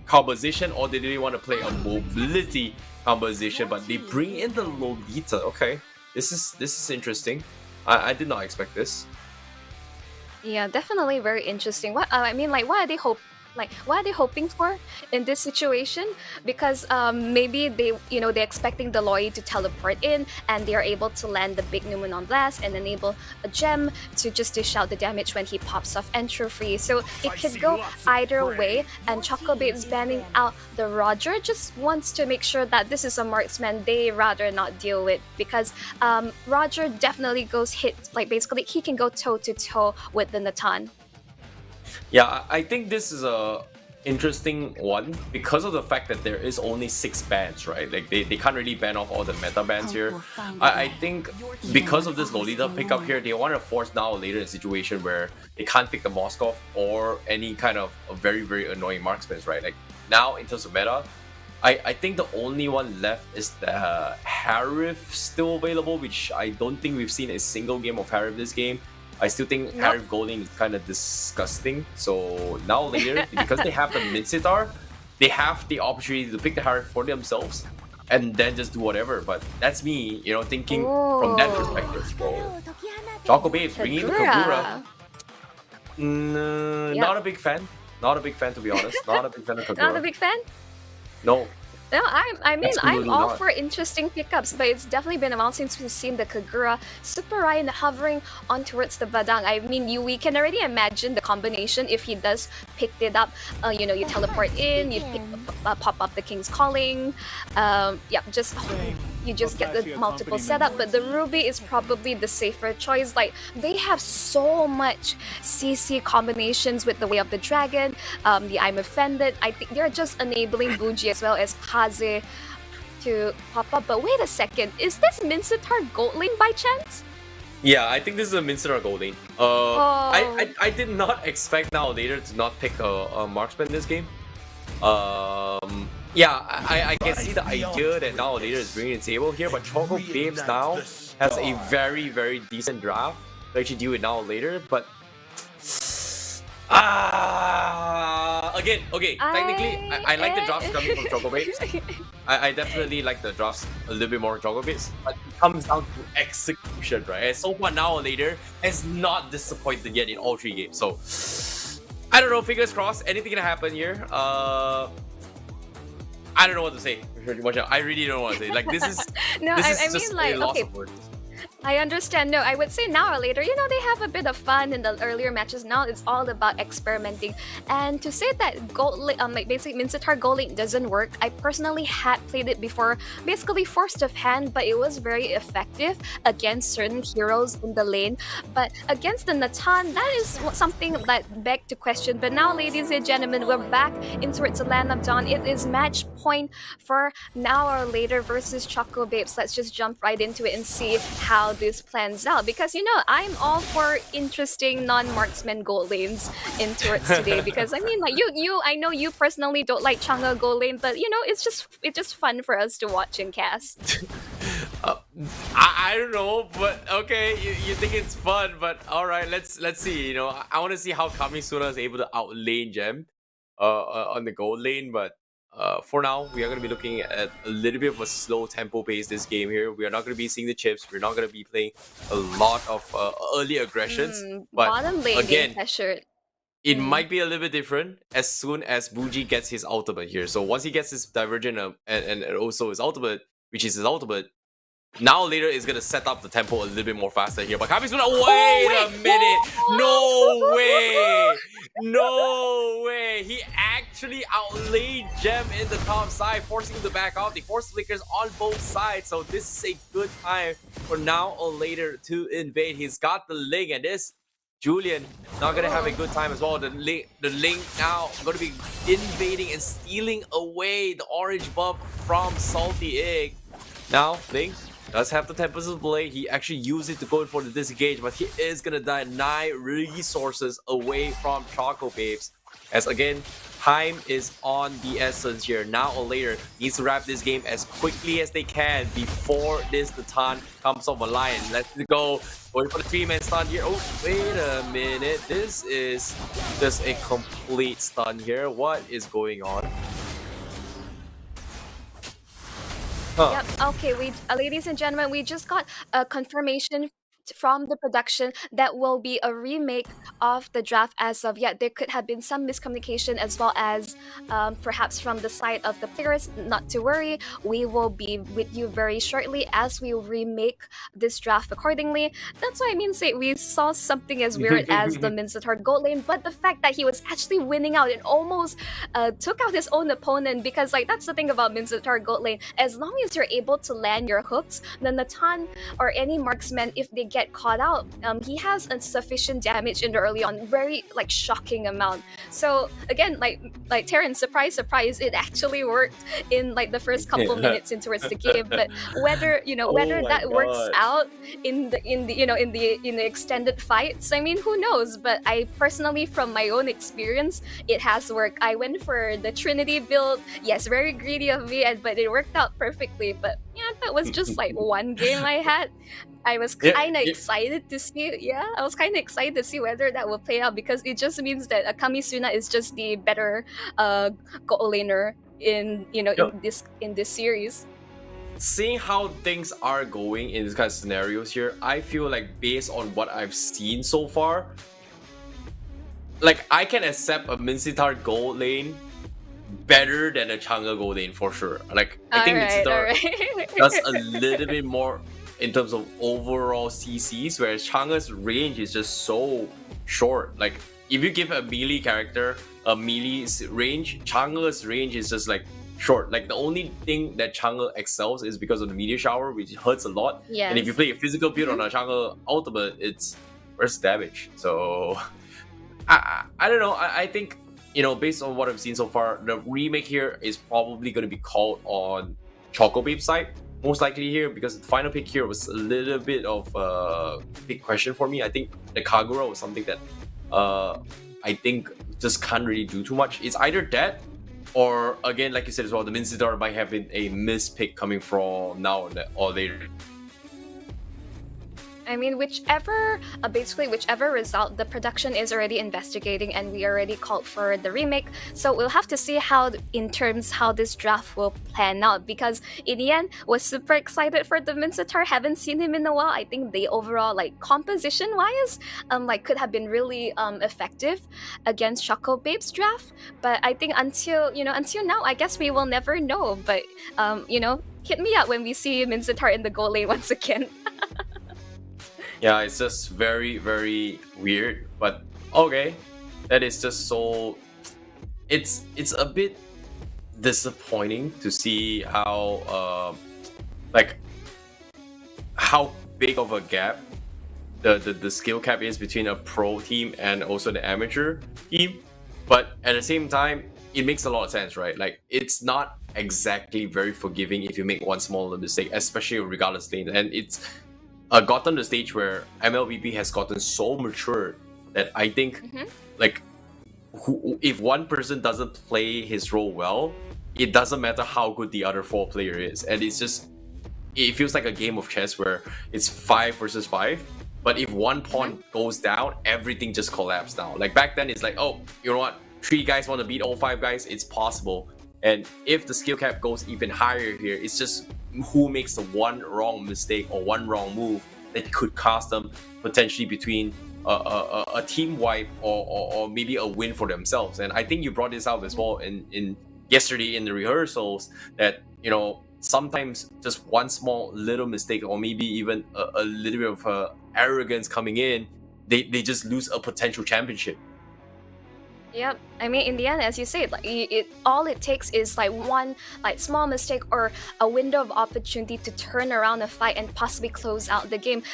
composition, or do they want to play a mobility composition? But they bring in the Lolita. Okay, this is interesting. I did not expect this. Yeah, definitely very interesting. What are they hoping for in this situation? Because maybe they're expecting the Loi to teleport in, and they are able to land the big Numenon Blast and enable a gem to just dish out the damage when he pops off Entro Free. So it could go either way, and Choco Babes banning out the Roger just wants to make sure that this is a marksman they rather not deal with, because Roger definitely goes basically he can go toe to toe with the Natan. Yeah, I think this is a interesting one because of the fact that there is only 6 bans, right? Like they can't really ban off all the meta bans here. I think because of this Lolita pickup here, they want to force Now or Later in a situation where they can't pick the Moskov or any kind of very annoying marksmen, right? Like now in terms of meta, I think the only one left is the Harif still available, which I don't think we've seen a single game of Harif this game. I still think Harif Golding is kind of disgusting. So Now or Later, because they have the Minsitar, they have the opportunity to pick the Harif for themselves and then just do whatever. But that's me, thinking from that perspective. So, Choco Babes bringing the Kagura. Not a big fan. Not a big fan, to be honest. Not a big fan of Kagura. Not a big fan? No. No, I'm Absolutely all not. for interesting pickups, but it's definitely been a while since we've seen the Kagura Super Ryan hovering on towards the Badang. I mean, we can already imagine the combination if he does pick it up. You teleport in, you pop up the King's Calling. You just get the multiple setup, but the Ruby is probably the safer choice. Like, they have so much CC combinations with the Way of the Dragon, the I'm Offended. I think they're just enabling Buji as well as Kaze to pop up. But wait a second, is this Minsitar Goldling by chance? Yeah, I think this is a Minster gold lane. I did not expect now later to not pick a marksman in this game. Yeah, I can see the idea that now later is bringing the table here, but Choco Babes now has a very decent draft to actually deal with now later, but again, okay, technically I like the drafts coming from Choco Babes. I definitely like the drafts a little bit more Choco Babes, but it comes down to execution, right? And so far now later has not disappointed yet in all 3 games. So I don't know, fingers crossed, anything can happen here. I don't know what to say. I really don't know what to say. Like this is No, this I is mean, just like, a loss okay. of words. I understand. No, I would say now or later, they have a bit of fun in the earlier matches. Now it's all about experimenting. And to say that like basically Mincetar Gold Lane doesn't work, I personally had played it before, basically forced of hand, but it was very effective against certain heroes in the lane. But against the Natan, that is something that begged to question. But now, ladies and gentlemen, we're back into it to Land of Dawn. It is match point for now or later versus Choco Babes. Let's just jump right into it and see how this plans out, because I'm all for interesting non-marksman gold lanes in turrets today, because I mean, like, I know you personally don't like Chang'e gold lane, but it's just fun for us to watch and cast. I don't know, but okay, you think it's fun, but all right, let's see. I want to see how Kamisuna is able to outlane Gem on the gold lane, but for now, we are going to be looking at a little bit of a slow tempo pace this game here. We are not going to be seeing the chips. We're not going to be playing a lot of early aggressions. But Bottom lane again, pressured. it might be a little bit different as soon as Buji gets his ultimate here. So once he gets his Divergent and also his ultimate, which is his ultimate, now later is gonna set up the tempo a little bit more faster here. But Kamisuna, wait a minute! No way! No way! He actually outlaid Gem in the top side, forcing him to back out. The force flickers on both sides, so this is a good time for now or later to invade. He's got the Ling, and this Julian not gonna have a good time as well. The Ling now gonna be invading and stealing away the orange buff from Salty Egg. Now, Ling does have the Tempest Blade. He actually used it to go for the disengage, but he is gonna deny resources away from Choco Babes. As again, time is on the essence here. Now or later, needs to wrap this game as quickly as they can before this Natan comes off a line. Let's go. Going for the 3-man stun here. Oh, wait a minute. This is just a complete stun here. What is going on? Huh. Yep. Okay. Ladies and gentlemen, we just got a confirmation from the production that will be a remake of the draft as of yet. There could have been some miscommunication as well as perhaps from the side of the players. Not to worry, we will be with you very shortly as we remake this draft accordingly. That's why say we saw something as weird as the Mincetar gold lane, but the fact that he was actually winning out and almost took out his own opponent, because that's the thing about Mincetar gold lane. As long as you're able to land your hooks, the Natan or any marksman, if they get caught out, he has a sufficient damage in the early on, very shocking amount. So again, like Terran, surprise, it actually worked in the first couple minutes into the game. But whether whether that works out in the extended fights, who knows? But I personally, from my own experience, it has worked. I went for the Trinity build. Yes, very greedy of me, but it worked out perfectly. But that was just one game I had. I was kind of excited to see. Yeah, I was kind of excited to see whether that will play out, because it just means that Kamisuna is just the better goal laner in in this series. Seeing how things are going in this kind of scenarios here, I feel like based on what I've seen so far, I can accept a Mincetar gold lane better than a Chang'e gold lane for sure. I think Mincetar does a little bit more in terms of overall CCs, whereas Chang'e's range is just so short. If you give a melee character a melee range, Chang'e's range is just short. The only thing that Chang'e excels is because of the meteor shower, which hurts a lot. Yes. And if you play a physical build on a Chang'e ultimate, it's burst damage. So I don't know. I think based on what I've seen so far, the remake here is probably going to be called on Choco Babe's side. most likely here, because the final pick here was a little bit of a big question for me. I think the Kagura was something that I think just can't really do too much. It's either that, or again, like you said as well, the Mincidor might have been a missed pick coming from now or later. I mean, basically whichever result, the production is already investigating and we already called for the remake. So we'll have to see how this draft will plan out, because in the end, was super excited for the Mincetar. Haven't seen him in a while. I think the overall composition wise, could have been really effective against Choco Babe's draft. But I think until now, I guess we will never know. But hit me up when we see Mincetar in the goal lane once again. Yeah, it's just very, very weird. But okay, that is just so. It's a bit disappointing to see how how big of a gap the skill cap is between a pro team and also the amateur team. But at the same time, it makes a lot of sense, right? Like, it's not exactly very forgiving if you make one small mistake, especially regardless lane, and it's gotten to the stage where MLBB has gotten so mature that I think if one person doesn't play his role well, it doesn't matter how good the other 4 player is, and it feels like a game of chess where it's 5 versus 5. But if one pawn goes down, everything just collapses now. Like back then, it's like, oh, you know what? 3 guys want to beat all 5 guys. It's possible. And if the skill cap goes even higher here, it's just who makes the one wrong mistake or one wrong move that could cost them potentially between a team wipe or maybe a win for themselves. And I think you brought this up as well in yesterday in the rehearsals, that sometimes just one small little mistake or maybe even a little bit of arrogance coming in, they just lose a potential championship. Yep. I mean, in the end, as you said, all it takes is one small mistake or a window of opportunity to turn around a fight and possibly close out the game.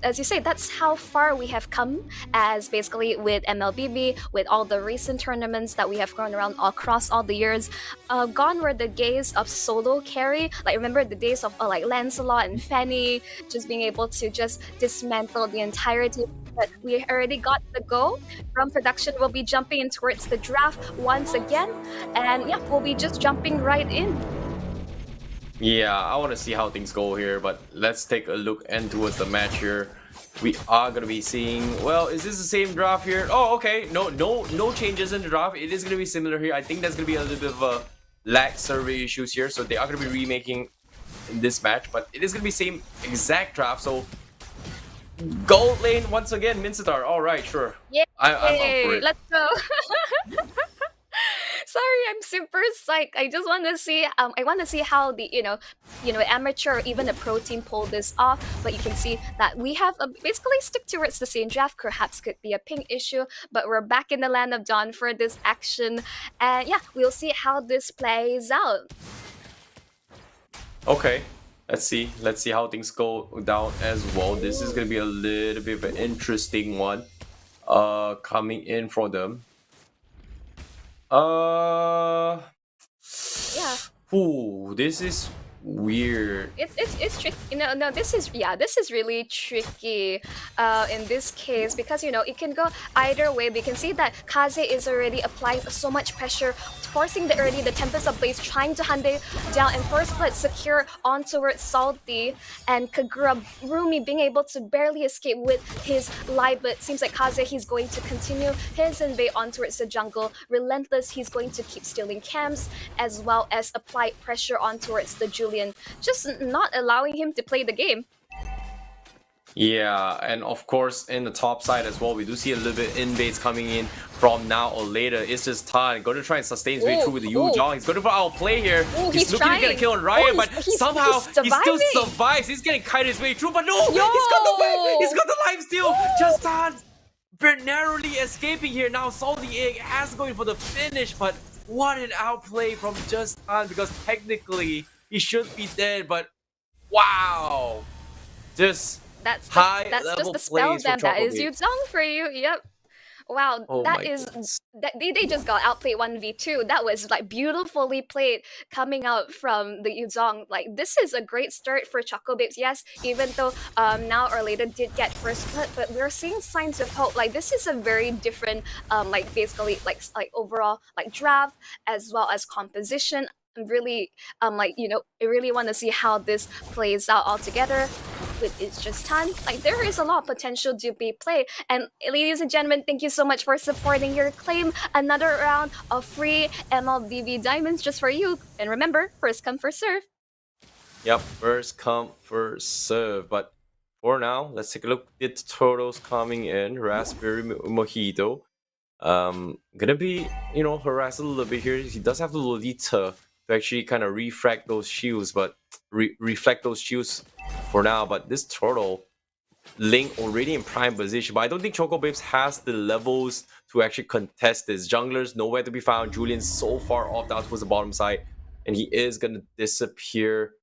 As you say, that's how far we have come, as basically with MLBB, with all the recent tournaments that we have gone around across all the years. Gone were the days of solo carry. Remember the days of Lancelot and Fanny just being able to just dismantle the entirety. But we already got the go from production. We'll be jumping in towards the draft once again, and yeah, we'll be just jumping right in. Yeah, I want to see how things go here, but let's take a look and towards the match here. We are gonna be seeing, well, is this the same draft here? Oh, okay, no changes in the draft. It is gonna be similar here. I think there's gonna be a little bit of a lag survey issues here, so they are gonna be remaking in this match, but it is gonna be same exact draft. So gold lane once again, Mincetar. All right, sure. Yeah, I'm up for it. Let's go. Sorry, I'm super psyched. I just want to see. I want to see how the amateur or even a pro team pull this off. But you can see that we have basically stick towards the same draft. Perhaps could be a ping issue, but we're back in the land of Dawn for this action, and yeah, we'll see how this plays out. Okay. Let's see how things go down as well. This is gonna be a little bit of an interesting one coming in for them. Yeah. Ooh, this is weird. It's tricky. No, this is really tricky in this case, because it can go either way. We can see that Kaze is already applying so much pressure, forcing the Tempest of Blaze, trying to Hyundai down, and First Blood secure on towards Salty, and Kagura Rumi being able to barely escape with his life, but seems like Kaze, he's going to continue his invade on towards the jungle. Relentless, he's going to keep stealing camps as well as apply pressure on towards the Julian, just not allowing him to play the game. Yeah, and of course in the top side as well, we do see a little bit invades coming in from now or later. It's just Tan going to try and sustain his way through with the Yu Zhang. He's going for our play here. He's looking to get a kill on Riot, but somehow he still survives. He's getting kited his way through, but no! He's got the win! He's got the life steal! Just Tan narrowly escaping here. Now Salty Egg has going for the finish, but what an outplay from Just Tan, because technically he should be dead, but wow! That's just the spell that is Yu Zhang for you. Yep. Wow, Oh that my is goodness. that they just got outplayed 1v2. That was like beautifully played coming out from the Yuzong. Like this is a great start for Choco Babes. Yes, even though now or later did get first blood, but we're seeing signs of hope. Like this is a very different like basically like overall like draft as well as composition. I'm really like I really want to see how this plays out altogether. With It's Just Time, like there is a lot of potential to be played. And ladies and gentlemen, thank you so much for supporting your claim. Another round of free MLBB diamonds just for you. And remember, first come, first serve. Yep, first come, first serve. But for now, let's take a look at the totals coming in. Raspberry Mojito. Gonna be, harassed a little bit here. He does have the Lolita to actually kind of refract those shields, but reflect those shields for now. But this turtle, Link already in prime position, but I don't think Choco Babes has the levels to actually contest this. Jungler's nowhere to be found. Julian's so far off down towards the bottom side, and he is gonna disappear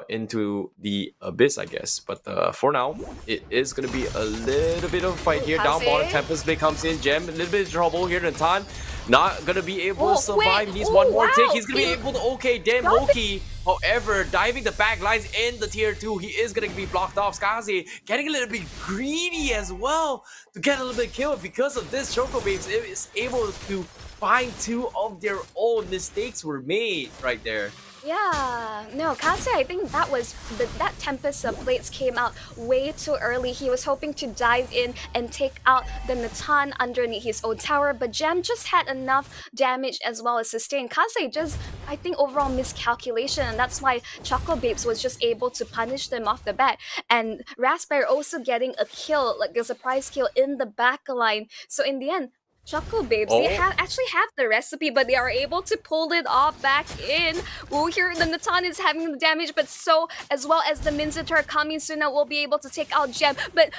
into the abyss, I guess. But for now, it is gonna be a little bit of a fight here. Down bottom, Tempest Blade comes in. Gem, a little bit of trouble here in time. Not gonna be able to survive. He needs one more take. He's gonna be able to damn Hoki. However, diving the back lines in the tier 2, he is gonna be blocked off. Skazi getting a little bit greedy as well to get a little bit killed. Because of this, Choco Babes is able to find 2 of their own. Mistakes were made right there. Yeah, no, Kaze, I think that Tempest of Blades came out way too early. He was hoping to dive in and take out the Natan underneath his own tower, but Gem just had enough damage as well as sustain. Kaze just, I think, overall miscalculation, and that's why Choco Babes was just able to punish them off the bat. And Raspberry also getting a kill, like a surprise kill in the back line. So in the end, Choco Babes, they actually have the recipe, but they are able to pull it off back in. Oh, here the Natan is having the damage, but so as well as the Minzator Kamisuna will be able to take out Gem. But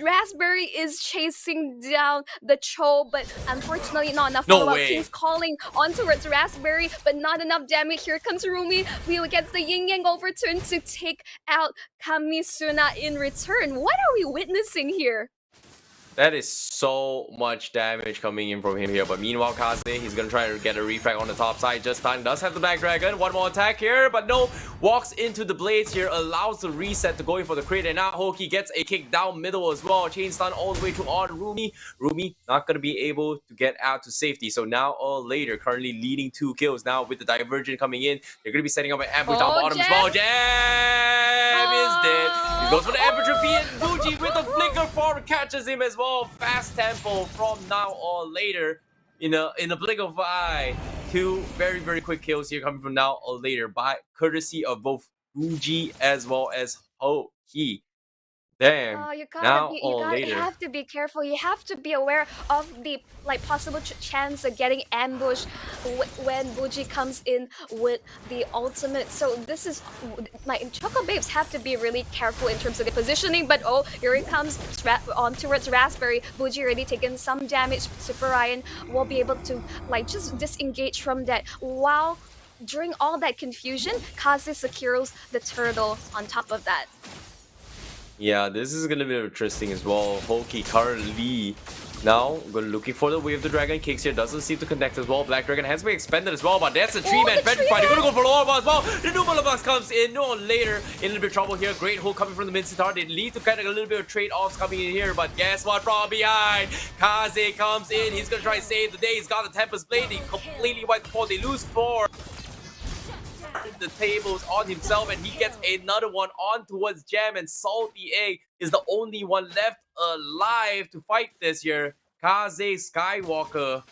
Raspberry is chasing down the Cho, but unfortunately not enough follow-up. He's calling on towards Raspberry, but not enough damage. Here comes Rumi. Who gets the Yin Yang overturn to take out Kamisuna in return. What are we witnessing here? That is so much damage coming in from him here. But meanwhile, Kaze, he's going to try to get a refrag on the top side. Just time does have the back dragon. One more attack here, but no. Walks into the blades here, allows the reset to go in for the crit. And now Hoki gets a kick down middle as well. Chain stun all the way to on Rumi. Rumi not going to be able to get out to safety. So now or later, currently leading 2 kills. Now with the Divergent coming in, they're going to be setting up an ambush down bottom as well. Jam is dead. He goes for the ambush and Fuji with the flicker forward catches him as well. Fast tempo from now or later in a blink of an eye. 2 very, very quick kills here coming from now or later by courtesy of both Fuji as well as Hoki. Damn. You later. have to be careful. You have to be aware of the possible chance of getting ambushed when Buji comes in with the ultimate. So this is Choco Babes have to be really careful in terms of the positioning. But oh, here it comes on towards Raspberry. Buji already taken some damage. Super Ryan will be able to just disengage from that. While during all that confusion, Kaze secures the turtle on top of that. Yeah, this is gonna be interesting as well. Hoki currently now looking for the wave of the dragon kicks here. Doesn't seem to connect as well. Black dragon has been expended as well, but that's a 3-man petrified. They're gonna go for lower as well. The new box comes in. No later in a little bit of trouble here. Great hook coming from the mid sitar. They lead to kind of a little bit of trade-offs coming in here, but guess what? From behind, Kaze comes in. He's gonna try to save the day. He's got the Tempest Blade. He completely wiped the ball. They lose 4. The tables on himself, and he gets another one on towards Jam, and Salty Egg is the only one left alive to fight this year. Kaze Skywalker,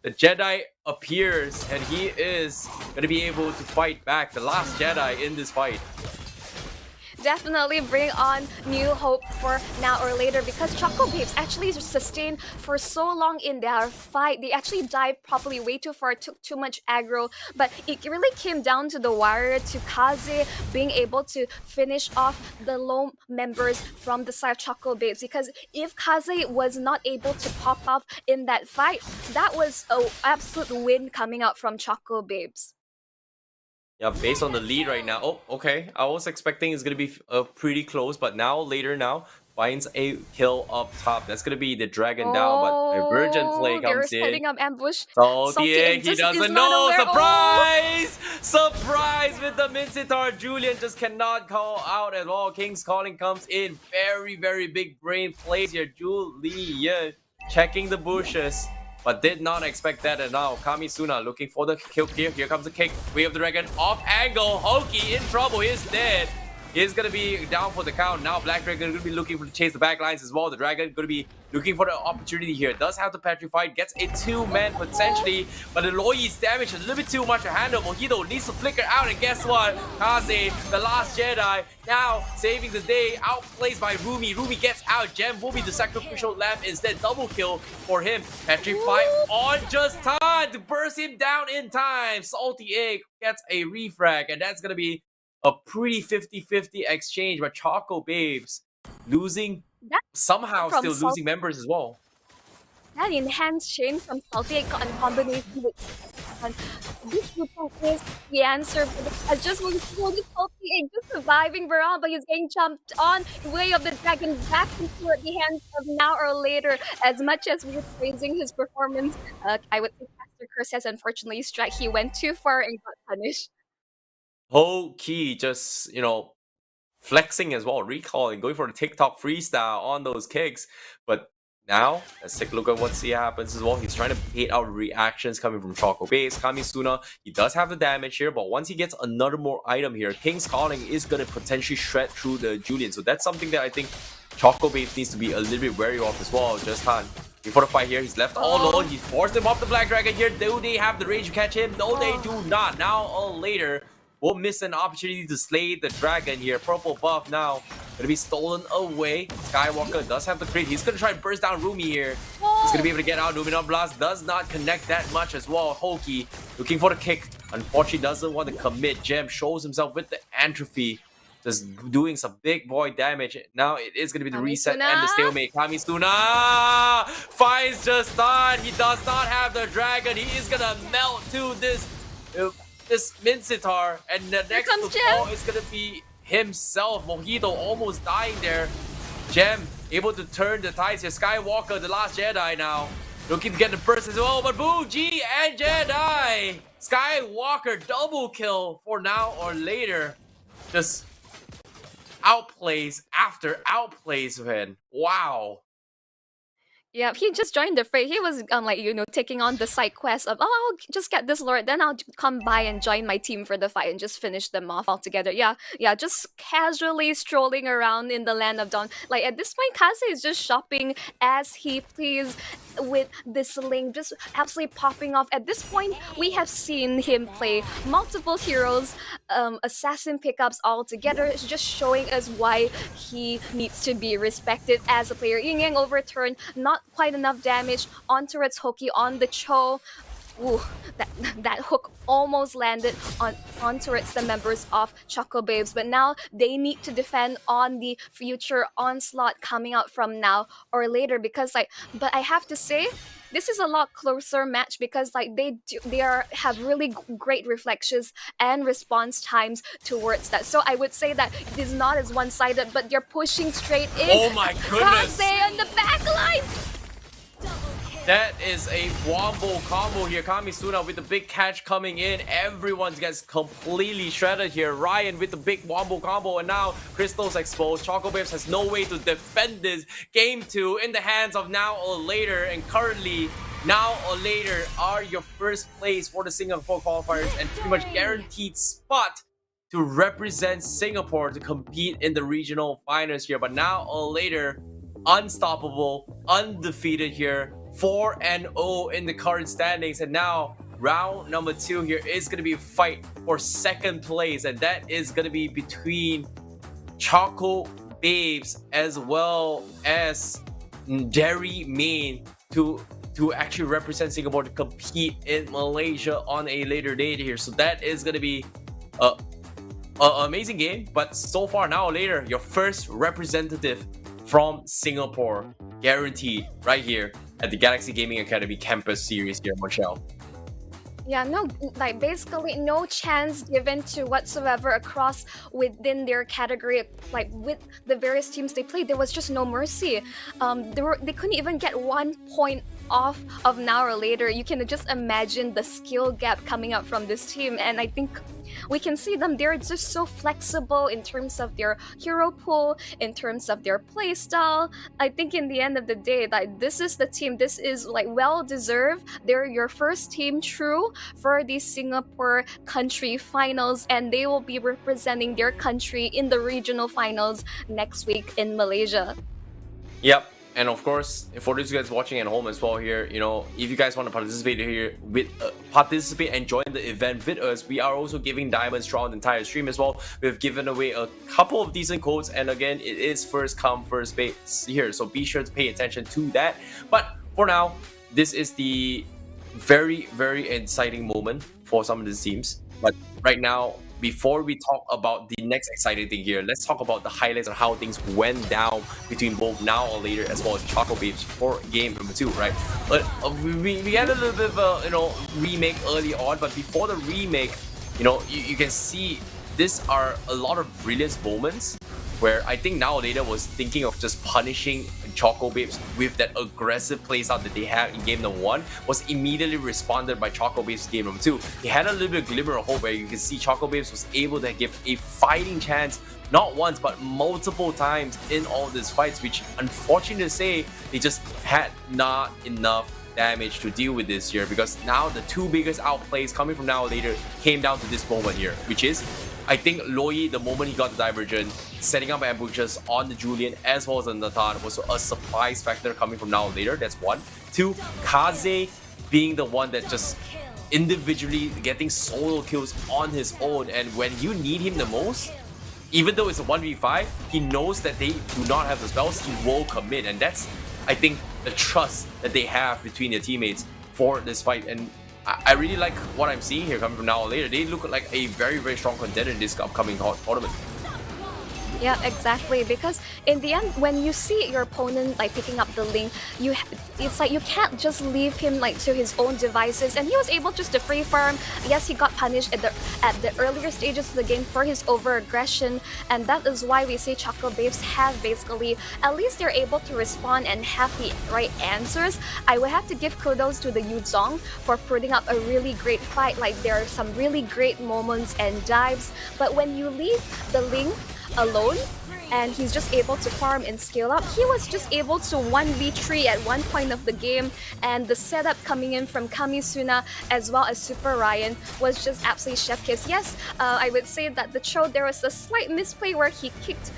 the Jedi, appears, and he is going to be able to fight back, the last Jedi in this fight. Definitely bring on new hope for now or later, because Choco Babes actually sustained for so long in their fight. They actually dived probably way too far, took too much aggro, but it really came down to the wire, to Kaze being able to finish off the lone members from the side of Choco Babes. Because if Kaze was not able to pop off in that fight, that was an absolute win coming out from Choco Babes. Yeah, based on the lead right now. Oh, okay. I was expecting it's going to be pretty close, but later now, finds a kill up top. That's gonna be the dragon down, but divergent play They're comes in. setting up ambush. Salty Egg Egg, he just is doesn't not know. aware. Surprise! Surprise with the Mincitar. Julian just cannot call out at all. King's Calling comes in. Very, very big brain plays here. Julian checking the bushes, but did not expect that. And now Kamisuna looking for the kill here. Here comes the kick. Way of the Dragon off angle. Hoki in trouble. He's dead. He's gonna be down for the count. Now Black Dragon gonna be looking to chase the back lines as well. The Dragon gonna be looking for the opportunity here. Does have to petrify, gets a 2-man potentially, but the Loyi's damage is a little bit too much to handle. Mojito needs to flicker out, and guess what? Kaze, the last Jedi, now saving the day, outplays by Rumi. Rumi gets out. Gem will be the sacrificial lamb instead. Double kill for him. Petrify on just time to burst him down in time. Salty Egg gets a refrag, and that's gonna be a pretty 50-50 exchange, but Choco Babes losing, somehow still losing members as well. That enhanced chain from Salty Egg in combination with this is the answer. I just want to hold the Salty Egg just surviving Baron, but he's getting jumped on. Way of the Dragon back into the hands of now or later. As much as we're praising his performance, I would say Pastor Curse has unfortunately struck. He went too far and got punished. Whole key just, flexing as well, recalling, going for the TikTok freestyle on those kicks. But now, let's take a look at what happens as well. He's trying to bait out reactions coming from Choco Base. Kamisuna, he does have the damage here, but once he gets another more item here, King's Calling is going to potentially shred through the Julian. So that's something that I think Choco Base needs to be a little bit wary of as well. Just Han, before the fight here, he's left all alone. He forced him off the Black Dragon here. Do they have the range to catch him? No, they do not. Now or later, we'll miss an opportunity to slay the dragon here. Purple buff now gonna be stolen away. Skywalker does have the crit. He's gonna try and burst down Rumi here. He's gonna be able to get out. Luminous Blast does not connect that much as well. Hoki looking for the kick. Unfortunately, doesn't want to commit. Gem shows himself with the Entropy, just doing some big boy damage. Now it is gonna be the reset and the stalemate. Kamisuna finds just start. He does not have the dragon. He is gonna melt to this Mincitar, and the next to fall is gonna be himself. Mojito almost dying there. Gem able to turn the tides here. Skywalker, the last Jedi now, looking to get the burst as well, but Boo-G and Jedi. Skywalker double kill for now or later. Just outplays after outplays, man. Wow. Yeah, he just joined the fray. He was taking on the side quest of, I'll just get this lord, then I'll come by and join my team for the fight and just finish them off altogether. Yeah, just casually strolling around in the land of dawn. Like at this point, Kaze is just shopping as he please with this link, just absolutely popping off. At this point, we have seen him play multiple heroes, assassin pickups all together. It's just showing us why he needs to be respected as a player. Yin Yang overturn, not quite enough damage on turret's Hoki on the Cho. Ooh, that hook almost landed on turrets, the members of Choco Babes, but now they need to defend on the future onslaught coming out from now or later, because but I have to say, this is a lot closer match because they have really great reflections and response times towards that. So I would say that it is not as one-sided, but they're pushing straight in. Oh my goodness! Kaze on the back line. That is a wombo combo here. Kamisuna with the big catch coming in. Everyone gets completely shredded here. Ryan with the big wombo combo, and now Crystal's exposed. Choco Babes has no way to defend this. Game 2 in the hands of Now or Later, and currently Now or Later are your first place for the Singapore qualifiers and pretty much guaranteed spot to represent Singapore to compete in the regional finals here. But Now or Later, unstoppable, undefeated here. 4-0 in the current standings, and now round number 2 here is going to be a fight for second place, and that is going to be between Choco Babes as well as Jerry Main to actually represent Singapore to compete in Malaysia on a later date here. So that is going to be an amazing game, but so far Now or Later, your first representative from Singapore guaranteed right here at the Galaxy Gaming Academy Campus Series here in Montreal. Yeah, no, like basically no chance given to whatsoever across within their category. Like with the various teams they played, there was just no mercy. They couldn't even get 1 point off of Now or Later. You can just imagine the skill gap coming up from this team, and I think we can see them. They're just so flexible in terms of their hero pool, in terms of their play style. I think in the end of the day, like this is the team. This is like well deserved. They're your first team true for the Singapore country finals, and they will be representing their country in the regional finals next week in Malaysia. Yep. And of course, for those guys watching at home as well here, if you guys want to participate here participate and join the event with us, we are also giving diamonds throughout the entire stream as well. We've given away a couple of decent codes, and again, it is first come first base here, so be sure to pay attention to that. But for now, this is the very, very exciting moment for some of these teams. But right now, before we talk about the next exciting thing here, let's talk about the highlights of how things went down between both Now or Later as well as Choco Babes for game number 2, right? But we had a little bit of a remake early on, but before the remake, you can see these are a lot of brilliant moments where I think Now or Later was thinking of just punishing Choco Babes with that aggressive playstyle that they had in game number 1, was immediately responded by Choco Babes game number 2. They had a little bit of glimmer of hope where you can see Choco Babes was able to give a fighting chance not once but multiple times in all these fights, which unfortunately to say, they just had not enough damage to deal with this here, because now the two biggest outplays coming from Now or Later came down to this moment here, which is I think Loi, the moment he got the divergent, setting up ambushes on the Julian as well as on Nathan was a surprise factor coming from Now or Later. That's 1. 2, Kaze being the one that just individually getting solo kills on his own, and when you need him the most, even though it's a 1v5, he knows that they do not have the spells, he will commit, and that's, I think, the trust that they have between their teammates for this fight. And I really like what I'm seeing here coming from Now or Later. They look like a very, very strong contender in this upcoming tournament. Yeah, exactly. Because in the end, when you see your opponent like picking up the link, it's like you can't just leave him like to his own devices. And he was able just to free farm. Yes, he got punished at the earlier stages of the game for his over aggression, and that is why we say Choco Babes have basically, at least they're able to respond and have the right answers. I would have to give kudos to the Yuzong for putting up a really great fight. Like there are some really great moments and dives, but when you leave the link alone and he's just able to farm and scale up, he was just able to 1v3 at one point of the game, and the setup coming in from Kamisuna as well as Super Ryan was just absolutely chef kiss. Yes, I would say that the Cho, there was a slight misplay where he kicked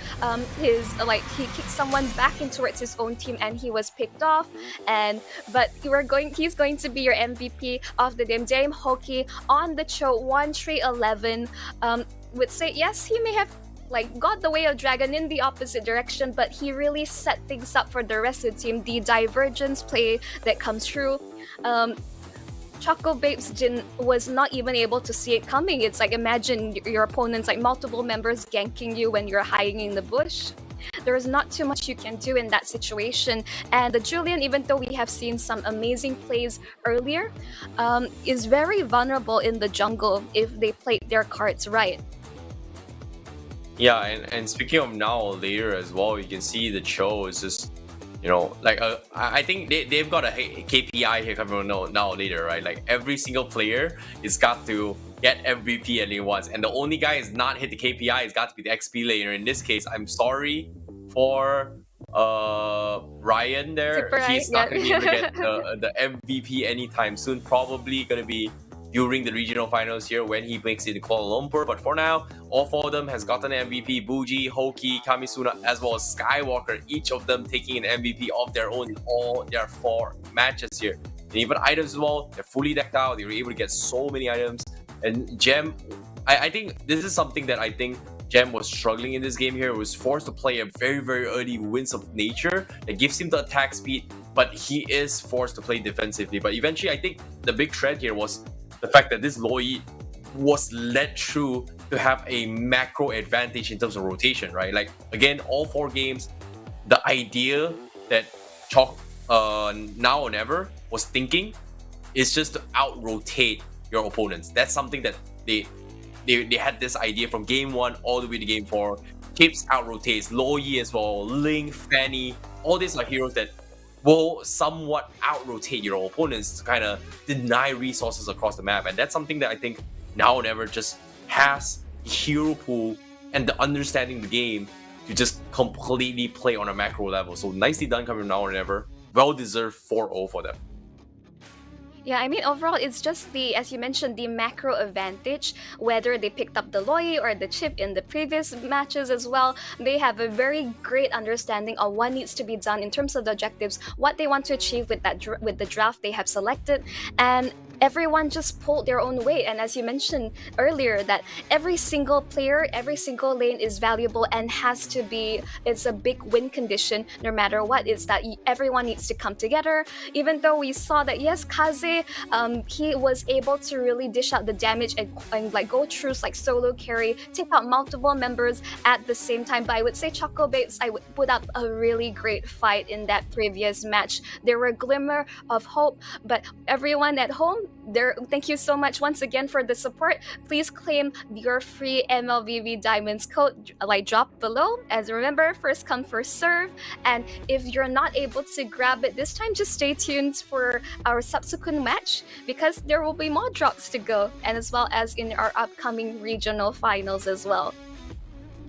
he kicked someone back in towards his own team and he was picked off, but he's going to be your MVP of the game. Dame Hoki on the Cho 1-3-11 would say yes, he may have got the way of Dragon in the opposite direction, but he really set things up for the rest of the team. The divergence play that comes through, Choco Babes was not even able to see it coming. It's like, imagine your opponent's like multiple members ganking you when you're hiding in the bush. There is not too much you can do in that situation. And the Julian, even though we have seen some amazing plays earlier, is very vulnerable in the jungle if they played their cards right. Yeah, and speaking of Now or Later as well, you can see the Cho is just, I think they've got a KPI here coming from Now or Later, right? Like every single player is got to get MVP at least once, and the only guy is not hit the KPI has got to be the XP laner. In this case, I'm sorry for Ryan there. He's not going to be able to get the MVP anytime soon. Probably going to be during the regional finals here when he makes it in Kuala Lumpur. But for now, all 4 of them has gotten an MVP. Buji, Hoki, Kamisuna, as well as Skywalker, each of them taking an MVP of their own in all their 4 matches here. And even items as well, they're fully decked out. They were able to get so many items. And Gem, I think this is something that I think Gem was struggling in this game here. He was forced to play a very, very early Winds of Nature that gives him the attack speed, but he is forced to play defensively. But eventually, I think the big trend here was the fact that this Loi was led through to have a macro advantage in terms of rotation, right? Like, again, all 4 games, the idea that Now or Never was thinking is just to out-rotate your opponents. That's something that they had this idea from game 1 all the way to game 4. Chips out rotates, Loyi as well, Link, Fanny, all these are heroes that will somewhat out rotate your opponents to kind of deny resources across the map. And that's something that I think Now or Never just has the hero pool and the understanding the game to just completely play on a macro level. So nicely done coming from Now or Never. Well deserved 4-0 for them. Yeah, I mean, overall, it's just the, as you mentioned, the macro advantage. Whether they picked up the Loyi or the chip in the previous matches as well, they have a very great understanding of what needs to be done in terms of the objectives, what they want to achieve with that with the draft they have selected, and everyone just pulled their own weight. And as you mentioned earlier, that every single player, every single lane is valuable and has to be, it's a big win condition no matter what. It's that everyone needs to come together. Even though we saw that, yes, Kaze, he was able to really dish out the damage and like go through like solo carry, take out multiple members at the same time. But I would say Choco Babes, I would put up a really great fight in that previous match. There were a glimmer of hope, but everyone at home, thank you so much once again for the support. Please claim your free MLBB Diamonds code, like drop below. As remember, first come, first serve. And if you're not able to grab it this time, just stay tuned for our subsequent match, because there will be more drops to go, and as well as in our upcoming regional finals as well.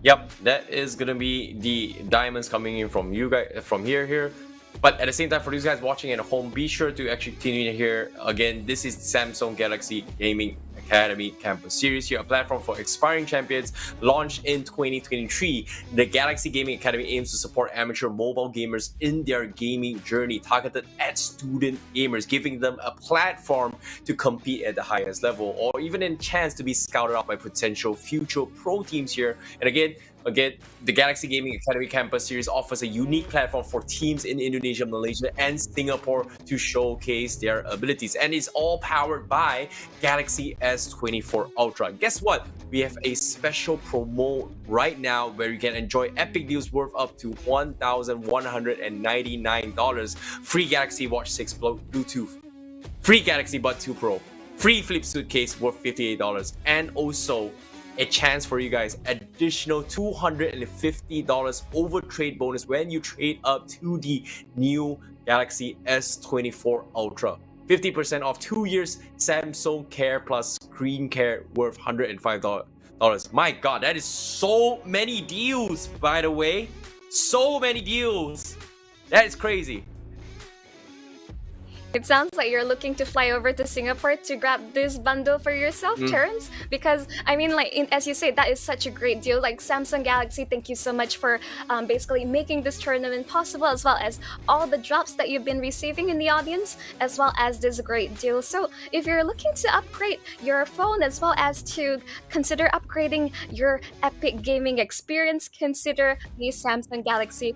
Yep, that is gonna be the diamonds coming in from you guys from here. But at the same time, for these guys watching at home, be sure to actually tune in here. Again, this is Samsung Galaxy Gaming Academy Campus Series here, a platform for aspiring champions. Launched in 2023, the Galaxy Gaming Academy aims to support amateur mobile gamers in their gaming journey, targeted at student gamers, giving them a platform to compete at the highest level, or even a chance to be scouted out by potential future pro teams here. And again, the Galaxy Gaming Academy Campus Series offers a unique platform for teams in Indonesia, Malaysia, and Singapore to showcase their abilities. And it's all powered by Galaxy S24 Ultra. Guess what? We have a special promo right now where you can enjoy epic deals worth up to $1,199. Free Galaxy Watch 6 Bluetooth, free Galaxy Buds 2 Pro, free flip suitcase worth $58, and also a chance for you guys, additional $250 over trade bonus when you trade up to the new Galaxy S24 Ultra. 50% off 2 years Samsung Care Plus Screen Care worth $105. My god, that is so many deals, by the way. So many deals. That is crazy. It sounds like you're looking to fly over to Singapore to grab this bundle for yourself, Terrence. Because, I mean, like, as you say, that is such a great deal. Like, Samsung Galaxy, thank you so much for basically making this tournament possible, as well as all the drops that you've been receiving in the audience, as well as this great deal. So, if you're looking to upgrade your phone, as well as to consider upgrading your epic gaming experience, consider the Samsung Galaxy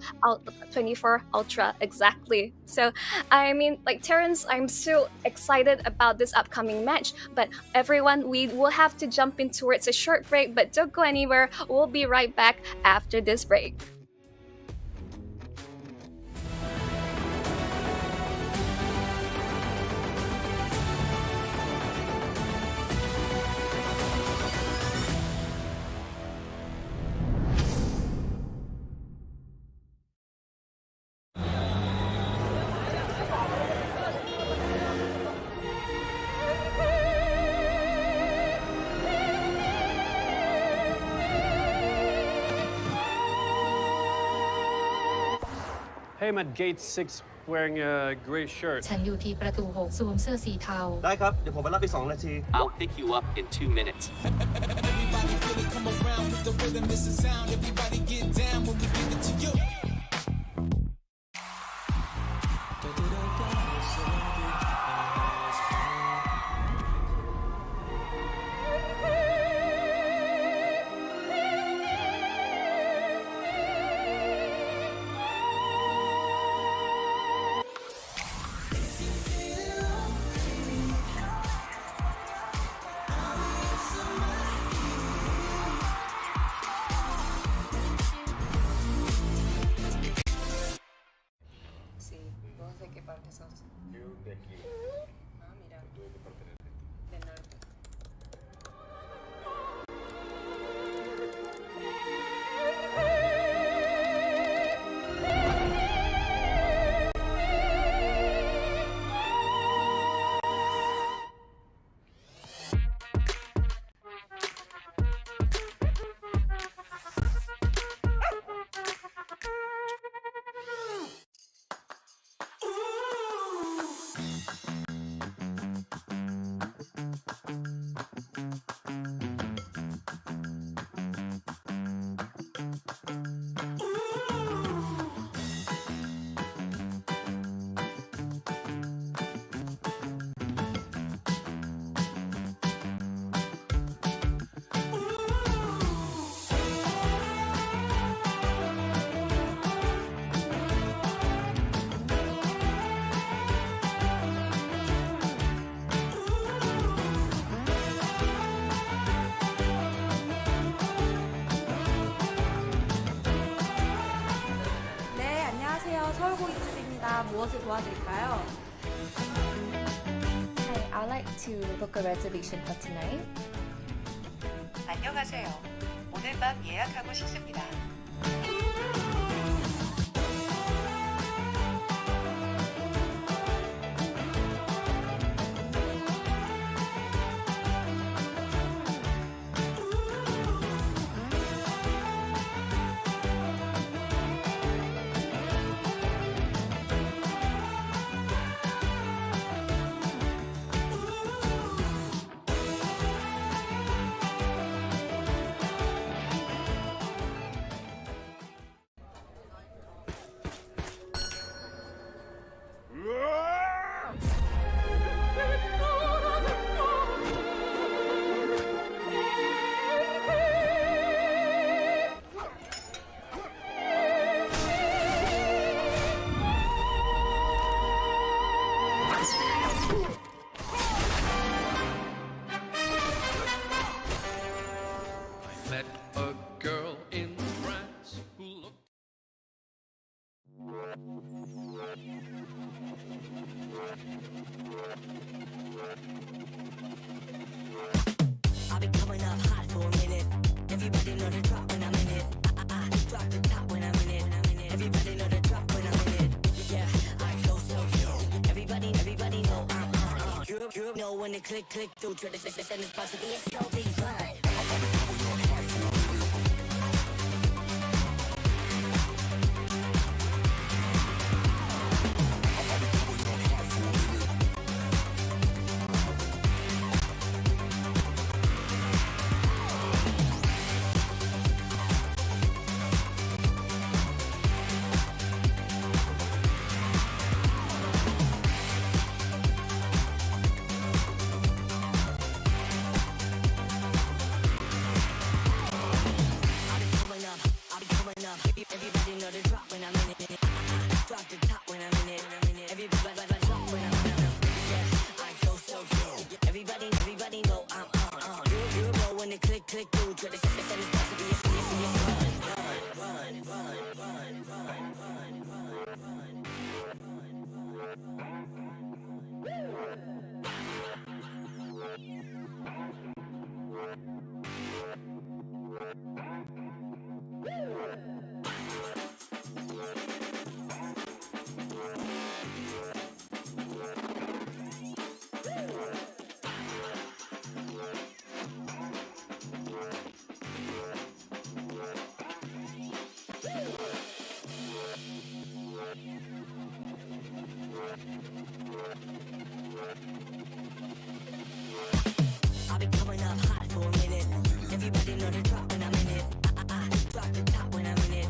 24 Ultra, exactly. So, I mean, like, Terrence, I'm so excited about this upcoming match, but everyone, we will have to jump in towards a short break, but don't go anywhere. We'll be right back after this break. Hey, I'm at gate 6 wearing a gray shirt. ฉันอยู่ที่ประตู 6 สวมเสื้อสีเทา ได้ครับ เดี๋ยวผมไปรับอีก2 นาที I'll pick you up in 2 minutes. Sí, ¿vos de qué parte sos? Yo de aquí. Ah, mira. De norte. 무엇을 도와드릴까요? Hi, I'd like to book a reservation for tonight. 안녕하세요. 오늘 밤 예약하고 싶습니다. Met a girl in France who looked. I've been coming up hot for a minute. Everybody know the drop when I'm in it. Drop the top when I'm in it. Everybody know the drop when I'm in it. Yeah, I go so cute. Everybody know I'm on. You know when the click through. Try to send this box to be a so big fun. Everybody know the drop when I'm in it. Drop the top when I'm in it. Everybody drop when I'm in it. Yeah, I go so cute. Everybody know I'm on. You know when the click through. Try to send this box to be a I've been coming up hot for a minute. Everybody know the drop when I'm in it. Drop the top when I'm in it.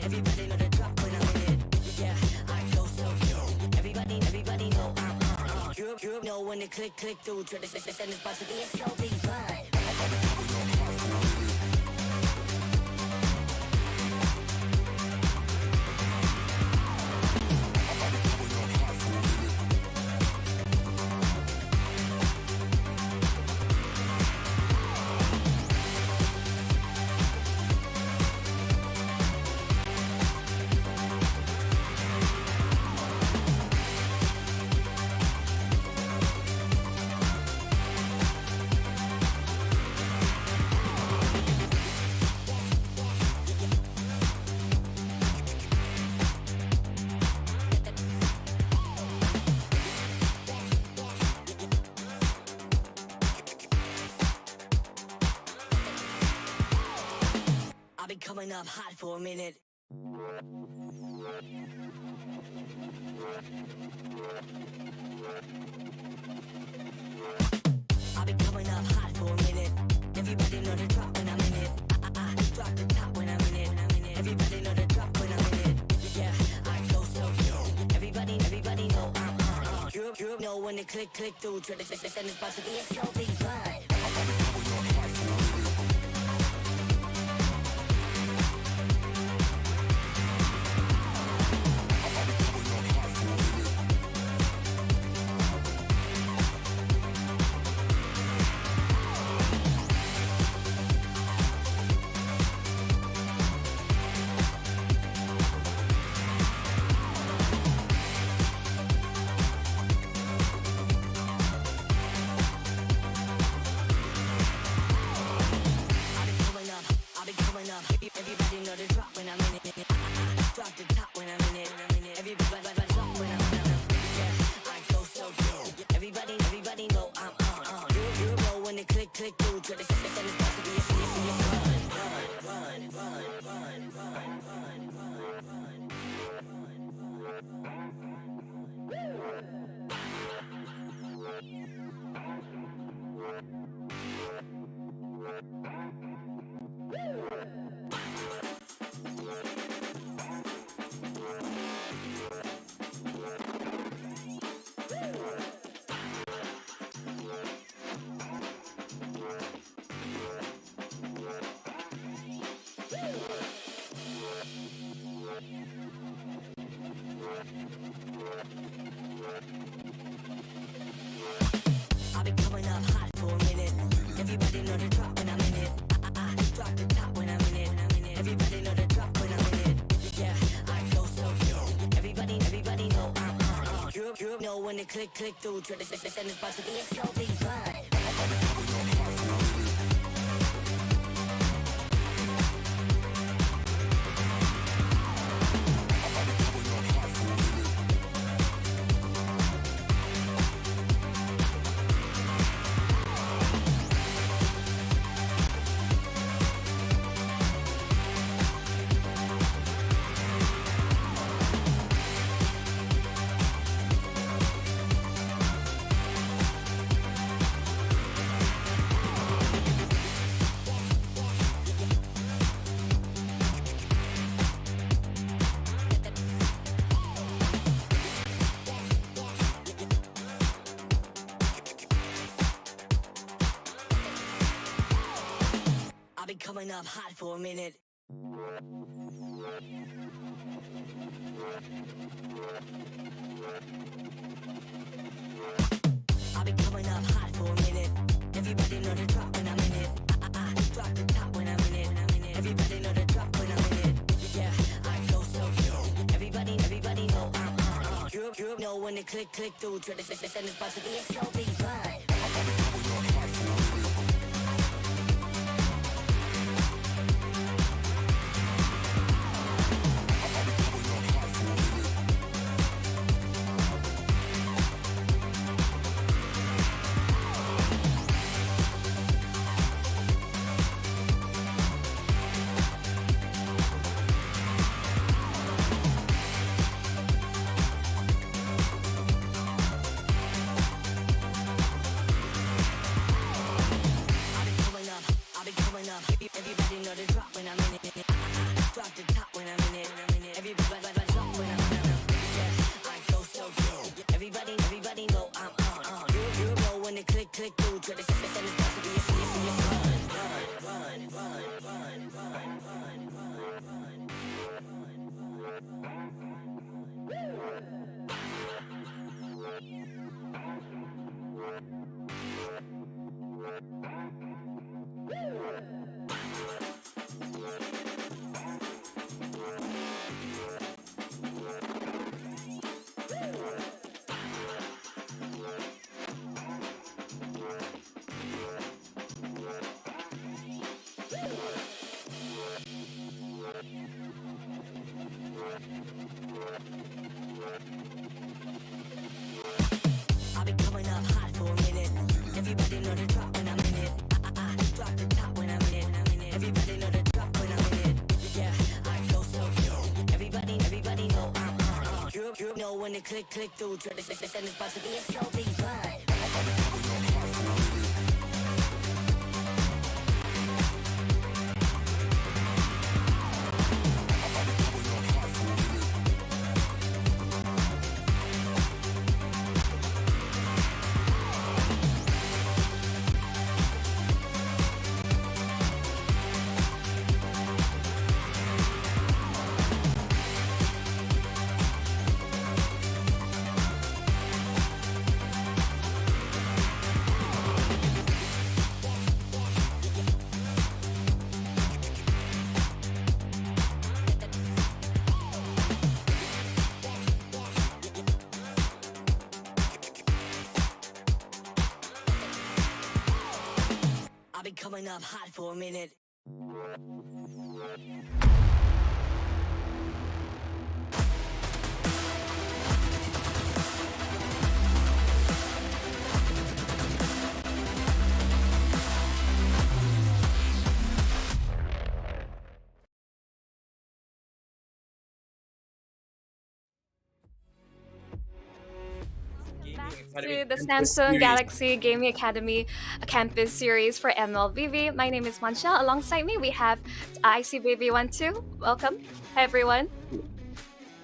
Everybody know the drop when I'm in it. Yeah, I go so cute. Everybody know I'm on. You know when the click through. Try to send this box to be a so big fun. I've been coming up hot for a minute. I've been coming up hot for a minute. Everybody know the drop when I'm in it. Drop the top when I'm in it. Everybody know the drop when I'm in it. Yeah, I go so cute. Everybody know I'm on. You know when the click through. Try to send this box to be a so big fun. when it click through. Try to say it's about to be a show, be fun. I'll be coming up hot for a minute. I'll be coming up hot for a minute. Everybody know the drop when I'm in it. Drop the top when I'm in it. Everybody know the drop when I'm in it. Yeah, I go so cute. Everybody know I'm you know when it click through. Try to say it's about to be a show, be fun. Everybody know the drop when I'm in it. Drop the top when I'm in it. Everybody drop when I'm in it. Yeah, I go so cute. Everybody know I'm on. You know when it click through. Try to say it's about to be a I'll be coming up hot for a minute. Everybody know the drop when I'm in it. Drop the top when I'm in it. Everybody know the drop when I'm in it. Yeah, I go so cute. Everybody know I'm on. You know when it click through. Try to say it's about to be a show, be fun. I'll be coming up hot for a minute. To the Samsung Galaxy Gaming Academy Campus Series for MLBB. My name is Mansha. Alongside me, we have ICBaby12. Welcome. Hi, everyone.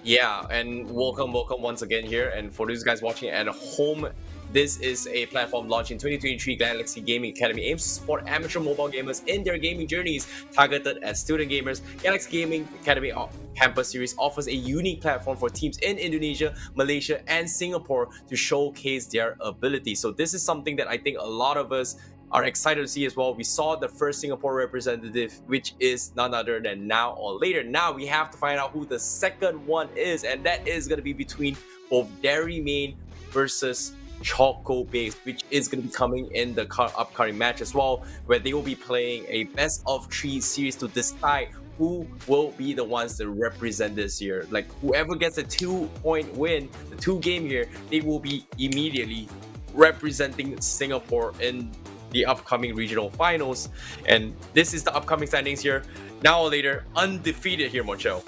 Yeah, and welcome once again here. And for those guys watching at home, this is a platform launched in 2023. Galaxy Gaming Academy aims to support amateur mobile gamers in their gaming journeys, targeted at student gamers. Galaxy Gaming Academy Campus Series offers a unique platform for teams in Indonesia, Malaysia, and Singapore to showcase their ability. So this is something that I think a lot of us are excited to see as well. We saw the first Singapore representative, which is none other than Now or Later. Now we have to find out who the second one is, and that is going to be between both Dairy Main versus Choco Babes, which is going to be coming in the upcoming match as well, where they will be playing a best of 3 series to decide who will be the ones to represent this year. Like whoever gets a 2-point win, the 2-game here, they will be immediately representing Singapore in the upcoming regional finals. And this is the upcoming standings here. Now or Later, undefeated here, Monchel.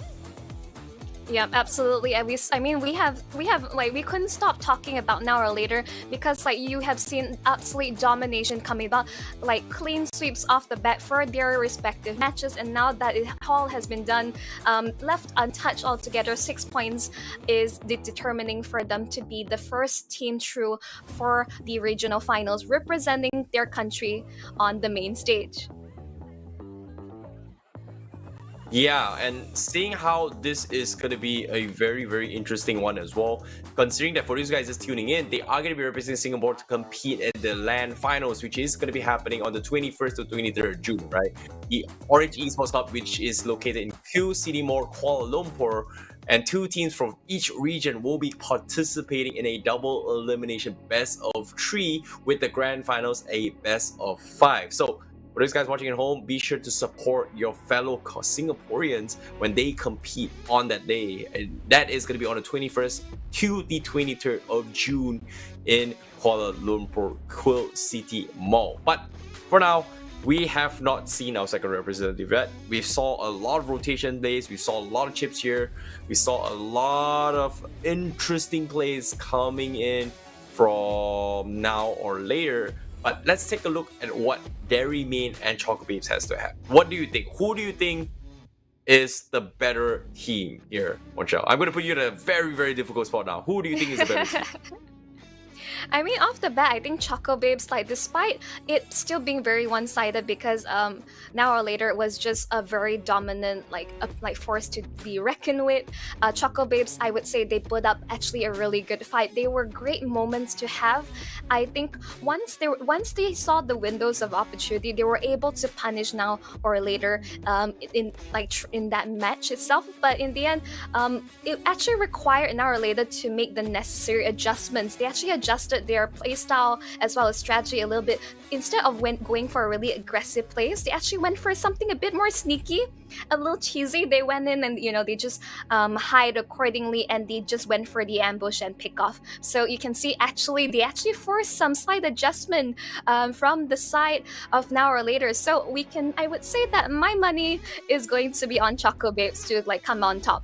Yeah, absolutely. We have like we couldn't stop talking about Now or Later because like you have seen absolute domination coming about, like clean sweeps off the bat for their respective matches, and now that it all has been done, left untouched altogether, 6 points is determining for them to be the first team through for the regional finals, representing their country on the main stage. Yeah, and seeing how this is going to be a very, very interesting one as well, considering that for these guys just tuning in, they are going to be representing Singapore to compete in the LAN finals, which is going to be happening on the 21st to 23rd of June, right? The Orange Esports Club, which is located in Q City Mall, Kuala Lumpur, and 2 teams from each region will be participating in a double elimination best of 3 with the grand finals a best of 5. So for those guys watching at home, be sure to support your fellow Singaporeans when they compete on that day. And that is going to be on the 21st to the 23rd of June in Kuala Lumpur Quill City Mall. But for now, we have not seen our second representative yet. We saw a lot of rotation plays. We saw a lot of chips here. We saw a lot of interesting plays coming in from Now or Later. But let's take a look at what Dairy Main and Choco Babes has to have. What do you think? Who do you think is the better team here, Monchel? I'm going to put you in a very, very difficult spot now. Who do you think is the better team? I mean, off the bat, I think Choco Babes, like, despite it still being very one-sided because Now or Later it was just a very dominant, like force to be reckoned with. Choco Babes, I would say they put up actually a really good fight. They were great moments to have. I think once they saw the windows of opportunity, they were able to punish Now or Later in that match itself. But in the end, it actually required Now or Later to make the necessary adjustments. They actually adjusted their playstyle as well as strategy a little bit. Instead of going for a really aggressive plays, they actually went for something a bit more sneaky, a little cheesy. They went in and they just hide accordingly, and they just went for the ambush and pick off. So you can see they actually forced some slight adjustment from the side of Now or Later. So I would say that my money is going to be on Choco Babes to come on top.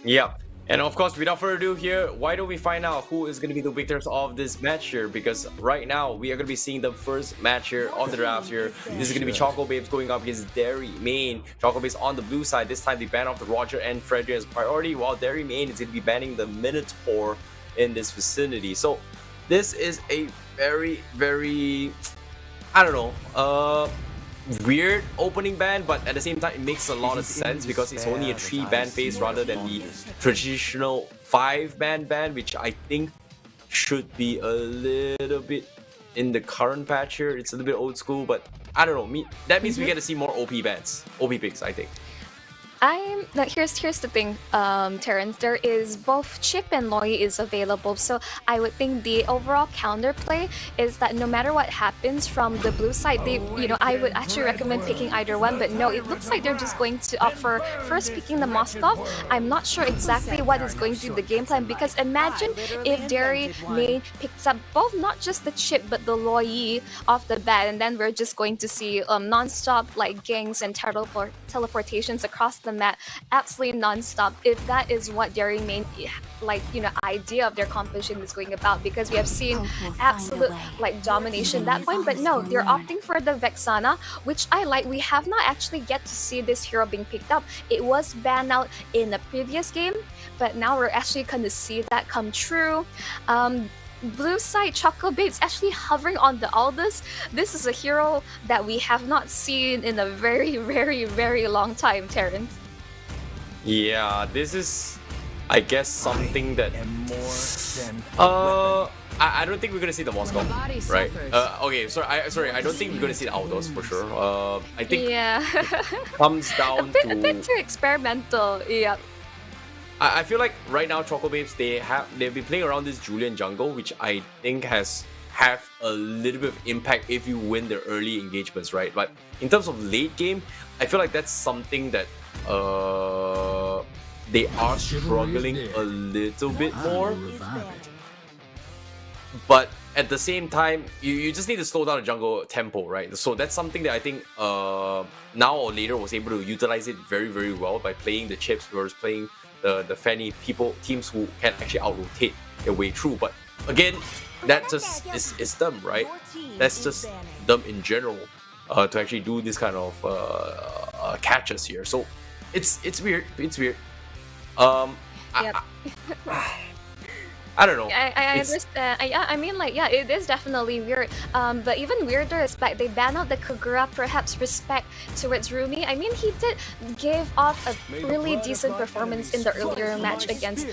Yeah. And of course, without further ado here, why don't we find out who is going to be the victors of this match here? Because right now, we are going to be seeing the first match here of the draft here. This is going to be Choco Babes going up against Dairy Main. Choco Babes on the blue side. This time, they ban off the Roger and Frederick as priority, while Dairy Main is going to be banning the Minotaur in this vicinity. So this is a very, very, I don't know, weird opening ban, but at the same time it makes a lot of sense because it's only a 3-ban phase rather than the traditional 5-ban ban, which I think should be a little bit in the current patch here. It's a little bit old school, but I don't know. That means we get to see more OP bans, OP picks, I think. Here's the thing, Terrence. There is both Chip and Loi is available, so I would think the overall counterplay is that no matter what happens from the blue side, I would actually recommend picking either one. But no, it looks like they're just going to opt for first picking the Moskov. I'm not sure exactly what is going to be the game plan, because imagine if Dairy Main picks up both, not just the Chip but the Loi off the bat, and then we're just going to see non-stop gangs and teleportations across the map, absolutely non-stop, if that is what Dairy Main idea of their composition is going about, because we have seen absolute domination at that point. But no, they're opting for the Vexana, which I like. We have not actually get to see this hero being picked up. It was banned out in the previous game, but now we're actually going to see that come true. Blue side, Choco Babes actually hovering on the Aldous. This is a hero that we have not seen in a very, very, very long time, Terrence. Yeah, this is, I guess, something that I don't think we're gonna see the Moscow, right? Okay, sorry, I don't think we're gonna see the outdoors for sure. I think Yeah. it comes down a bit too experimental. Yeah. I feel like right now Choco Babes they've been playing around this Julian jungle, which I think have a little bit of impact if you win the early engagements, right? But in terms of late game, I feel like that's something that they are struggling a little bit more. But at the same time, you just need to slow down the jungle tempo, right? So that's something that I think now or later was able to utilize it very, very well by playing the chips versus playing the Fanny teams who can actually out-rotate their way through. But again, that just is them, right? That's just them in general to actually do this kind of catches here. So it's weird. It's weird. Yep. I don't know. I understand. I mean, like, yeah, it is definitely weird. But even weirder is like they ban out the Kagura, perhaps respect towards Rumi. I mean, he did give off a really decent performance in the earlier match against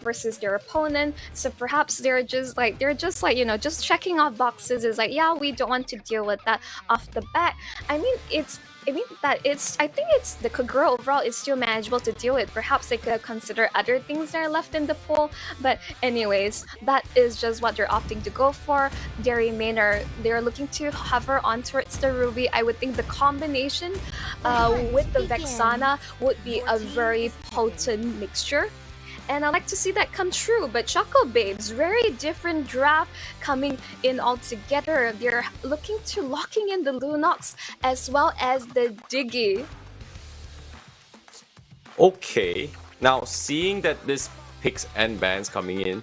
versus their opponent. So perhaps they're just like just checking off boxes. Is like, yeah, we don't want to deal with that off the bat. I think it's the Kagura overall is still manageable to deal with. Perhaps they could consider other things that are left in the pool. But anyways, that is just what they're opting to go for. Dairy Main they're looking to hover on towards the Ruby. I would think the combination with the Vexana would be a very potent mixture. And I like to see that come true. But Choco Babes, very different draft coming in altogether. They're looking to locking in the Lunox as well as the Diggy. Okay, now seeing that this picks and bans coming in,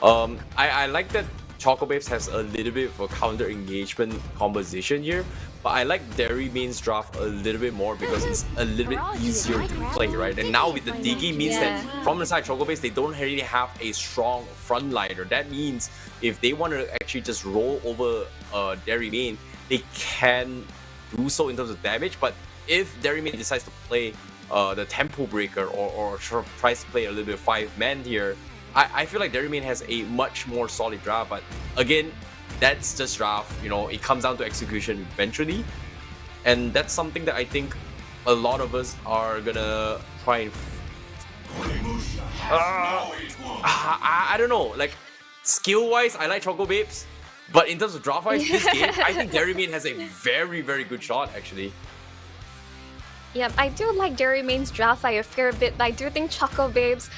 I like that Choco Babes has a little bit of a counter engagement composition here. But I like Dairy Main's draft a little bit more because it's a little bit easier to play, right? And now with the Diggy means that from the side Choco Babes, they don't really have a strong frontliner. That means if they want to actually just roll over Dairy Main, they can do so in terms of damage. But if Dairy Main decides to play the tempo breaker or tries to play a little bit of 5-man here, I feel like Dairy Main has a much more solid draft. But again, that's just draft, it comes down to execution eventually. And that's something that I think a lot of us are gonna try and I don't know, like skill wise I like Choco Babes, but in terms of draft wise this game I think Dairy Main has a very, very good shot actually. Yep, I do like Dairy Main's draft by a fair bit, but I do think Choco Babes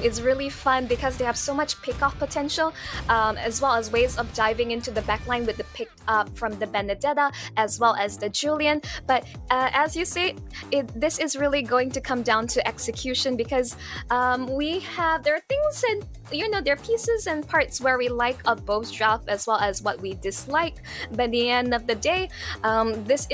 is really fun because they have so much pick-off potential, as well as ways of diving into the backline with the pick up from the Benedetta, as well as the Julian. But as you say, this is really going to come down to execution because there are things and there are pieces and parts where we like of both draft as well as what we dislike. But at the end of the day, this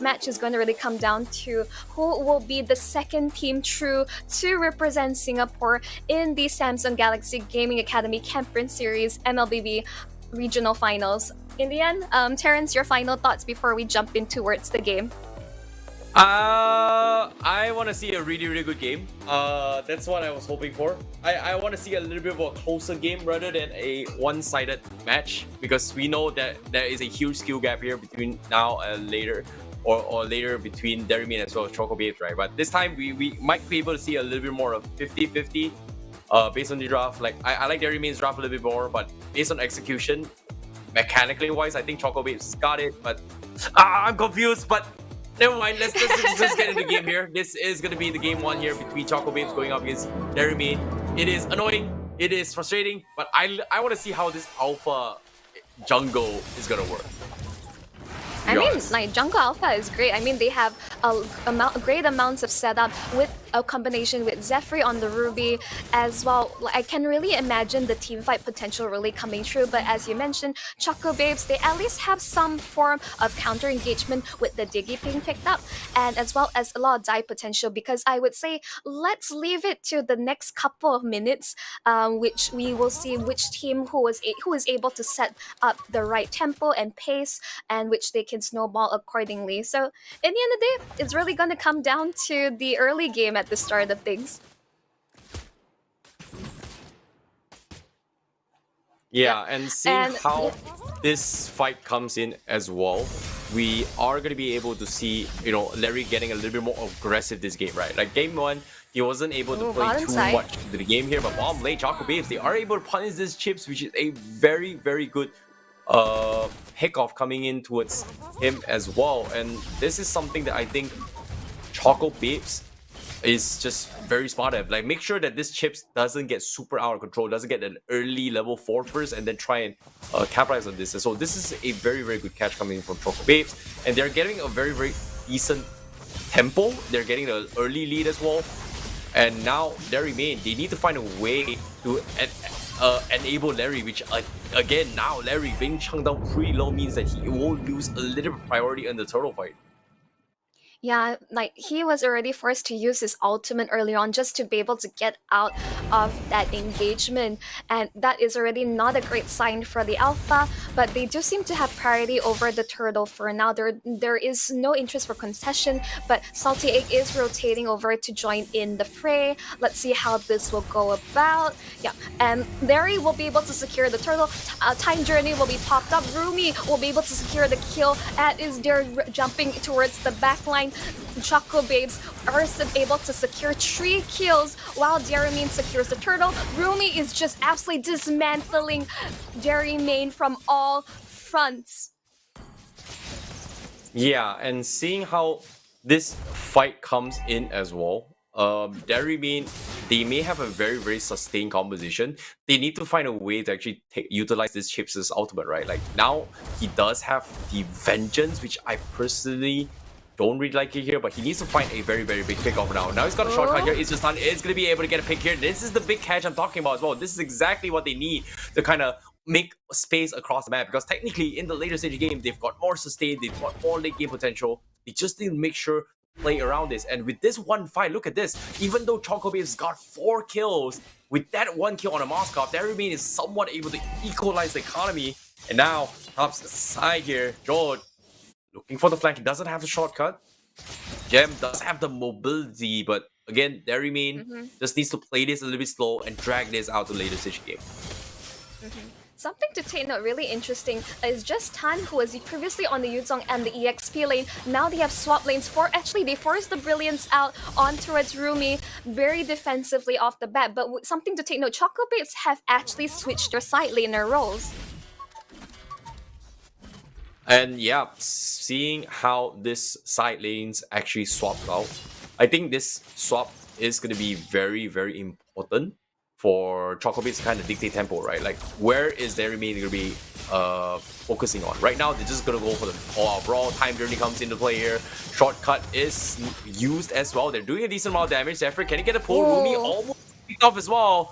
match is going to really come down to who will be the second team true to represent Singapore in the Samsung Galaxy Gaming Academy Camprin Series MLBB regional finals. In the end, Terrence, your final thoughts before we jump in towards the game? I want to see a really, really good game. That's what I was hoping for. I want to see a little bit of a closer game rather than a one-sided match because we know that there is a huge skill gap here between now and later. Or later between Dairy Main as well as Choco Babes, right? But this time we might be able to see a little bit more of 50-50 based on the draft. Like I like Dairy Main's draft a little bit more, but based on execution, mechanically wise, I think Choco Babes got it. But I'm confused. But never mind. Let's just get into the game here. This is gonna be the game one here between Choco Babes going up against Dairy Main. It is annoying. It is frustrating. But I want to see how this alpha jungle is gonna work. I mean, like Jungle Alpha is great. I mean, they have great amounts of setup with a combination with Zephyr on the Ruby as well. I can really imagine the teamfight potential really coming true. But as you mentioned, Choco Babes, they at least have some form of counter engagement with the Diggy being picked up, and as well as a lot of dive potential. Because I would say let's leave it to the next couple of minutes, which we will see which team who is able to set up the right tempo and pace, and which they can snowball accordingly. So in the end of the day, it's really going to come down to the early game at the start of things. Yeah, and seeing And how this fight comes in as well, we are going to be able to see, Larry getting a little bit more aggressive this game, right? Like game one, he wasn't able to Ooh, play bottom too side. much into the game here, but bottom lane, Choco Babes, they are able to punish these chips, which is a very, very good pick-off coming in towards him as well. And this is something that I think Choco Babes is just very smart at. Like, make sure that this chips doesn't get super out of control, doesn't get an early level 4 first, and then try and capitalize on this. And so this is a very, very good catch coming in from Choco Babes, and they're getting a very, very decent tempo. They're getting the early lead as well. And now Larry Main, they need to find a way to enable Larry, which again, now Larry being chunked down pretty low means that he will lose a little bit of priority in the turtle fight. Yeah, like he was already forced to use his ultimate early on just to be able to get out of that engagement, and that is already not a great sign for the alpha. But they do seem to have priority over the turtle for now. There is no interest for concession, but Salty Egg is rotating over to join in the fray. Let's see how this will go about. Yeah, and Larry will be able to secure the turtle. Time Journey will be popped up. Rumi will be able to secure the kill. Is there jumping towards the backline. Choco Babes are able to secure 3 kills while Dairy Main secures the turtle. Rumi is just absolutely dismantling Dairy Main from all fronts. Yeah, and seeing how this fight comes in as well, Dairy Main, they may have a very, very sustained composition. They need to find a way to actually utilize this chips as ultimate, right? Like now, he does have the Vengeance, which I personally don't really like it here, but he needs to find a very, very big pick off now. Now he's got a shortcut here. It's just done. It's going to be able to get a pick here. This is the big catch I'm talking about as well. This is exactly what they need to kind of make space across the map, because technically in the later stage of the game, they've got more sustain, they've got more late game potential. They just need to make sure to play around this. And with this one fight, look at this. Even though Choco Babes got 4 kills, with that 1 kill on a Moskov, Dairy Main is somewhat able to equalize the economy. And now, tops side here, George looking for the flank. He doesn't have the shortcut. Gem does have the mobility, but again, Dairy Main just needs to play this a little bit slow and drag this out to later stage game. Something to take note, really interesting, is just Tan, who was previously on the Yuzong and the EXP lane. Now they have swap lanes for, actually they forced the Brilliance out on towards Rumi very defensively off the bat. But something to take note, Choco Babes have actually switched their side laner roles. And yeah, seeing how this side lanes actually swapped out, I think this swap is going to be very, very important for Choco Babes to kind of dictate tempo, right? Like, where is Dairy Main going to be focusing on? Right now, they're just going to go for the all-out brawl. Time Journey comes into play here. Shortcut is used as well. They're doing a decent amount of damage. Zephyr, can he get a pull? Rumi almost picked off as well.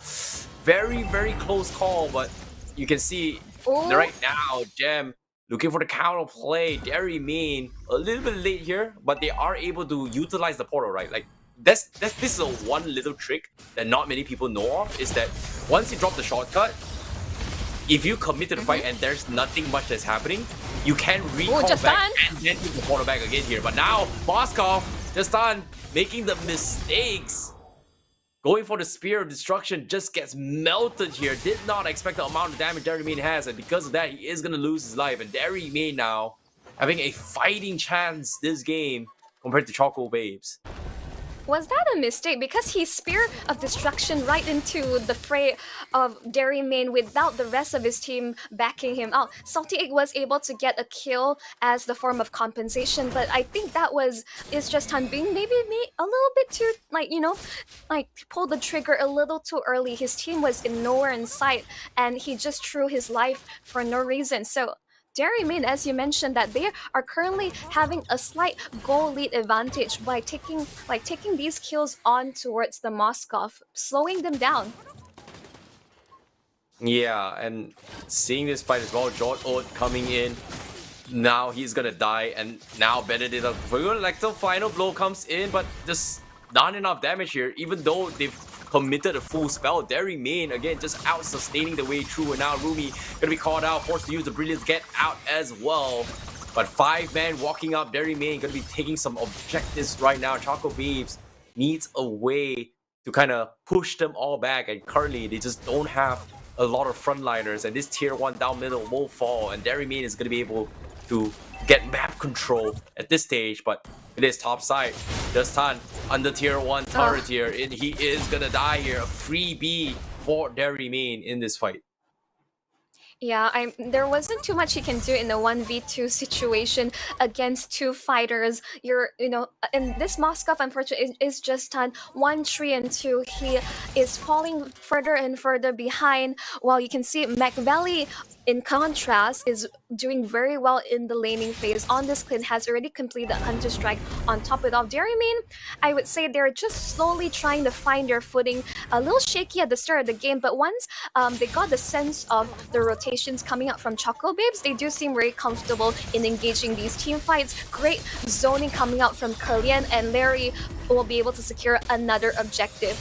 Very, very close call, but you can see right now, Gem looking for the counter play. Dairy Main a little bit late here, but they are able to utilize the portal, right? Like this is a one little trick that not many people know of, is that once you drop the shortcut, if you commit to the fight and there's nothing much that's happening, you can recall back and then take the portal back again here. But now Moskov just done making the mistakes. Going for the Spear of Destruction, just gets melted here. Did not expect the amount of damage Dairy Main has, and because of that, he is going to lose his life. And Dairy Main now having a fighting chance this game compared to Choco Babes. Was that a mistake? Because he Spear of Destruction right into the fray of Dairy Main without the rest of his team backing him out. Salty Egg was able to get a kill as the form of compensation, but I think that is just Tan being maybe a little bit too, pulled the trigger a little too early. His team was nowhere in sight, and he just threw his life for no reason. So Dairy Main, as you mentioned, that they are currently having a slight goal lead advantage by taking these kills on towards the Moskov, slowing them down. Yeah, and seeing this fight as well, George Oat coming in. Now he's gonna die, and now Benedict like the final blow comes in, but just not enough damage here, even though they've committed a full spell. Dairy Main again just out sustaining the way through, and now Rumi gonna be called out, forced to use the Brilliance, get out as well. But 5-man walking up, Dairy Main gonna be taking some objectives right now. Choco Babes needs a way to kind of push them all back, and currently they just don't have a lot of frontliners, and this tier 1 down middle will fall, and Derry Main is going to be able to get map control at this stage, but it is top side. Justin under tier 1 turret here, and he is going to die here. A free B for Derry Main in this fight. Yeah, there wasn't too much he can do in the 1v2 situation against two fighters. And this Moskov, unfortunately, is just on 1, 3, and 2. He is falling further and further behind, while you can see McValley, in contrast, is doing very well in the laning phase. On this clean, has already completed Hunter Strike. On top of it all, Derry Main, I would say they're just slowly trying to find their footing. A little shaky at the start of the game, but once they got the sense of the rotations coming up from Choco Babes, they do seem very comfortable in engaging these team fights. Great zoning coming out from Kalien, and Larry will be able to secure another objective.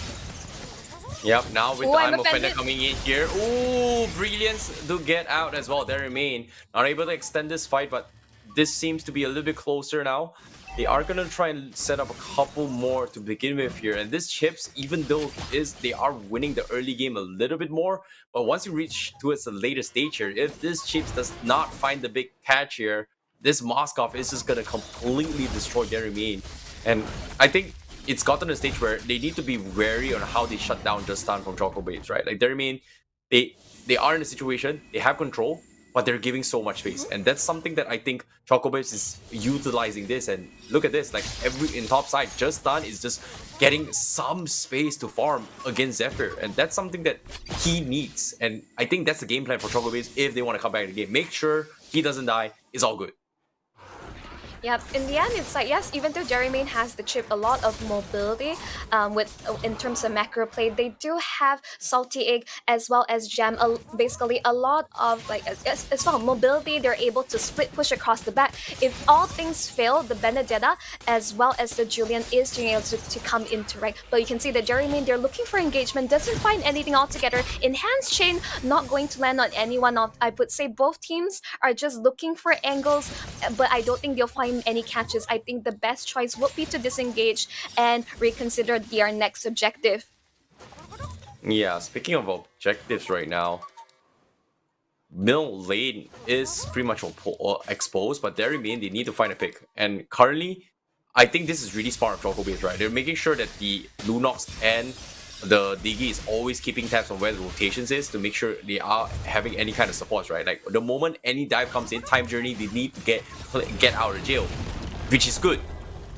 Yep, now with Ooh, the I'm I'm offended offended. coming in here. Ooh, brilliance to get out as well. They remain not able to extend this fight, but this seems to be a little bit closer now. They are gonna try and set up a couple more to begin with here. And this Chips, even though they are winning the early game a little bit more, but once you reach towards the later stage here, if this Chips does not find the big catch here, this Moskov is just gonna completely destroy their main. And I think it's gotten to a stage where they need to be wary on how they shut down Justin from Choco Babes, right? Like their main, they are in a situation, they have control, but they're giving so much space, and that's something that I think Choco Babes is utilizing this. And look at this, like in top side, Justin is just getting some space to farm against Zephyr, and that's something that he needs. And I think that's the game plan for Choco Babes if they want to come back in the game. Make sure he doesn't die, it's all good. Yep, in the end, it's like, yes, even though Derry Main has the chip a lot of mobility in terms of macro play, they do have Salty Egg as well as Gem, basically a lot of, like, as well, mobility. They're able to split push across the back. If all things fail, the Benedetta as well as the Julian is being able to come into right. But you can see that Derry Main, they're looking for engagement, doesn't find anything altogether. Enhanced Chain, not going to land on anyone. I would say both teams are just looking for angles, but I don't think they'll find any catches. I think the best choice would be to disengage and reconsider their next objective. Yeah, speaking of objectives right now, middle lane is pretty much exposed, but Derry Main, they need to find a pick. And currently, I think this is really smart of Choco Babes, right? They're making sure that the Lunox and the Diggy is always keeping tabs on where the rotations is to make sure they are having any kind of supports, right? Like the moment any dive comes in, Time Journey, they need to get out of jail, which is good.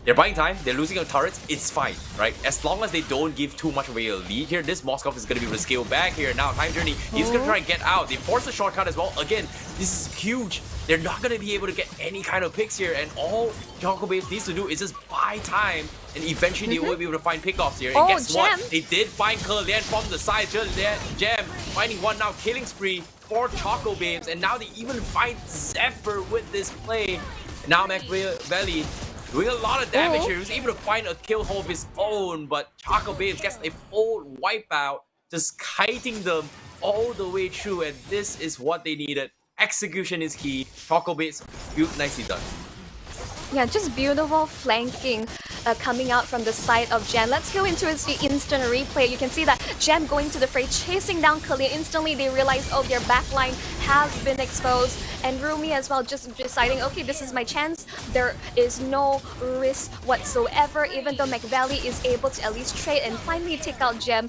They're buying time, they're losing on turrets, it's fine, right? As long as they don't give too much of a lead here, this Moskov is going to be able to scale back here. Now, Time Journey, he's going to try and get out. They force a shortcut as well. Again, this is huge. They're not going to be able to get any kind of picks here, and all Choco Babes needs to do is just buy time, and eventually they will be able to find pickoffs here. And guess what? They did find Kerlian from the side. Gem finding one now, killing spree for Choco Babes, and now they even find Zephyr with this play. Now McValley doing a lot of damage here. He was able to find a kill hole of his own, but Choco Babes gets a full wipeout, just kiting them all the way through, and this is what they needed. Execution is key. Choco Babes, nicely done. Yeah, just beautiful flanking coming out from the side of Jen. Let's go into the instant replay. You can see that Jen going to the fray, chasing down Kalia. Instantly, they realize, oh, their backline has been exposed. And Rumi as well, just deciding, okay, this is my chance. There is no risk whatsoever, even though McValley is able to at least trade and finally take out Gem.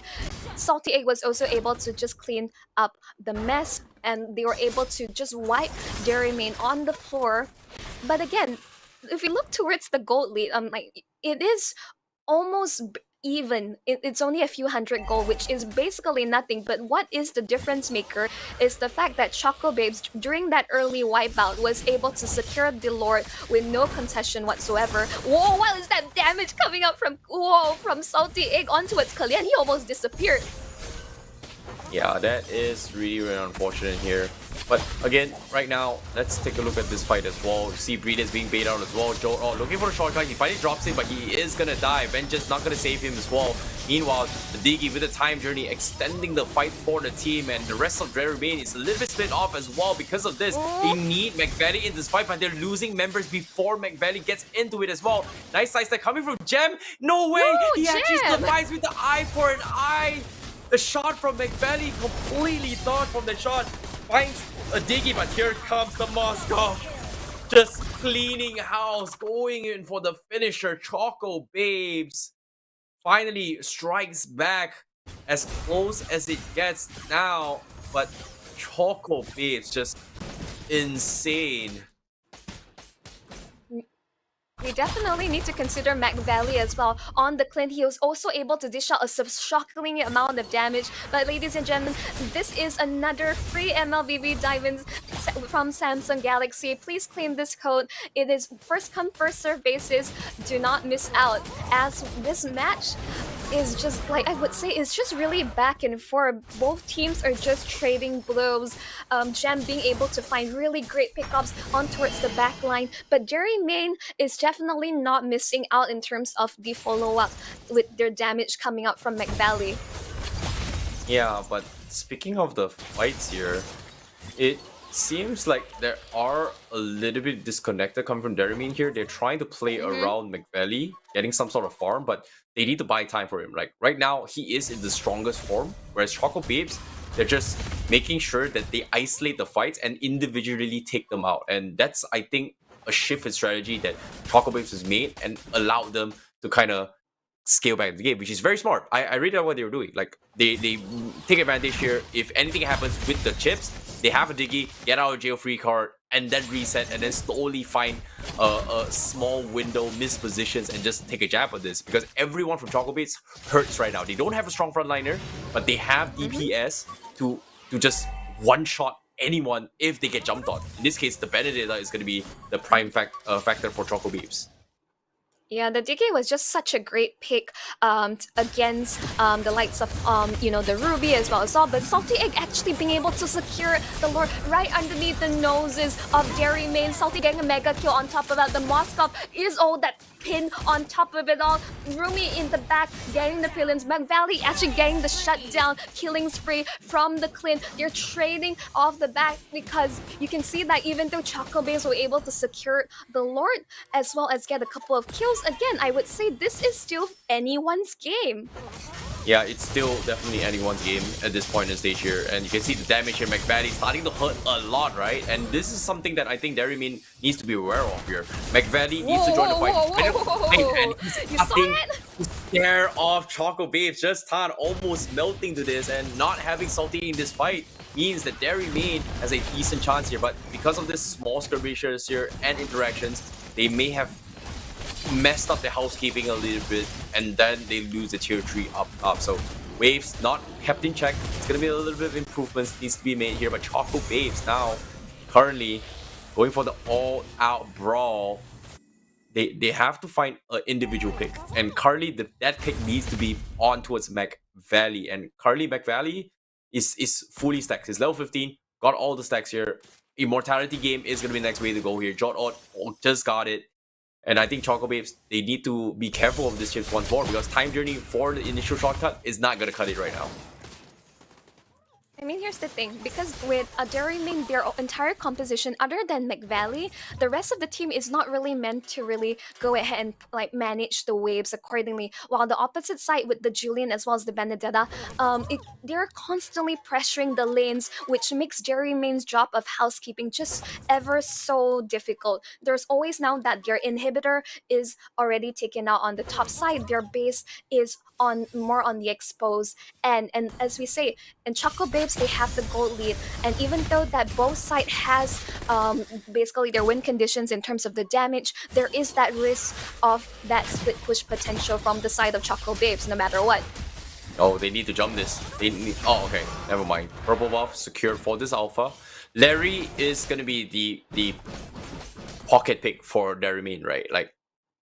Salty Egg was also able to just clean up the mess, and they were able to just wipe Derry Main on the floor. But again, if you look towards the gold lead, like it is almost even. It's only a few hundred gold, which is basically nothing. But what is the difference maker is the fact that Choco Babes, during that early wipeout, was able to secure the Lord with no concession whatsoever. Whoa, what is that damage coming up from Salty Egg onto its Kalian? He almost disappeared. Yeah, that is really, really unfortunate here. But again, right now, let's take a look at this fight as well. You see Breed is being baited out as well. Joe looking for a shortcut. He finally drops it, but he is gonna die. Vengeance not gonna save him as well. Meanwhile, the Diggy with the Time Journey extending the fight for the team, and the rest of Derry Main is a little bit split off as well because of this. They need McValley in this fight, but they're losing members before McValley gets into it as well. Nice slice there coming from Gem. No way! No, He actually Gem! survives with the eye for an eye. The shot from McValley completely dodged from the shot. Finds a diggy, but here comes the Moskov. Just cleaning house, going in for the finisher. Choco Babes finally strikes back as close as it gets now. But Choco Babes just insane. We definitely need to consider McValley as well. On the Clint, he was also able to dish out a shocking amount of damage. But ladies and gentlemen, this is another free MLBB diamonds from Samsung Galaxy. Please claim this code. It is first come, first serve basis. Do not miss out, as this match is just like I would say it's just really back and forth. Both teams are just trading blows. Gem being able to find really great pickups on towards the back line, but Jerry Main is definitely not missing out in terms of the follow-up with their damage coming up from McValley. Yeah, but speaking of the fights here, it seems like there are a little bit disconnected coming from Derrimin here. They're trying to play around McValley, getting some sort of farm, but they need to buy time for him. Like right now, he is in the strongest form, whereas Choco Babes, they're just making sure that they isolate the fights and individually take them out. And that's, I think, a shift in strategy that Choco Babes has made and allowed them to kind of scale back the game, which is very smart. I really know what they were doing. Like they take advantage here. If anything happens with the chips, they have a diggy, get out of jail free card, and then reset, and then slowly find a small window, miss positions, and just take a jab at this. Because everyone from Choco Babes hurts right now. They don't have a strong frontliner, but they have DPS to just one shot anyone if they get jumped on. In this case, the Benedetta is going to be the prime factor for Choco Babes. Yeah, the DK was just such a great pick against the likes of the Ruby as well as all, but Salty Egg actually being able to secure the Lord right underneath the noses of Dairy Main. Salty getting a mega kill on top of that. The Moskov is all that pin on top of it all. Rumi in the back getting the prelims. McValley actually getting the shutdown killing spree from the Clint. They're trading off the back because you can see that even though Choco Babes were able to secure the Lord as well as get a couple of kills, again, I would say this is still anyone's game. Yeah, it's still definitely anyone's game at this point in the stage here. And you can see the damage here. McValley starting to hurt a lot, right? And this is something that I think Dairymin needs to be aware of here. McValley needs to join the fight. And he's starting to scare off Choco Babes. Just Tan almost melting to this, and not having Salty in this fight means that Dairymin has a decent chance here. But because of this small skirmishes here and interactions, they may have messed up the housekeeping a little bit, and then they lose the tier 3 up. So Waves not kept in check. It's gonna be a little bit of improvements needs to be made here, but Choco Babes now currently going for the all-out brawl. They have to find an individual pick, and currently that pick needs to be on towards McValley, and currently McValley is fully stacked. He's level 15, got all the stacks here. Immortality game is gonna be the next way to go here. Jot Odd just got it. And I think Choco Babes, they need to be careful of this chips once more, because time journey for the initial shortcut is not going to cut it right now. I mean, here's the thing, because with Dairymin, their entire composition, other than McValley, the rest of the team is not really meant to really go ahead and like manage the waves accordingly. While the opposite side with the Julian as well as the Benedetta, they're constantly pressuring the lanes, which makes Dairymin's job of housekeeping just ever so difficult. There's always now that their inhibitor is already taken out on the top side. Their base is more on the exposed, and as we say, in Choco Babes, they have the gold lead, and even though that both side has basically their win conditions in terms of the damage, there is that risk of that split push potential from the side of Choco Babes no matter what. Oh, they need to jump this. Oh, okay, never mind. Purple buff secured for this alpha. Larry is gonna be the pocket pick for Dairymin, right? Like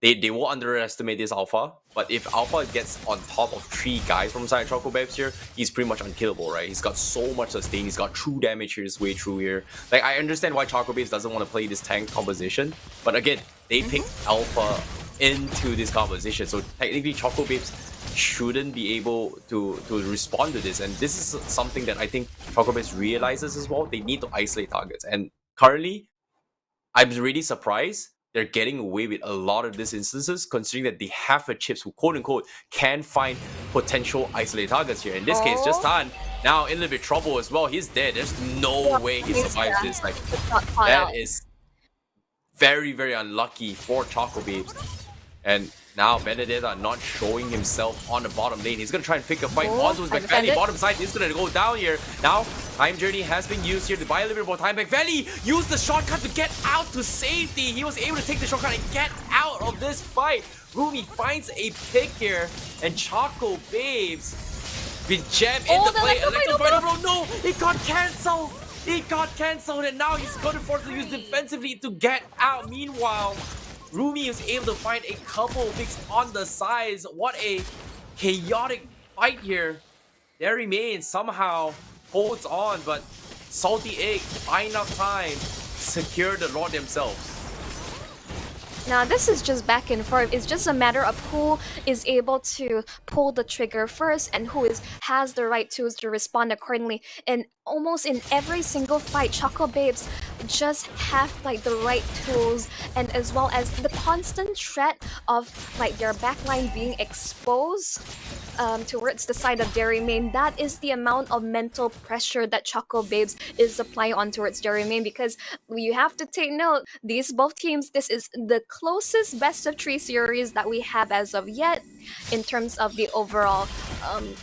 they won't underestimate this alpha, but if alpha gets on top of 3 guys from side Choco Babes here, he's pretty much unkillable, right? He's got so much sustain, he's got true damage his way through here. Like, I understand why Choco Babes doesn't want to play this tank composition, but again, they picked alpha into this composition, so technically Choco Babes shouldn't be able to respond to this, and this is something that I think Choco Babes realizes as well. They need to isolate targets, and currently, I'm really surprised they're getting away with a lot of these instances, considering that they have the chips who, quote-unquote, can find potential isolated targets here. In this case, just Tan now in a little bit of trouble as well. He's dead. There's no way he survives this. Like, that is very, very unlucky for Choco Babes. And now Benedetta not showing himself on the bottom lane. He's gonna try and pick a fight onto his McValley. Bottom side is gonna go down here. Now, time journey has been used here to buy a little bit more time. McValley used the shortcut to get out to safety. He was able to take the shortcut and get out of this fight. Rumi finds a pick here, and Choco Babes with Gem in the play. No, it got cancelled. It got cancelled, and now he's going to force to use defensively to get out. Meanwhile, Rumi is able to find a couple of picks on the sides. What a chaotic fight here. There remains somehow holds on, but Salty Egg buying enough time secure the Lord themselves. Now this is just back and forth. It's just a matter of who is able to pull the trigger first and who has the right tools to respond accordingly. And almost in every single fight, Choco Babes just have like the right tools, and as well as the constant threat of like their backline being exposed towards the side of Dairy Main. That is the amount of mental pressure that Choco Babes is applying on towards Dairy Main, because you have to take note, these both teams, this is the closest best of 3 series that we have as of yet in terms of the overall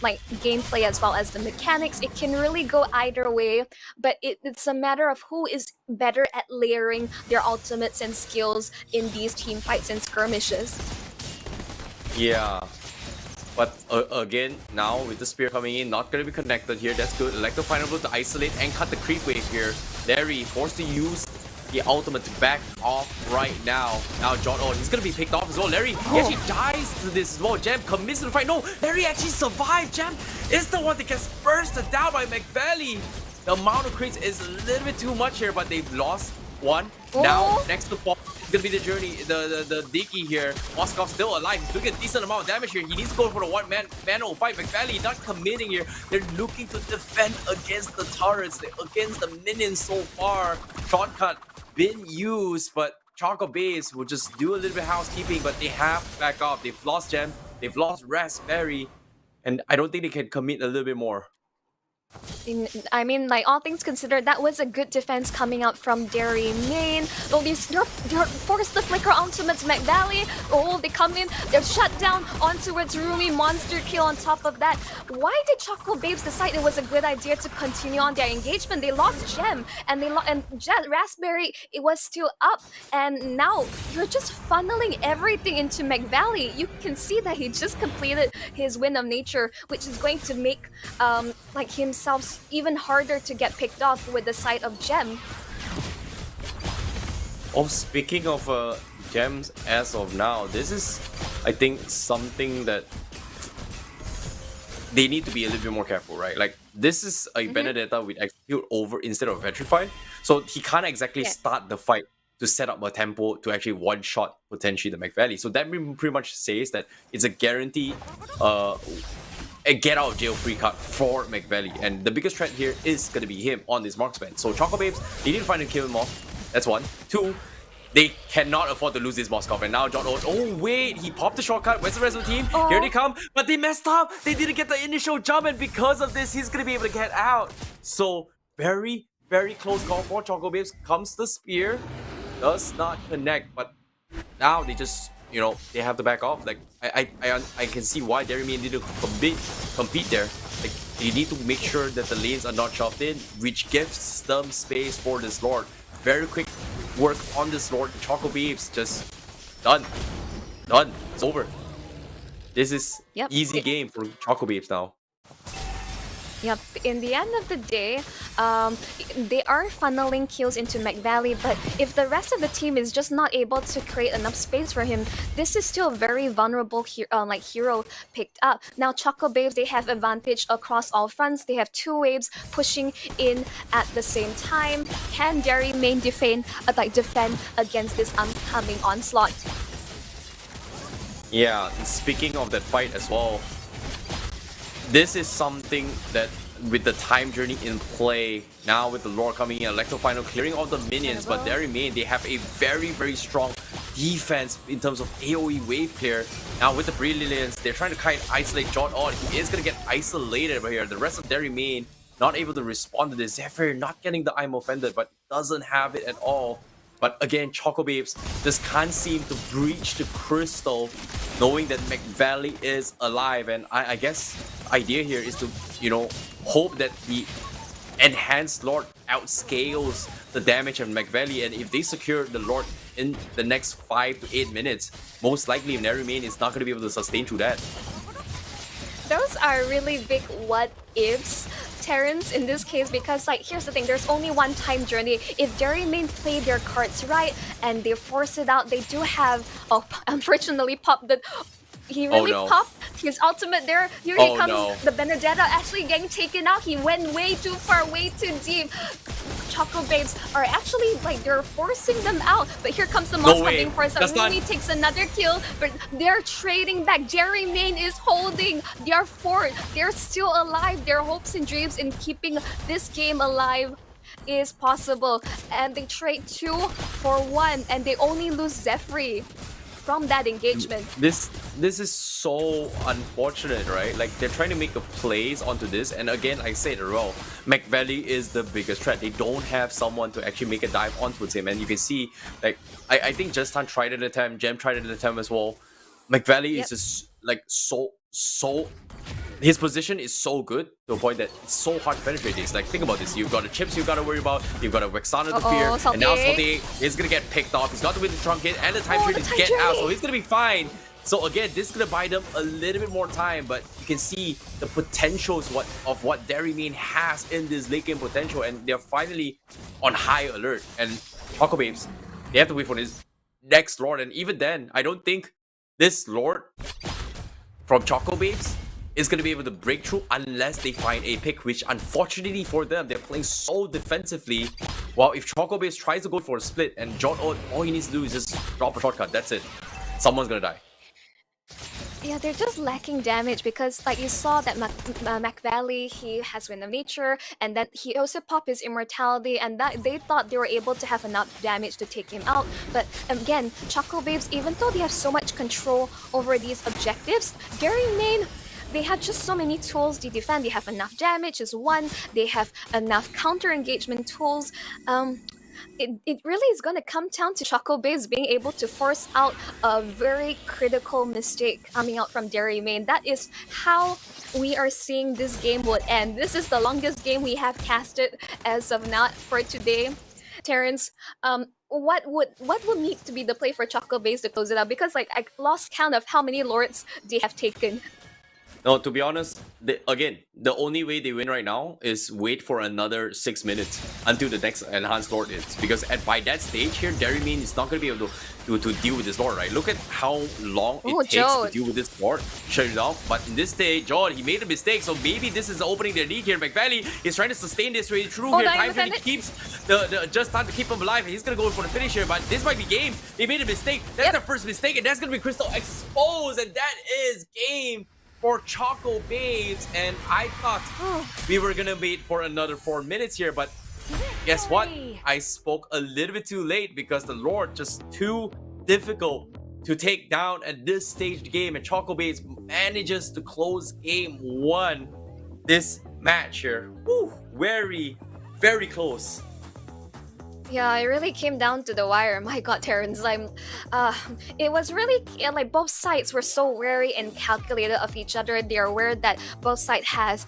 like gameplay as well as the mechanics. It can really go either way, but it's a matter of who is better at layering their ultimates and skills in these team fights and skirmishes. Yeah. But again, now with the spear coming in, not going to be connected here. That's good. Electro final blow to isolate and cut the creep wave here. Larry forced to use the ultimate to back off right now. Now John, he's going to be picked off as well. Larry, he actually dies to this as well. Jam commits to the fight. No, Larry actually survived. Jam is the one that gets bursted down by McValley. The amount of creeps is a little bit too much here, but they've lost one. Now, next to Paul, it's gonna be the journey, the Dicky here. Moskov still alive. He's doing a decent amount of damage here. He needs to go for the one-man fight. McValley not committing here. They're looking to defend against the turrets, against the minions so far. Shortcut been used, but Choco Babes will just do a little bit of housekeeping, but they have to back off. They've lost Gem, they've lost Raspberry, and I don't think they can commit a little bit more. I mean, like, all things considered, that was a good defense coming out from Dairy Main. Oh, they're forced to flicker ultimates McValley. Oh, they come in, they're shut down onto its Rumi monster kill on top of that. Why did Choco Babes decide it was a good idea to continue on their engagement? They lost Gem, and Raspberry, it was still up, and now you're just funneling everything into McValley. You can see that he just completed his Wind of Nature, which is going to make like himself even harder to get picked off with the sight of Gem. Oh, speaking of Gems as of now, this is, I think, something that they need to be a little bit more careful, right? Like, this is a Benedetta with Execute over instead of Petrify, so he can't exactly start the fight to set up a tempo to actually one-shot potentially the McValley. So that pretty much says that it's a guarantee a get out of jail free card for McValley, and the biggest threat here is going to be him on this marksman. So Choco Babes, they need to find and kill him off. That's one. Two, they cannot afford to lose this Moskov. And now John Owen, oh wait, he popped the shortcut. Where's the rest of the team? Here they come, but they messed up. They didn't get the initial jump, and because of this, he's going to be able to get out. So very, very close call for Choco Babes. Comes the spear, does not connect, but now they just, you know, they have to back off. Like, I can see why Dairy Main need to compete there. Like, they need to make sure that the lanes are not shoved in, which gives them space for this Lord. Very quick work on this Lord. Choco Babes just done. It's over. This is easy game for Choco Babes now. Yep, in the end of the day, they are funneling kills into McValley, but if the rest of the team is just not able to create enough space for him, this is still a very vulnerable hero picked up. Now, Choco Babes, they have advantage across all fronts. They have 2 waves pushing in at the same time. Can Dairy Main defend against this upcoming onslaught? Yeah, speaking of that fight as well, this is something that, with the time journey in play, now with the lore coming in, Electro Final clearing all the minions, but Dairy Main, they have a very, very strong defense in terms of AoE wave clear. Now with the Brilliance, they're trying to kind of isolate Jot on. He is going to get isolated over here. The rest of their main not able to respond to this. Zephyr not getting the I'm offended, but doesn't have it at all. But again, Choco Babes just can't seem to breach the crystal, knowing that McValley is alive. And I guess the idea here is to, you know, hope that the enhanced Lord outscales the damage of McValley. And if they secure the Lord in the next 5 to 8 minutes, most likely Nerymane is not going to be able to sustain through that. Those are really big what ifs, Terrence, in this case, because like here's the thing, there's only one time journey. If Nerymane play their cards right and they force it out, they do have unfortunately Pop the he really popped his ultimate there. Here he comes, the Benedetta actually getting taken out. He went way too far, way too deep. Choco Babes are actually like they're forcing them out, but here comes the monster being forced out. Mimi takes another kill, but they're trading back. Nerymane is holding their fort. They're still alive. Their hopes and dreams in keeping this game alive is possible, and they trade 2 for 1, and they only lose Zephyr from that engagement. This is so unfortunate, right? Like they're trying to make a plays onto this, and again I say it well, McValley is the biggest threat. They don't have someone to actually make a dive onto him, and you can see like I think Justin tried an attempt, Gem tried an attempt as well. McValley is just like so his position is so good to a point that it's so hard to penetrate this. Like, think about this. You've got the chips you've got to worry about. You've got a Vexana to fear. Salty. And now Salty is going to get picked off. He's got to win the truncate and the time period to get out. So he's going to be fine. So again, this is going to buy them a little bit more time. But you can see the potentials of what Nerymane has in this late game potential. And they're finally on high alert. And Choco Babes, they have to wait for this next Lord. And even then, I don't think this Lord from Choco Babes is going to be able to break through unless they find a pick, which unfortunately for them, they're playing so defensively. While if Choco Babes tries to go for a split and Jot all he needs to do is just drop a shortcut, that's it. Someone's going to die. Yeah, they're just lacking damage because, like you saw that McValley, he has Wind of Nature, and then he also popped his Immortality, and that they thought they were able to have enough damage to take him out. But again, Choco Babes, even though they have so much control over these objectives, Nerymane, they have just so many tools to defend. They have enough damage is one. They have enough counter engagement tools. It really is going to come down to Choco Babes being able to force out a very critical mistake coming out from Nerymane. That is how we are seeing this game would end. This is the longest game we have casted as of now for today. Terrence, what would need to be the play for Choco Babes to close it out? Because like I lost count of how many lords they have taken. No, to be honest, again, the only way they win right now is wait for another 6 minutes until the next enhanced Lord is. Because by that stage here, Nerymane is not going to be able to deal with this Lord, right? Look at how long it takes to deal with this Lord. Shut it off. But in this stage, Jod, he made a mistake. So maybe this is the opening their lead here. McValley is trying to sustain this way through here. Time really keeps just time to keep him alive. He's going to go for the finish here. But this might be game. They made a mistake. That's the first mistake. And that's going to be Crystal exposed. And that is game for Choco Babes. And I thought we were gonna wait for another 4 minutes here, but guess what? I spoke a little bit too late because the Lord just too difficult to take down at this stage game, and Choco Babes manages to close game 1 this match here. Woo, very, very close. Yeah, it really came down to the wire. My God, Terrence, it was really like both sides were so wary and calculated of each other. They are aware that both sides has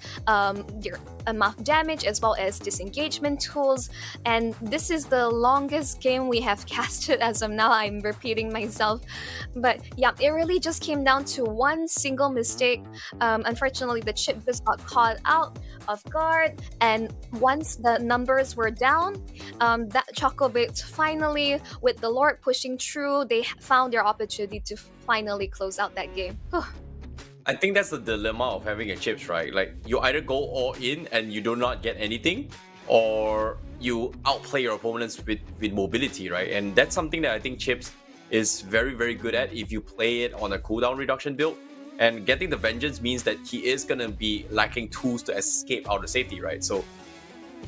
their amount of damage as well as disengagement tools, and this is the longest game we have casted as of now. I'm repeating myself, but yeah, it really just came down to one single mistake. Unfortunately, the chip just got caught out of guard, and once the numbers were down, that Choco Babes finally, with the Lord pushing through, they found their opportunity to finally close out that game. I think that's the dilemma of having a chips, right? Like, you either go all in and you do not get anything, or you outplay your opponents with mobility, right? And that's something that I think chips is very, very good at if you play it on a cooldown reduction build. And getting the vengeance means that he is gonna be lacking tools to escape out of safety, right? So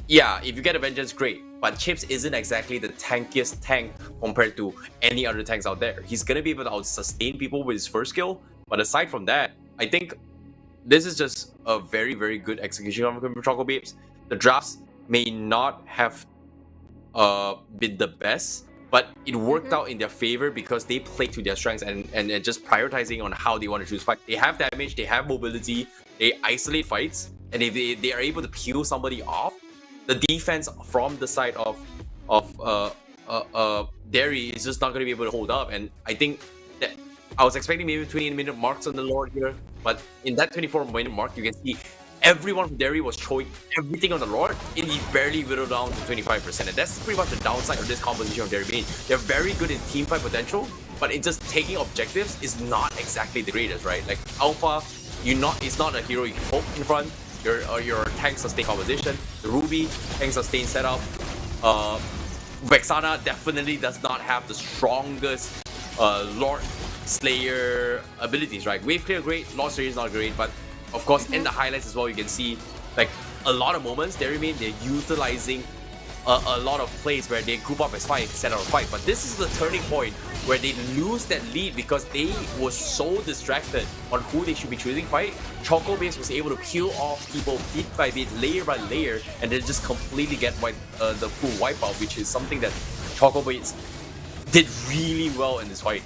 yeah, if you get a Vengeance, great. But Chips isn't exactly the tankiest tank compared to any other tanks out there. He's gonna be able to out-sustain people with his first skill. But aside from that, I think this is just a very, very good execution of Choco Babes. The drafts may not have been the best, but it worked out in their favor because they played to their strengths and just prioritizing on how they want to choose fight. They have damage, they have mobility, they isolate fights, and if they are able to peel somebody off, the defense from the side of Derry is just not going to be able to hold up. And I think that I was expecting maybe 20-minute marks on the Lord here, but in that 24-minute mark, you can see everyone from Derry was throwing everything on the Lord, and he barely whittled down to 25%. And that's pretty much the downside of this composition of Derry Main. They're very good in team fight potential, but in just taking objectives is not exactly the greatest, right? Like Alpha, it's not a hero you can poke in front. Your tank sustain composition. The Ruby tank sustain setup. Vexana definitely does not have the strongest Lord Slayer abilities, right? Wave clear great, Lord Slayer is not great, but of course in the highlights as well you can see like a lot of moments Derry Main, they're utilizing a lot of plays where they group up as 5 instead of 5. But this is the turning point where they lose that lead because they were so distracted on who they should be choosing fight. Choco Base was able to peel off people bit by bit, layer by layer, and then just completely get the full wipeout, which is something that Choco Base did really well in this fight.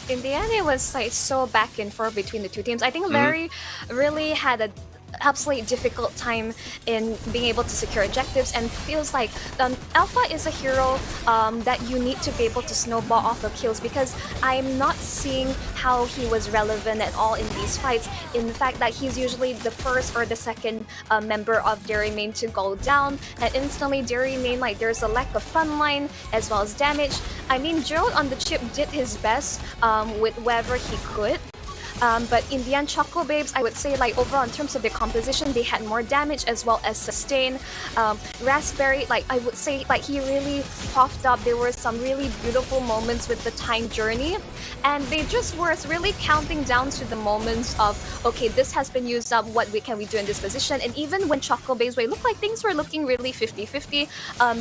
In the end, it was like so back and forth between the two teams. I think Larry really had a absolutely difficult time in being able to secure objectives, and feels like Alpha is a hero that you need to be able to snowball off of kills, because I'm not seeing how he was relevant at all in these fights. In the fact that he's usually the first or the second member of Derry Main to go down, and instantly Derry Main, like there's a lack of fun line as well as damage. I mean, Gerald on the chip did his best with whatever he could. But in the end, Choco Babes, I would say, like overall in terms of their composition, they had more damage as well as sustain. Raspberry, like I would say, like he really puffed up. There were some really beautiful moments with the time journey, and they just were really counting down to the moments of, okay, this has been used up, what can we do in this position? And even when Choco Babes, it looked like things were looking really 50-50,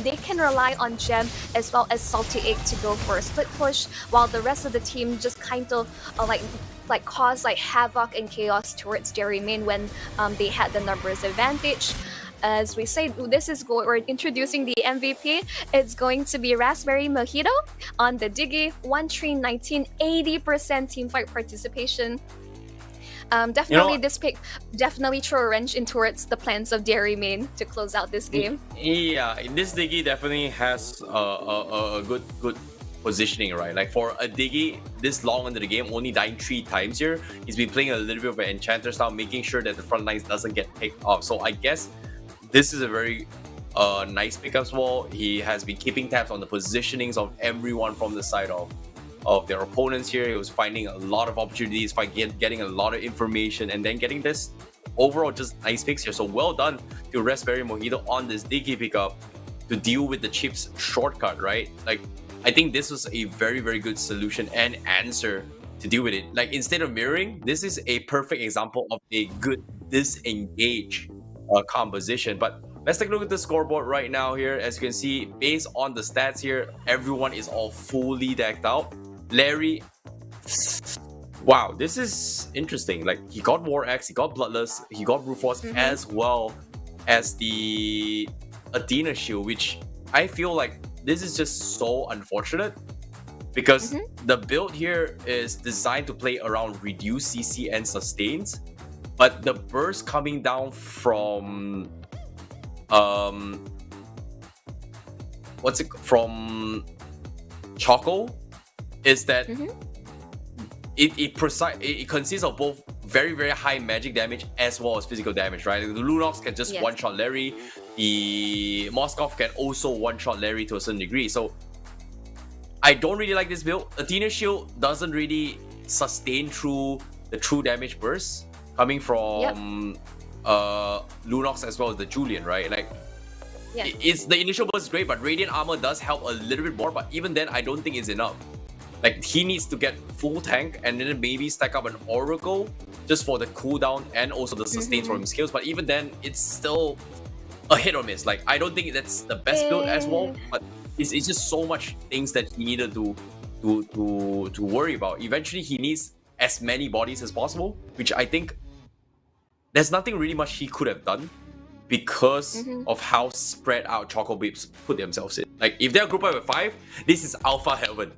they can rely on Gem as well as Salty Egg to go for a split push, while the rest of the team just kind of like cause like havoc and chaos towards Derry Main when they had the numbers advantage. As we say, we're introducing the MVP. It's going to be Raspberry Mojito on the Diggy, 1-3-19, 80% teamfight participation. Definitely this pick definitely throw a wrench in towards the plans of Derry Main to close out this game. Yeah, this Diggy definitely has a good positioning, right? Like for a Diggy this long into the game, only dying 3 times here, he's been playing a little bit of an Enchanter style, making sure that the front lines doesn't get picked off. So I guess this is a very nice pick as well. He has been keeping tabs on the positionings of everyone from the side of their opponents here. He was finding a lot of opportunities by getting a lot of information and then getting this overall just nice picks here. So well done to Raspberry Mojito on this Diggy pickup to deal with the chips shortcut, right? Like I think this was a very, very good solution and answer to deal with it. Like instead of mirroring, this is a perfect example of a good disengage composition. But let's take a look at the scoreboard right now here. As you can see, based on the stats here, everyone is all fully decked out. Larry, wow, this is interesting. Like he got War Axe, he got Bloodless, he got Brute Force, as well as the Athena Shield, which I feel like this is just so unfortunate because the build here is designed to play around reduced CC and sustains, but the burst coming down from from Choco is that it consists of both very, very high magic damage as well as physical damage, right? The Lunox can just one-shot Larry. The Moskov can also one-shot Larry to a certain degree. So I don't really like this build. Athena Shield doesn't really sustain through the true damage burst coming from Lunox as well as the Julian, right? Like it's the initial burst is great, but Radiant Armor does help a little bit more, but even then I don't think it's enough. Like he needs to get full tank and then maybe stack up an Oracle just for the cooldown and also the sustains from his skills. But even then, it's still a hit or miss. Like I don't think that's the best build as well. But it's just so much things that he needed to worry about. Eventually, he needs as many bodies as possible, which I think there's nothing really much he could have done because of how spread out Choco Babes put themselves in. Like if they're grouped up with 5, this is alpha heaven.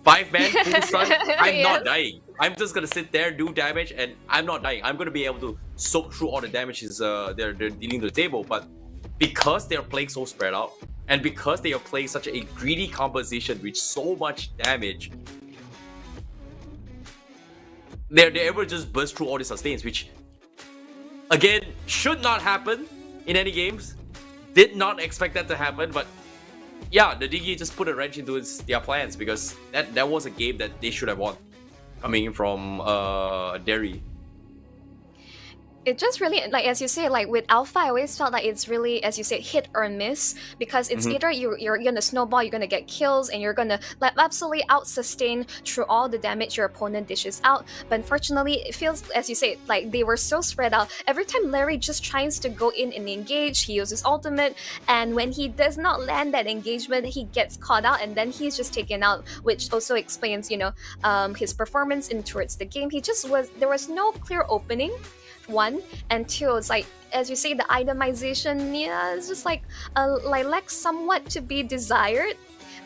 5 man, full stun, I'm not dying. I'm just gonna sit there, do damage, and I'm not dying. I'm gonna be able to soak through all the damages they're dealing to the table. But because they're playing so spread out, and because they are playing such a greedy composition with so much damage, they're able to just burst through all the sustains, which again should not happen in any games. Did not expect that to happen, but yeah, the Digi just put a wrench into their plans because that was a game that they should have won, coming from Derry. It just really, like as you say, like with Alpha, I always felt like it's really, as you say, hit or miss, because it's either you're gonna snowball, you're gonna get kills, and you're gonna like absolutely out sustain through all the damage your opponent dishes out. But unfortunately, it feels, as you say, like they were so spread out. Every time Larry just tries to go in and engage, he uses ultimate, and when he does not land that engagement, he gets caught out, and then he's just taken out, which also explains, his performance in towards the game. There was no clear opening. 1 and 2, it's like, as you say, the itemization, it's just like lacks somewhat to be desired.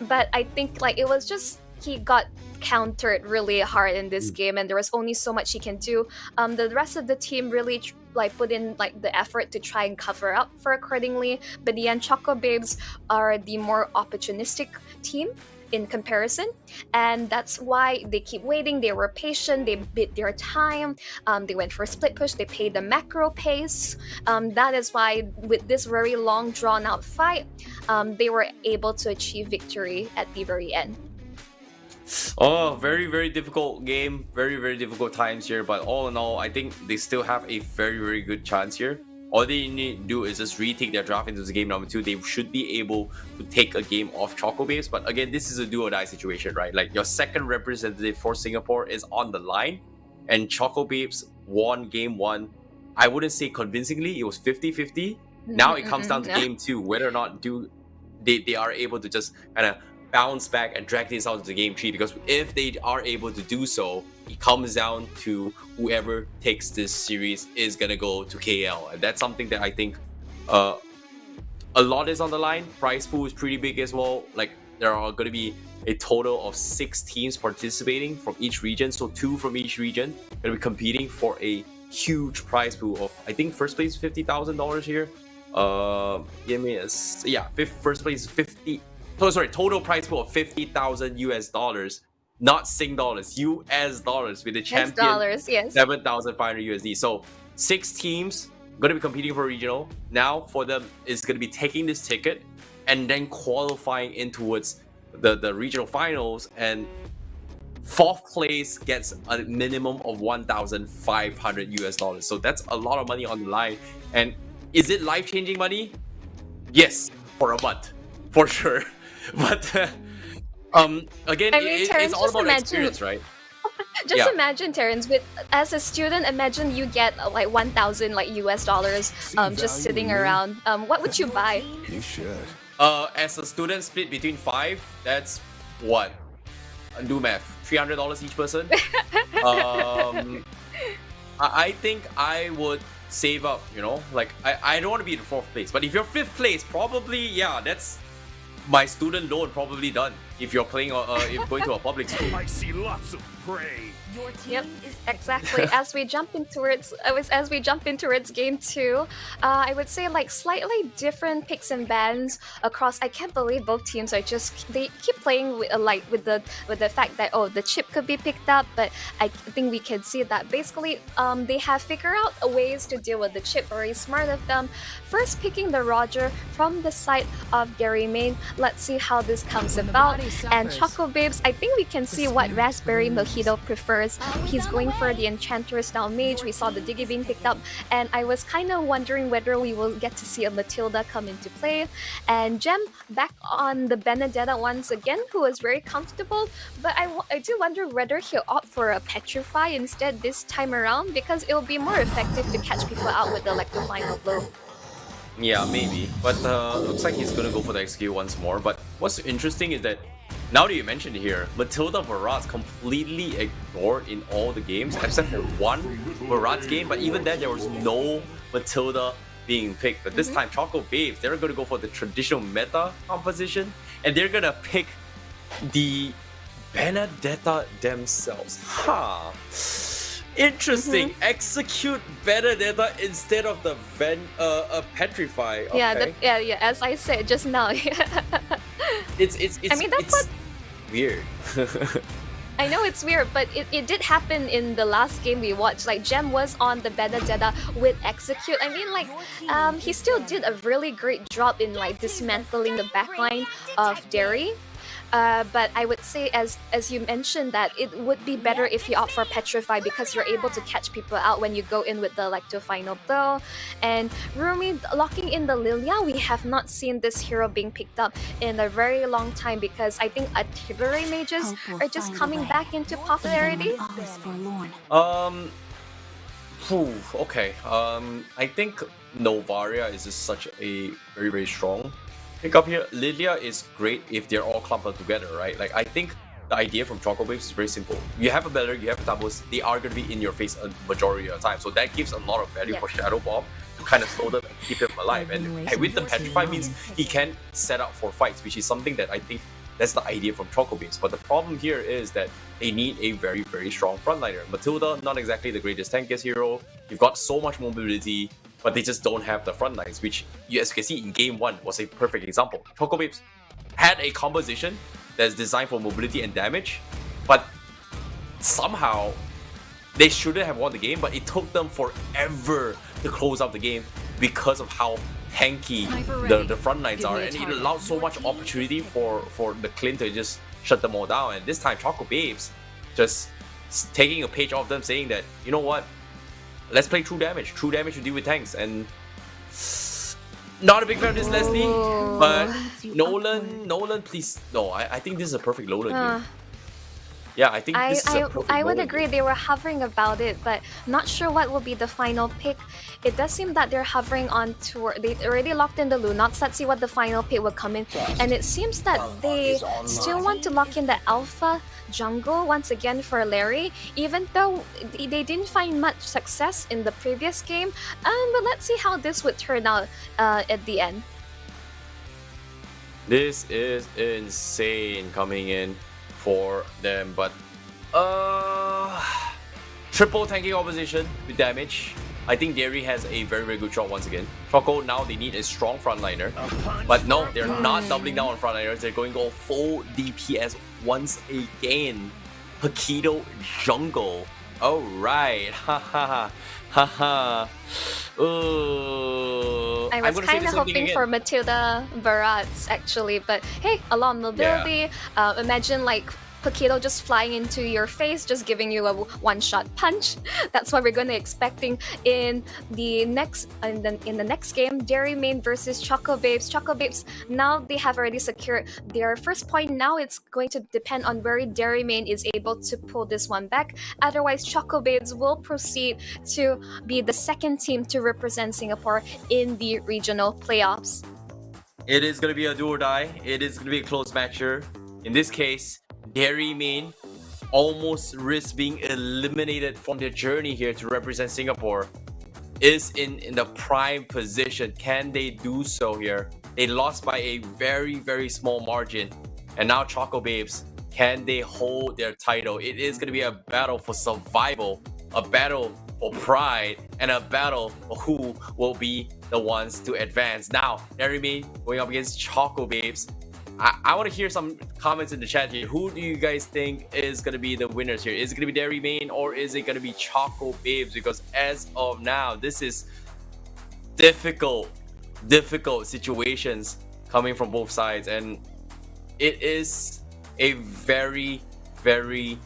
But I think like it was just he got countered really hard in this game, and there was only so much he can do. The rest of the team really put in like the effort to try and cover up for accordingly. But the end, Choco Babes are the more opportunistic team in comparison, and that's why they keep waiting. They were patient, they bid their time, they went for a split push, they paid the macro pace. That is why with this very long drawn out fight, they were able to achieve victory at the very end. Oh, very, very difficult game, very, very difficult times here, but all in all, I think they still have a very, very good chance here. All they need to do is just retake their draft into the game number 2. They should be able to take a game off Choco Babes. But again, this is a do or die situation, right? Like your second representative for Singapore is on the line, and Choco Babes won game 1. I wouldn't say convincingly, it was 50-50. Now it comes down to game 2, whether or not they are able to just kind of bounce back and drag this out to game 3, because if they are able to do so, it comes down to whoever takes this series is gonna go to KL, and that's something that I think a lot is on the line. Prize pool is pretty big as well. Like there are gonna be a total of 6 teams participating from each region, so 2 from each region gonna be competing for a huge prize pool of, I think first place $50,000 here. First place 50. So sorry, total prize pool of $50,000 not Sing dollars, US dollars, with the champion dollars, yes. 7,500 USD. So 6 teams going to be competing for regional. Now for them is going to be taking this ticket and then qualifying in towards the regional finals, and 4th place gets a minimum of 1,500 US dollars. So that's a lot of money on the line. And is it life-changing money? Yes, for a month, for sure. But again, Terrence, it's all about experience, right? Just imagine, Terrence, as a student, imagine you get like 1,000 US dollars just sitting around. What would you buy? You should. As a student, split between 5, that's what? Do math. $300 each person. I think I would save up, like I don't want to be in 4th place, but if you're 5th place, probably, that's my student loan probably done. If you're playing if going to a public school. I see lots of prey. Your team Yep, is exactly. As we jump into game 2, I would say like slightly different picks and bans across. I can't believe both teams are they keep playing with with the fact that the chip could be picked up, but I think we can see that basically they have figured out ways to deal with the chip. Very smart of them. First picking the Roger from the side of Gary Main. Let's see how this comes about. And Choco Babes, I think we can see what Raspberry Mojito prefers. He's going for the Enchanter style mage. We saw the Diggy being picked up, and I was kind of wondering whether we will get to see a Matilda come into play. And Gem back on the Benedetta once again, who was very comfortable, but I do wonder whether he'll opt for a Petrify instead this time around, because it'll be more effective to catch people out with the Electro-Final Blow. Yeah, maybe. But looks like he's gonna go for the execute once more. But what's interesting is that now that you mentioned it here, Matilda Barat's completely ignored in all the games except for one Barat's game. But even then, there was no Matilda being picked. But this time, Choco Babes, they're gonna go for the traditional meta composition, and they're gonna pick the Benedetta themselves. Huh. Interesting. Execute Benedetta instead of the Petrify. Okay. Yeah. As I said just now. It's I mean, that's what weird. I know it's weird, but it did happen in the last game we watched. Like, Gem was on the Benedetta with Execute. I mean, like, he still did a really great job in like dismantling the backline of Derry. But I would say, as you mentioned, that it would be better if you opt for Petrify, because you're able to catch people out when you go in with the Electro-Final Blow. And Rumi locking in the Lilia, we have not seen this hero being picked up in a very long time, because I think artillery mages are just coming back into popularity. Okay. I think Novaria is just such a very, very strong pick up here. Lilia is great if they're all clumped up together, right? Like, I think the idea from Choco Babes is very simple. You have a Beller, you have a Tabos, they are going to be in your face a majority of the time. So that gives a lot of value for Shadow Bomb to kind of slow them and keep him alive. And with the Petrify means he can set up for fights, which is something that I think that's the idea from Choco Babes. But the problem here is that they need a very, very strong frontliner. Matilda, not exactly the greatest tankiest hero. You've got so much mobility, but they just don't have the front lines, which, as you can see in game 1, was a perfect example. Choco Babes had a composition that's designed for mobility and damage, but somehow they shouldn't have won the game, but it took them forever to close out the game because of how tanky the front lines are, and it allowed so much opportunity for the Clint to just shut them all down. And this time, Choco Babes just taking a page off them, saying that, you know what, let's play true damage. True damage to deal with tanks. And not a big fan of this Leslie, but Nolan, please. No, I think this is a perfect Nolan game. Yeah, I think this is a perfect I would Nolan agree. game. They were hovering about it, but not sure what will be the final pick. It does seem that they're hovering on tour. They already locked in the Lunox. Let's see what the final pick will come in. And it seems that they still want to lock in the Alpha jungle once again for Larry, even though they didn't find much success in the previous game. But let's see how this would turn out at the end. This is insane coming in for them, but triple tanking opposition with damage. I think Derry has a very, very good shot once again. Choco, now they need a strong frontliner, but no, they're not doubling down on frontliners. They're going to go full DPS once again. Paquito jungle. All right, haha, haha. I was kind of hoping for Matilda Barats actually, but hey, a lot of mobility. Imagine like Paquito just flying into your face, just giving you a one-shot punch. That's what we're going to expecting in the next game. Derry Main versus Choco Babes. Choco Babes, now they have already secured their first point. Now it's going to depend on where Derry Main is able to pull this one back. Otherwise, Choco Babes will proceed to be the second team to represent Singapore in the regional playoffs. It is going to be a do or die. It is going to be a close match here. In this case, Derry Main almost risks being eliminated from their journey here to represent Singapore. Is in the prime position. Can they do so here? They lost by a very, very small margin. And now Choco Babes, can they hold their title? It is going to be a battle for survival, a battle for pride, and a battle for who will be the ones to advance. Now, Derry Main going up against Choco Babes. I want to hear some comments in the chat here. Who do you guys think is going to be the winners here? Is it going to be Derry Main or is it going to be Choco Babes? Because as of now, this is difficult situations coming from both sides. And it is a very, very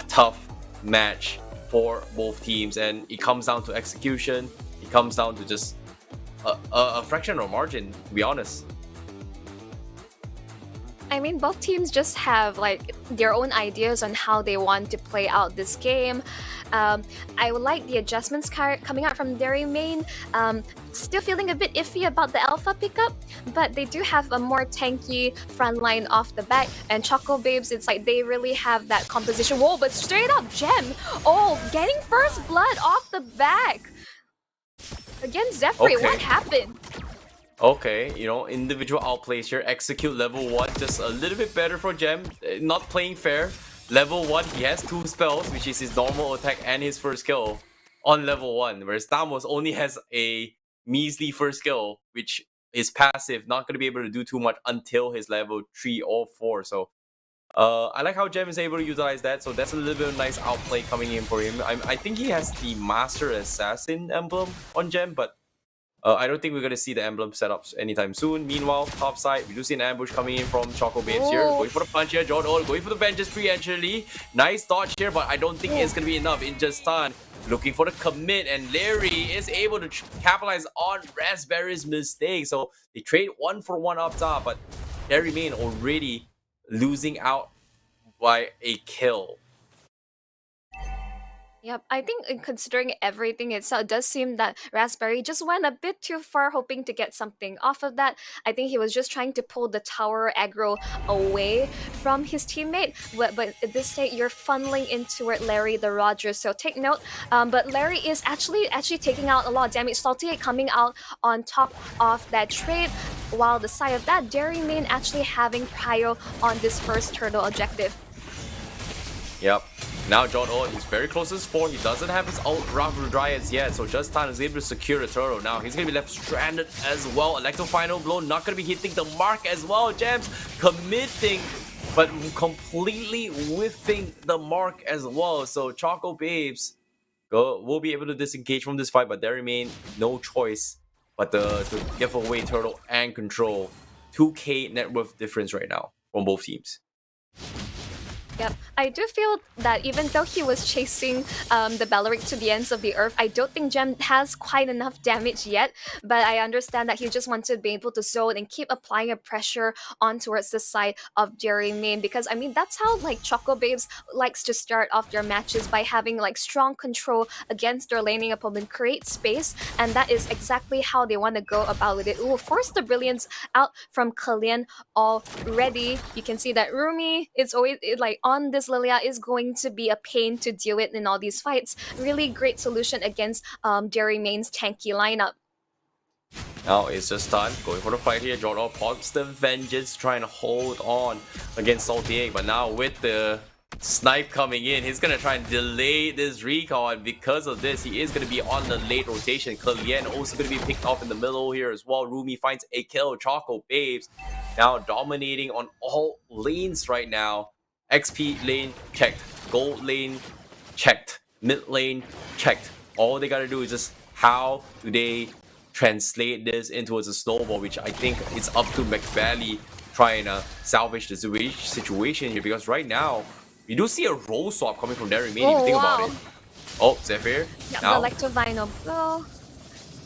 tough match for both teams, and it comes down to execution. It comes down to just a fraction of margin, to be honest. I mean, both teams just have like their own ideas on how they want to play out this game. I would like the adjustments coming out from Derry Main. Still feeling a bit iffy about the Alpha pickup, but they do have a more tanky front line off the back. And Choco Babes, it's like they really have that composition. Whoa, but straight up Gem! Oh, getting first blood off the back! Against Zephyr, Okay. what happened? Okay, you know, individual outplays here. Execute level 1 just a little bit better for Gem. Not playing fair. Level 1, he has 2 spells, which is his normal attack and his first skill on level 1. Whereas Thamos only has a measly first skill, which is passive. Not going to be able to do too much until his level 3 or 4. So, I like how Gem is able to utilize that. So that's a little bit of nice outplay coming in for him. I think he has the Master Assassin emblem on Gem, but I don't think we're going to see the emblem setups anytime soon. Meanwhile, top side, we do see an ambush coming in from Choco Babes here. Oh. Going for the punch here, John Ol going for the vengeance spree actually. Nice dodge here, but I don't think it's going to be enough. In just stun, looking for the commit, and Larry is able to capitalize on Raspberry's mistake. So they trade 1-for-1 up top, but they remain already losing out by a kill. Yep, I think considering everything itself, it does seem that Raspberry just went a bit too far hoping to get something off of that. I think he was just trying to pull the tower aggro away from his teammate, but at this state, you're funneling into it, Larry the Roger, so take note. But Larry is actually taking out a lot of damage. Salty coming out on top of that trade, while the side of that, Dairy Main actually having prio on this first turtle objective. Yep. Now John O is very close to his 4. He doesn't have his ult Ravu Dryas yet, so Just Time is able to secure the turtle. Now he's gonna be left stranded as well. Electro Final Blow not gonna be hitting the mark as well. Gems committing, but completely whiffing the mark as well. So Choco Babes will be able to disengage from this fight, but there remain no choice but to give away turtle and control. 2k net worth difference right now from both teams. Yep, I do feel that even though he was chasing the Belleric to the ends of the earth, I don't think Gem has quite enough damage yet, but I understand that he just wants to be able to zone and keep applying a pressure on towards the side of Jerry Main, because I mean that's how like Choco Babes likes to start off their matches, by having like strong control against their laning opponent, create space, and that is exactly how they want to go about with it. Ooh, force the brilliance out from Kalian already. You can see that Rumi is always like on this Lilia is going to be a pain to deal with in all these fights. Really great solution against Dairy Main's tanky lineup. Now it's just time going for the fight here. Jordan pops the vengeance, trying to hold on against Salty Egg, but now with the snipe coming in, he's gonna try and delay this recall, and because of this, he is gonna be on the late rotation. Kalien also gonna be picked off in the middle here as well. Rumi finds a kill. Choco Babes now dominating on all lanes right now. XP lane checked, gold lane checked, mid lane checked. All they gotta do is just how do they translate this into a snowball, which I think it's up to McValley trying to salvage the situation here, because right now we do see a role swap coming from Dairy Main. If you think about it. Oh, Zephyr. Yeah, now. the Electrovino blow.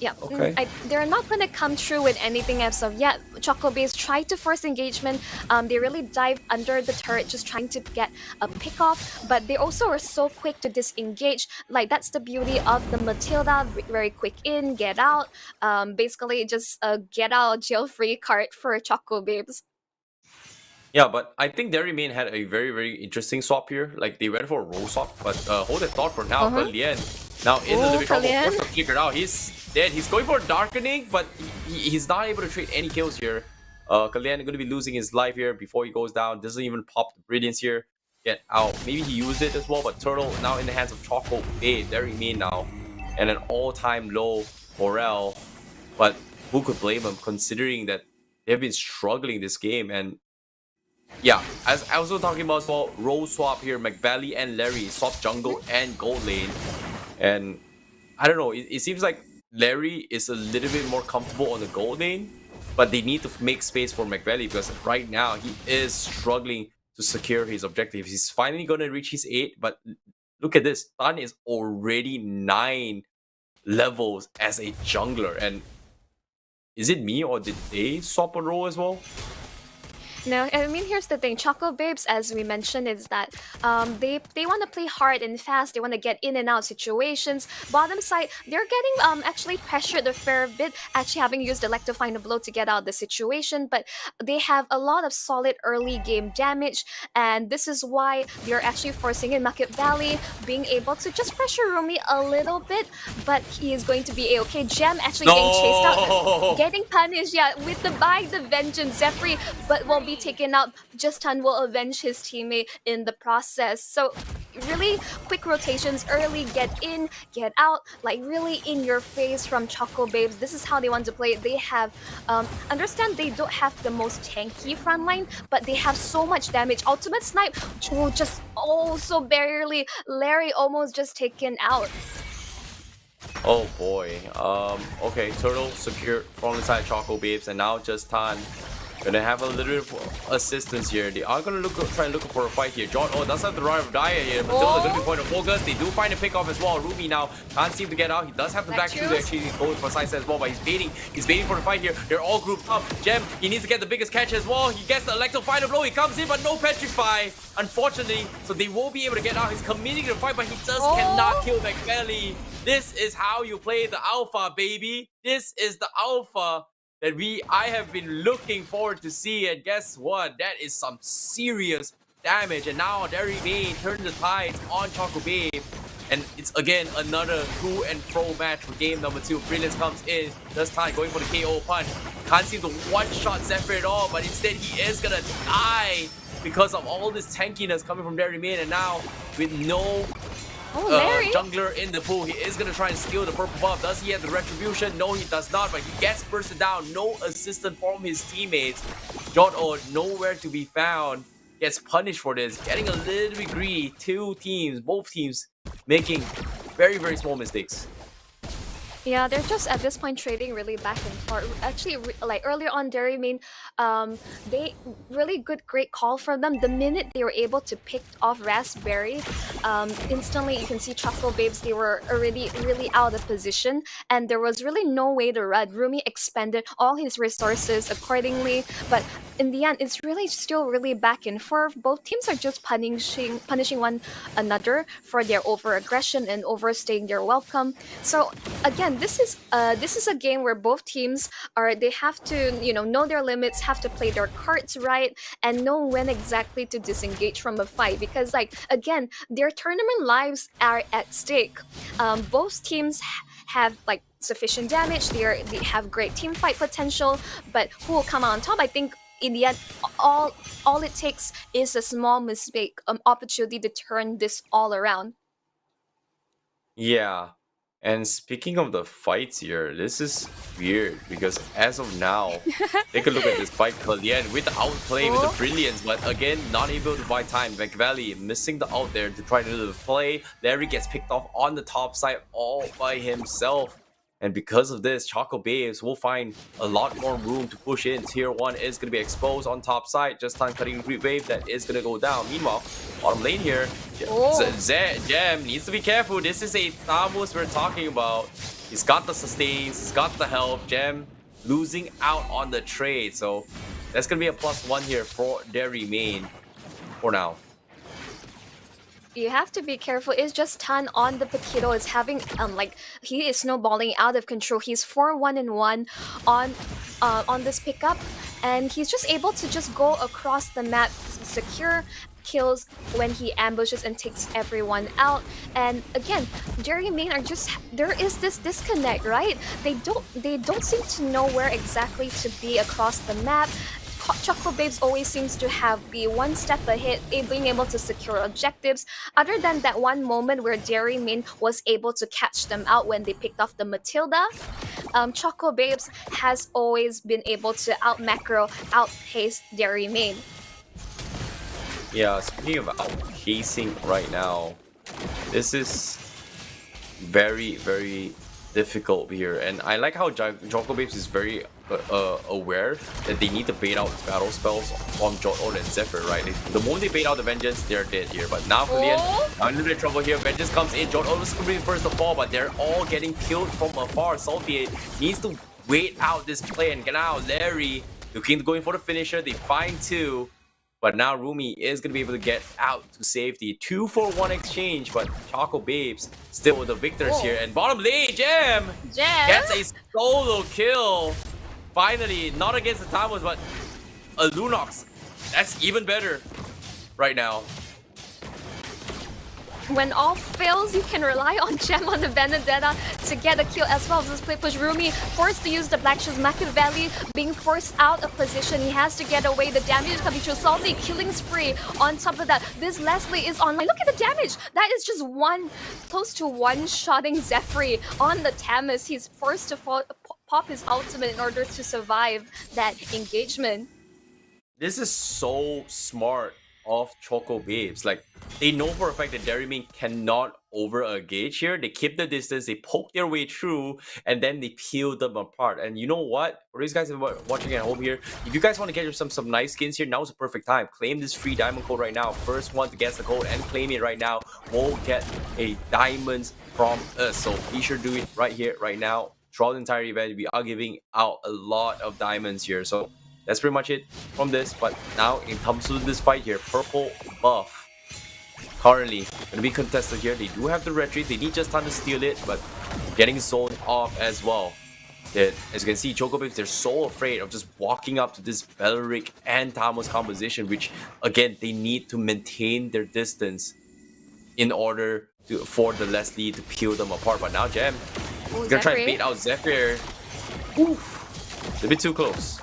Yeah, Okay. they're not going to come through with anything as of yet. Choco Base tried to force engagement. They really dive under the turret, just trying to get a pick off. But they also are so quick to disengage. Like, that's the beauty of the Matilda. Very quick in, get out. Basically, just a get out jail free card for Choco Babes. Yeah, but I think Dairy Main had a very, very interesting swap here. Like, they went for a role swap, but hold that thought for now. Kalien now in a little bit trouble. Kalien. Forced to figure it out. He's dead. He's going for Darkening, but he's not able to trade any kills here. Kalien going to be losing his life here before he goes down. Doesn't even pop the Brilliance here. Get out. Maybe he used it as well, but Turtle now in the hands of Choco Bay. Dairy Main now. And an all-time low morale. But who could blame him, considering that they've been struggling this game. And yeah, as I was also talking about as well, role swap here. McValley and Larry swap jungle and gold lane. And I don't know, it seems like Larry is a little bit more comfortable on the gold lane, but they need to make space for McValley, because right now he is struggling to secure his objective. He's finally going to reach his 8, but look at this. Tan is already 9 levels as a jungler. And is it me or did they swap a role as well? No, I mean, here's the thing. Choco Babes, as we mentioned, is that they want to play hard and fast. They want to get in and out situations. Bottom side, they're getting actually pressured a fair bit, actually having used Electrifying Blow to get out of the situation. But they have a lot of solid early game damage, and this is why they're actually forcing in Market Valley, being able to just pressure Rumi a little bit. But he is going to be a-okay. Gem actually getting chased out, getting punished, yeah, with the by the vengeance. Zephyr, but won't be taken out. Justin will avenge his teammate in the process. So really quick rotations early, get in, get out, like really in your face from Choco Babes. This is how they want to play. They have understand they don't have the most tanky front line, but they have so much damage. Ultimate Snipe will just also barely. Larry almost just taken out. Oh boy. Okay, Turtle secured from inside Choco Babes, and now just Tan gonna have a little bit of assistance here. They are gonna try and look for a fight here. John, does have the right of Daya here, but still gonna be point of focus. They do find a pick off as well. Rumi now can't seem to get out. He does have the back to actually go for size as well, but he's baiting. He's baiting for the fight here. They're all grouped up. Gem, he needs to get the biggest catch as well. He gets the Electrify blow. He comes in, but no petrify, unfortunately. So they won't be able to get out. He's committing to the fight, but he just cannot kill McBelly. This is how you play the alpha, baby. This is the alpha that I have been looking forward to see. And guess what? That is some serious damage. And now Derry Main turns the tides on Choco Babe. And it's again another to and fro match for game number 2. Brilliance comes in. This time going for the KO punch. Can't seem to one-shot Zephyr at all, but instead he is gonna die because of all this tankiness coming from Derry Main. And now with no jungler in the pool, he is gonna try and steal the purple buff. Does he have the retribution? No, he does not, but he gets bursted down. No assistance from his teammates. John nowhere to be found. Gets punished for this, getting a little bit greedy. Both teams making very, very small mistakes. Yeah, they're just at this point trading really back and forth. Actually, like earlier on, Derry Main, they really great call from them. The minute they were able to pick off Raspberry, instantly you can see Choco Babes, they were already really out of position, and there was really no way to run. Rumi expended all his resources accordingly, but in the end, it's really still really back and forth. Both teams are just punishing one another for their over-aggression and overstaying their welcome. So again, this is a game where both teams they have to know their limits, have to play their cards right, and know when exactly to disengage from a fight, because like again, their tournament lives are at stake. Both teams have like sufficient damage. They have great team fight potential, but who will come out on top? I think in the end, all it takes is a small mistake, opportunity to turn this all around. Yeah. And speaking of the fights here, this is weird because as of now, take a look at this fight. Kalyan with the outplay, with the brilliance, but again, not able to buy time. McValley missing the out there to try to do the play. Larry gets picked off on the top side all by himself. And because of this, Choco Babes will find a lot more room to push in. Tier 1 is going to be exposed on top side. Just time cutting Great Wave that is going to go down. Meanwhile, bottom lane here, Gem needs to be careful. This is a Thamus we're talking about. He's got the sustains, he's got the health. Gem losing out on the trade. So that's going to be a +1 here for Derry Main for now. You have to be careful. It's just Tan on the Paquito is having he is snowballing out of control. He's 4-1-1 on this pickup, and he's just able to just go across the map, secure kills when he ambushes and takes everyone out. And again, Derry Main are just, there is this disconnect, right? They don't seem to know where exactly to be across the map. Choco Babes always seems to be one step ahead, being able to secure objectives. Other than that one moment where Derry Main was able to catch them out when they picked off the Matilda, Choco Babes has always been able to outpace Derry Main. Yeah, speaking of outpacing right now, this is very, very difficult here. And I like how Choco Babes is very aware that they need to bait out battle spells from Jotun and Zephyr, right? The moment they bait out the Vengeance, they're dead here. But now Kallian, now in a little bit of trouble here. Vengeance comes in. Jotun was going to be the first to fall, but they're all getting killed from afar. Salty needs to wait out this play, and now Larry looking to go in for the finisher. They find two. But now Rumi is going to be able to get out to safety. 2-for-1 exchange, but Choco Babes still with the victors here. And bottom lane, Jam gets a solo kill. Finally, not against the Tamos, but a Lunox. That's even better right now. When all fails, you can rely on Gem on the Benedetta to get a kill as well. This play push, Rumi forced to use the Black Shoes. Machiavelli being forced out of position. He has to get away. The damage is coming through. Salty killing spree. On top of that, this Leslie is online. Look at the damage. That is just close to one-shotting Zephyr on the Tamus. He's forced to pop his ultimate in order to survive that engagement. This is so smart of Choco Babes. Like, they know for a fact that Dairymain cannot over-engage here. They keep the distance, they poke their way through, and then they peel them apart. And you know what? For these guys watching at home here, if you guys want to get yourself some nice skins here, now's the perfect time. Claim this free diamond code right now. First one to guess the code and claim it right now will get a diamonds from us. So be sure to do it right here, right now. Throughout the entire event, we are giving out a lot of diamonds here. So that's pretty much it from this. But now it comes to this fight here. Purple buff currently going to be contested here. They do have the retreat. They need just time to steal it, but getting zoned off as well. As you can see, Choco Babes, they're so afraid of just walking up to this Beleric and Tamos composition, which again, they need to maintain their distance in order for the Leslie to peel them apart. But now Gem is going to try and bait out Zephyr. Oof. A bit too close.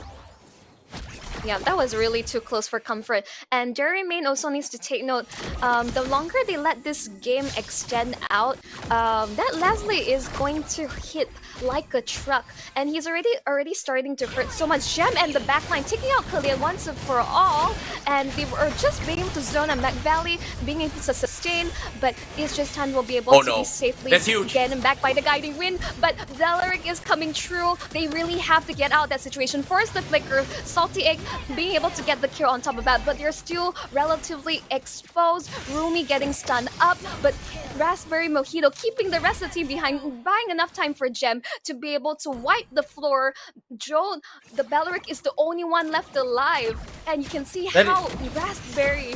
Yeah, that was really too close for comfort. And Dairymain also needs to take note, the longer they let this game extend out, that Leslie is going to hit like a truck. And he's already starting to hurt so much. Gem and the backline taking out Kallian once and for all. And they were just being able to zone and McValley being able to sustain. But it's just time will be able to be safely getting back by the guiding wind. But Beleric is coming through. They really have to get out that situation. Force the flicker. Salty Egg being able to get the kill on top of that, but they're still relatively exposed. Rumi getting stunned up, but Raspberry Mojito keeping the rest of the team behind, buying enough time for Gem to be able to wipe the floor. Joe, the Beleric, is the only one left alive, and you can see how Raspberry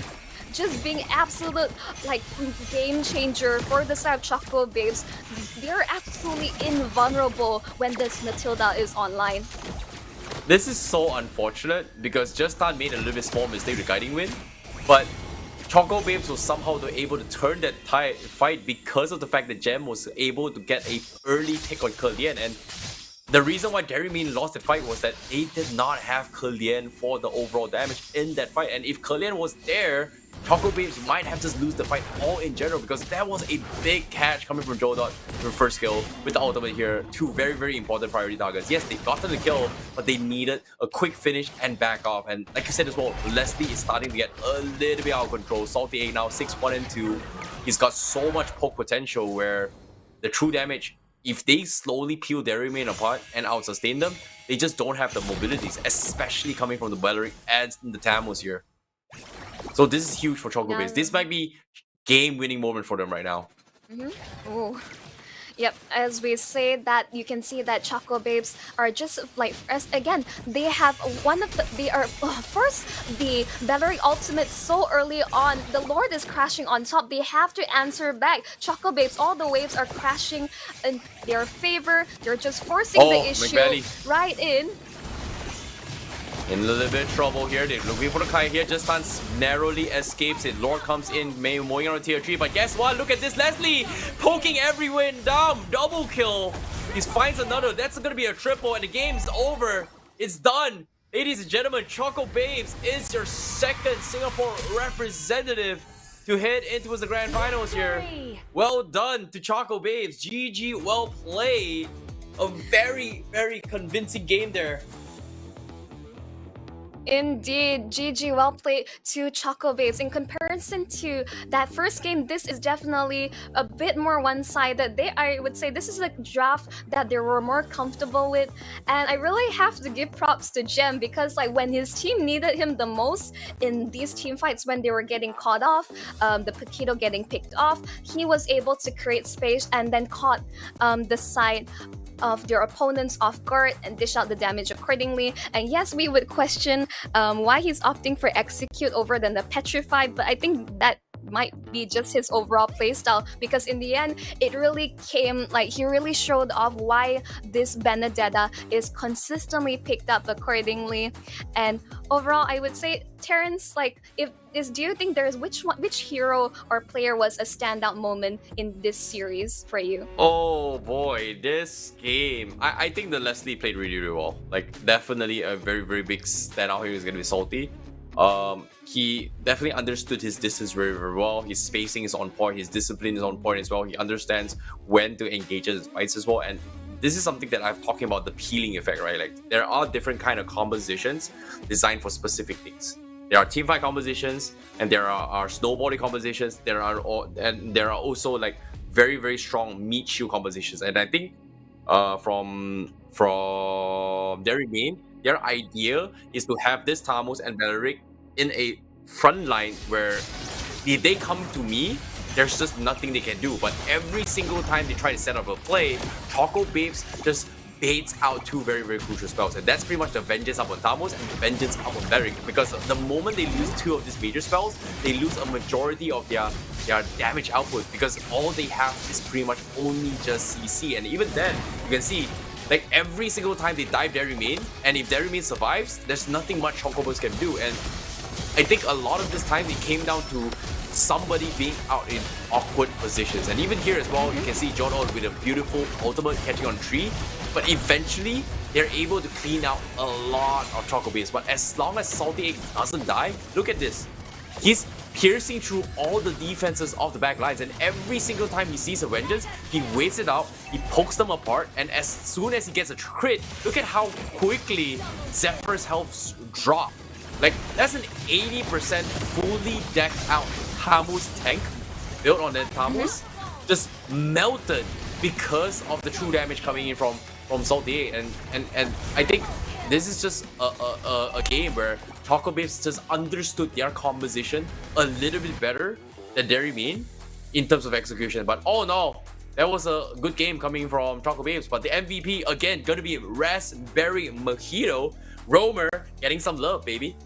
just being absolute like game changer for the side of Choco Babes. They're absolutely invulnerable when this Matilda is online. This is so unfortunate because Justin made a little bit small mistake with guiding wind, but Choco Babes was somehow able to turn that fight because of the fact that Gem was able to get an early pick on Kallian. And the reason why Dairymain lost the fight was that they did not have Kallian for the overall damage in that fight. And if Kallian was there, Choco Babes might have just lose the fight all in general, because that was a big catch coming from Joe Dot for first kill with the ultimate here. Two very, very important priority targets. Yes, they got them the kill, but they needed a quick finish and back off. And like you said as well, Leslie is starting to get a little bit out of control. Salty A now 6-1 and 2. He's got so much poke potential where the true damage, if they slowly peel Dairymain apart and out-sustain them, they just don't have the mobilities, especially coming from the Beleric and the Tamos here. So this is huge for Choco Babes. This might be game-winning moment for them right now. Ooh. Yep, as we say that, you can see that Choco Babes are just like, again, they have first, the Beleric ultimate so early on. The Lord is crashing on top. They have to answer back. Choco Babes, all the waves are crashing in their favor. They're just forcing the issue right in. In a little bit of trouble here. They're looking for the Kai here. Just narrowly escapes it. Lord comes in, moving on to tier 3. But guess what? Look at this. Leslie poking everyone down. Double kill. He finds another. That's going to be a triple. And the game's over. It's done. Ladies and gentlemen, Choco Babes is your second Singapore representative to head into the grand finals here. Well done to Choco Babes. GG, well played. A very, very convincing game there. Indeed, GG, well played to Choco Babes. In comparison comparison to that first game, this is definitely a bit more one-sided. I would say this is a draft that they were more comfortable with, and I really have to give props to Jem because like when his team needed him the most in these team fights when they were getting caught off, the Paquito getting picked off, he was able to create space and then caught the side of their opponents off guard and dish out the damage accordingly. And yes, we would question why he's opting for execute over than the petrified, but I think that might be just his overall playstyle because in the end it really came like he really showed off why this Benedetta is consistently picked up accordingly. And overall I would say, Terrence, like do you think there's which hero or player was a standout moment in this series for you? Oh boy, this game. I think the Leslie played really, really well. Like definitely a very, very big standout here is gonna be Salty. He definitely understood his distance very, very well. His spacing is on point, his discipline is on point as well. He understands when to engage his fights as well. And this is something that I'm talking about, the peeling effect, right? Like there are different kind of compositions designed for specific things. There are team fight compositions and there are snowboarding compositions. There are also like very, very strong meat shield compositions. And I think from their main, their idea is to have this Tamus and Beleric in a front line where if they come to me, there's just nothing they can do. But every single time they try to set up a play, Choco Babes just baits out two very, very crucial spells. And that's pretty much the Vengeance up on Tamus and the Vengeance up on Beleric. Because the moment they lose two of these major spells, they lose a majority of their damage output because all they have is pretty much only just CC. And even then, you can see like every single time they dive their main, and if their main survives, there's nothing much Chocobos can do. And I think a lot of this time it came down to somebody being out in awkward positions. And even here as well, you can see John Odd with a beautiful ultimate catching on tree. But eventually, they're able to clean out a lot of Chocobos. But as long as Salty Egg doesn't die, look at this. He's piercing through all the defenses of the back lines, and every single time he sees a Vengeance, he waits it out, he pokes them apart, and as soon as he gets a crit, look at how quickly Zephyr's health drop. Like, that's an 80% fully decked out Tamus tank built on that Tamus, just melted because of the true damage coming in from Salty. And I think this is just a game where Choco Babes just understood their composition a little bit better than Dairy Mean in terms of execution. But oh no, that was a good game coming from Choco Babes. But the MVP again gonna be Raspberry Mojito. Roamer getting some love, baby.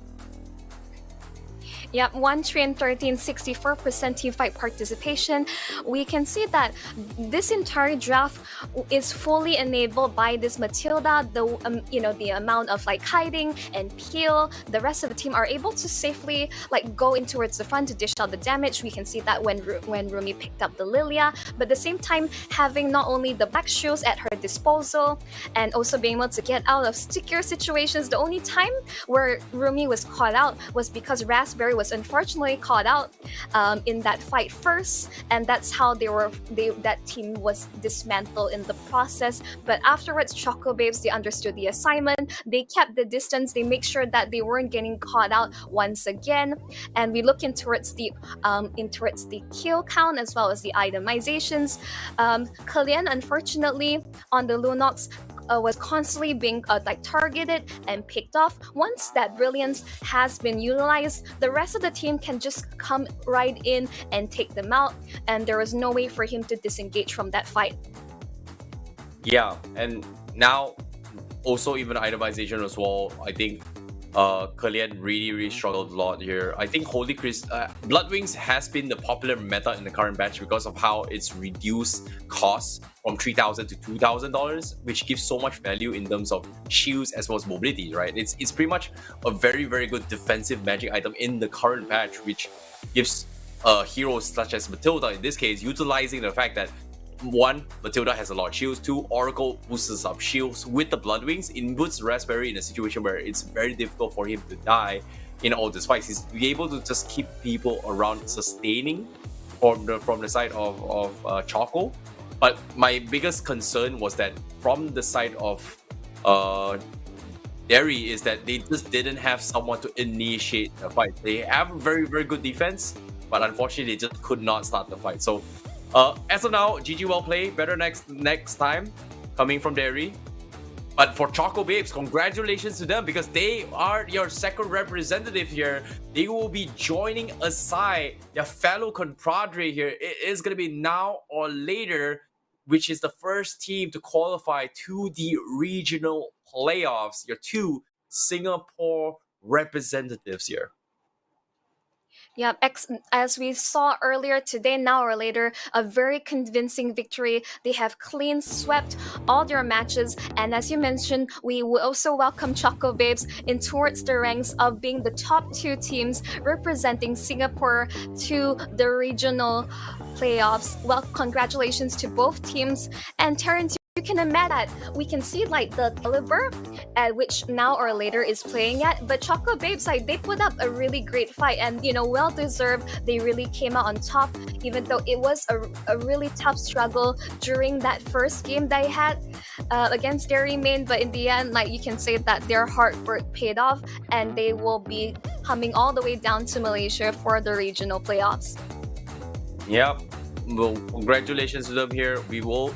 Yep, 1,013,000, 64% teamfight participation. We can see that this entire draft is fully enabled by this Matilda. The amount of like hiding and peel, the rest of the team are able to safely like go in towards the front to dish out the damage. We can see that when Rumi picked up the Lilia, but at the same time having not only the black shoes at her disposal and also being able to get out of stickier situations. The only time where Rumi was caught out was because Raspberry was unfortunately caught out in that fight first, and that's how that team was dismantled in the process. But afterwards, Choco Babes, they understood the assignment, they kept the distance, they make sure that they weren't getting caught out once again. And we look in towards the kill count as well as the itemizations. Kalien, unfortunately, on the Lunox was constantly being targeted and picked off. Once that brilliance has been utilized, the rest of the team can just come right in and take them out, and there was no way for him to disengage from that fight. Yeah, and now also even itemization as well. I think Kalien really struggled a lot here. I think Holy Christ, Bloodwings has been the popular meta in the current batch because of how it's reduced costs from $3,000 to $2,000, which gives so much value in terms of shields as well as mobility, right? It's pretty much a very good defensive magic item in the current patch, which gives heroes such as Matilda in this case utilizing the fact that one, Matilda has a lot of shields. Two, Oracle boosts up shields with the Bloodwings. It puts Raspberry in a situation where it's very difficult for him to die in all these fights. He's able to just keep people around sustaining from the side of Choco. But my biggest concern was that from the side of Derry is that they just didn't have someone to initiate the fight. They have a very good defense, but unfortunately they just could not start the fight. So as of now, GG well played, better next time, coming from Derry. But for Choco Babes, congratulations to them because they are your second representative here. They will be joining aside their fellow compadre here. It is going to be now or later, which is the first team to qualify to the regional playoffs. Your two Singapore representatives here. Yeah, as we saw earlier today, now or later, a very convincing victory. They have clean swept all their matches, and as you mentioned, we will also welcome Choco Babes in towards the ranks of being the top two teams representing Singapore to the regional playoffs. Well, congratulations to both teams. And Terrence, you can imagine that we can see like the caliber at which now or later is playing at, but Choco Babes, like, they put up a really great fight, and well deserved. They really came out on top, even though it was a really tough struggle during that first game they had against Derry Main, but in the end, like, you can say that their hard work paid off, and they will be coming all the way down to Malaysia for the regional playoffs. Yep. Well, congratulations to them here. They will,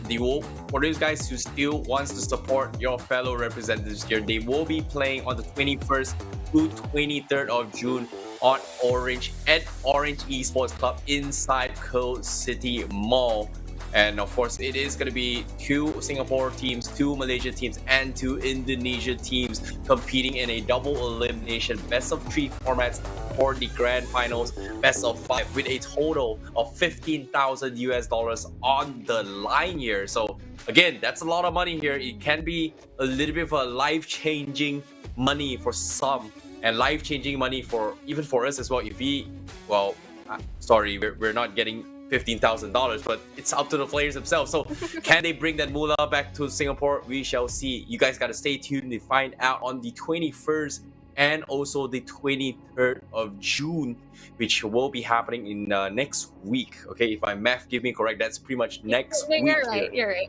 for those guys who still wants to support your fellow representatives here, they will be playing on the 21st to 23rd of June on Orange at Orange Esports Club inside Cold City Mall. And of course, it is going to be two Singapore teams, two Malaysia teams, and two Indonesia teams competing in a double elimination best of 3 formats for the grand finals, best of 5, with a total of $15,000 on the line here. So again, that's a lot of money here. It can be a little bit of a life-changing money for some, and life-changing money for even for us as well. If we, well, sorry, we're not getting $15,000, but it's up to the players themselves. So can they bring that moolah back to Singapore? We shall see. You guys got to stay tuned to find out on the 21st and also the 23rd of June, which will be happening in next week. Okay, if my math give me correct, that's pretty much next week. You're right. You're right.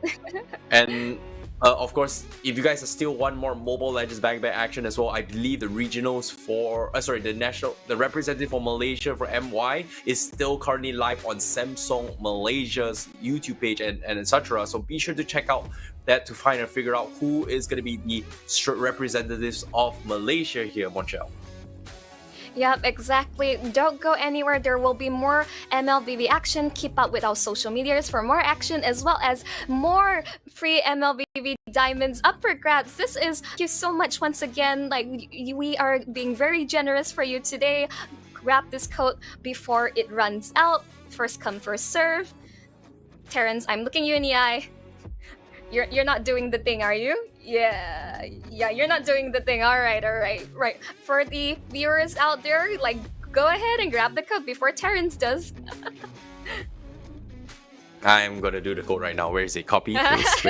And of course, if you guys still want more Mobile Legends back action as well, I believe the regionals for the representative for Malaysia for MY is still currently live on Samsung Malaysia's YouTube page and etc. So be sure to check out that to find and figure out who is going to be the representatives of Malaysia here, Monchel. Yep, exactly. Don't go anywhere. There will be more MLBB action. Keep up with our social medias for more action, as well as more free MLBB diamonds up for grabs. Thank you so much once again. Like, we are being very generous for you today. Grab this code before it runs out. First come, first serve. Terrence, I'm looking you in the eye. You're not doing the thing, are you? Yeah, you're not doing the thing. All right. For the viewers out there, like, go ahead and grab the code before Terrence does. I'm gonna do the code right now. Where is it? Copy, paste.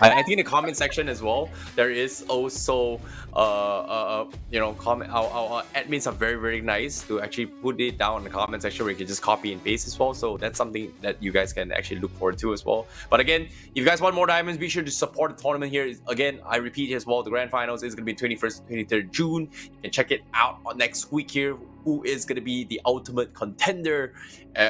I think in the comment section as well, there is also comment. Our admins are very nice to actually put it down in the comment section where you can just copy and paste as well. So that's something that you guys can actually look forward to as well. But again, if you guys want more diamonds, be sure to support the tournament here. Again, I repeat as well, the grand finals is gonna be 21st to 23rd June. You can check it out on next week here. Who is going to be the ultimate contender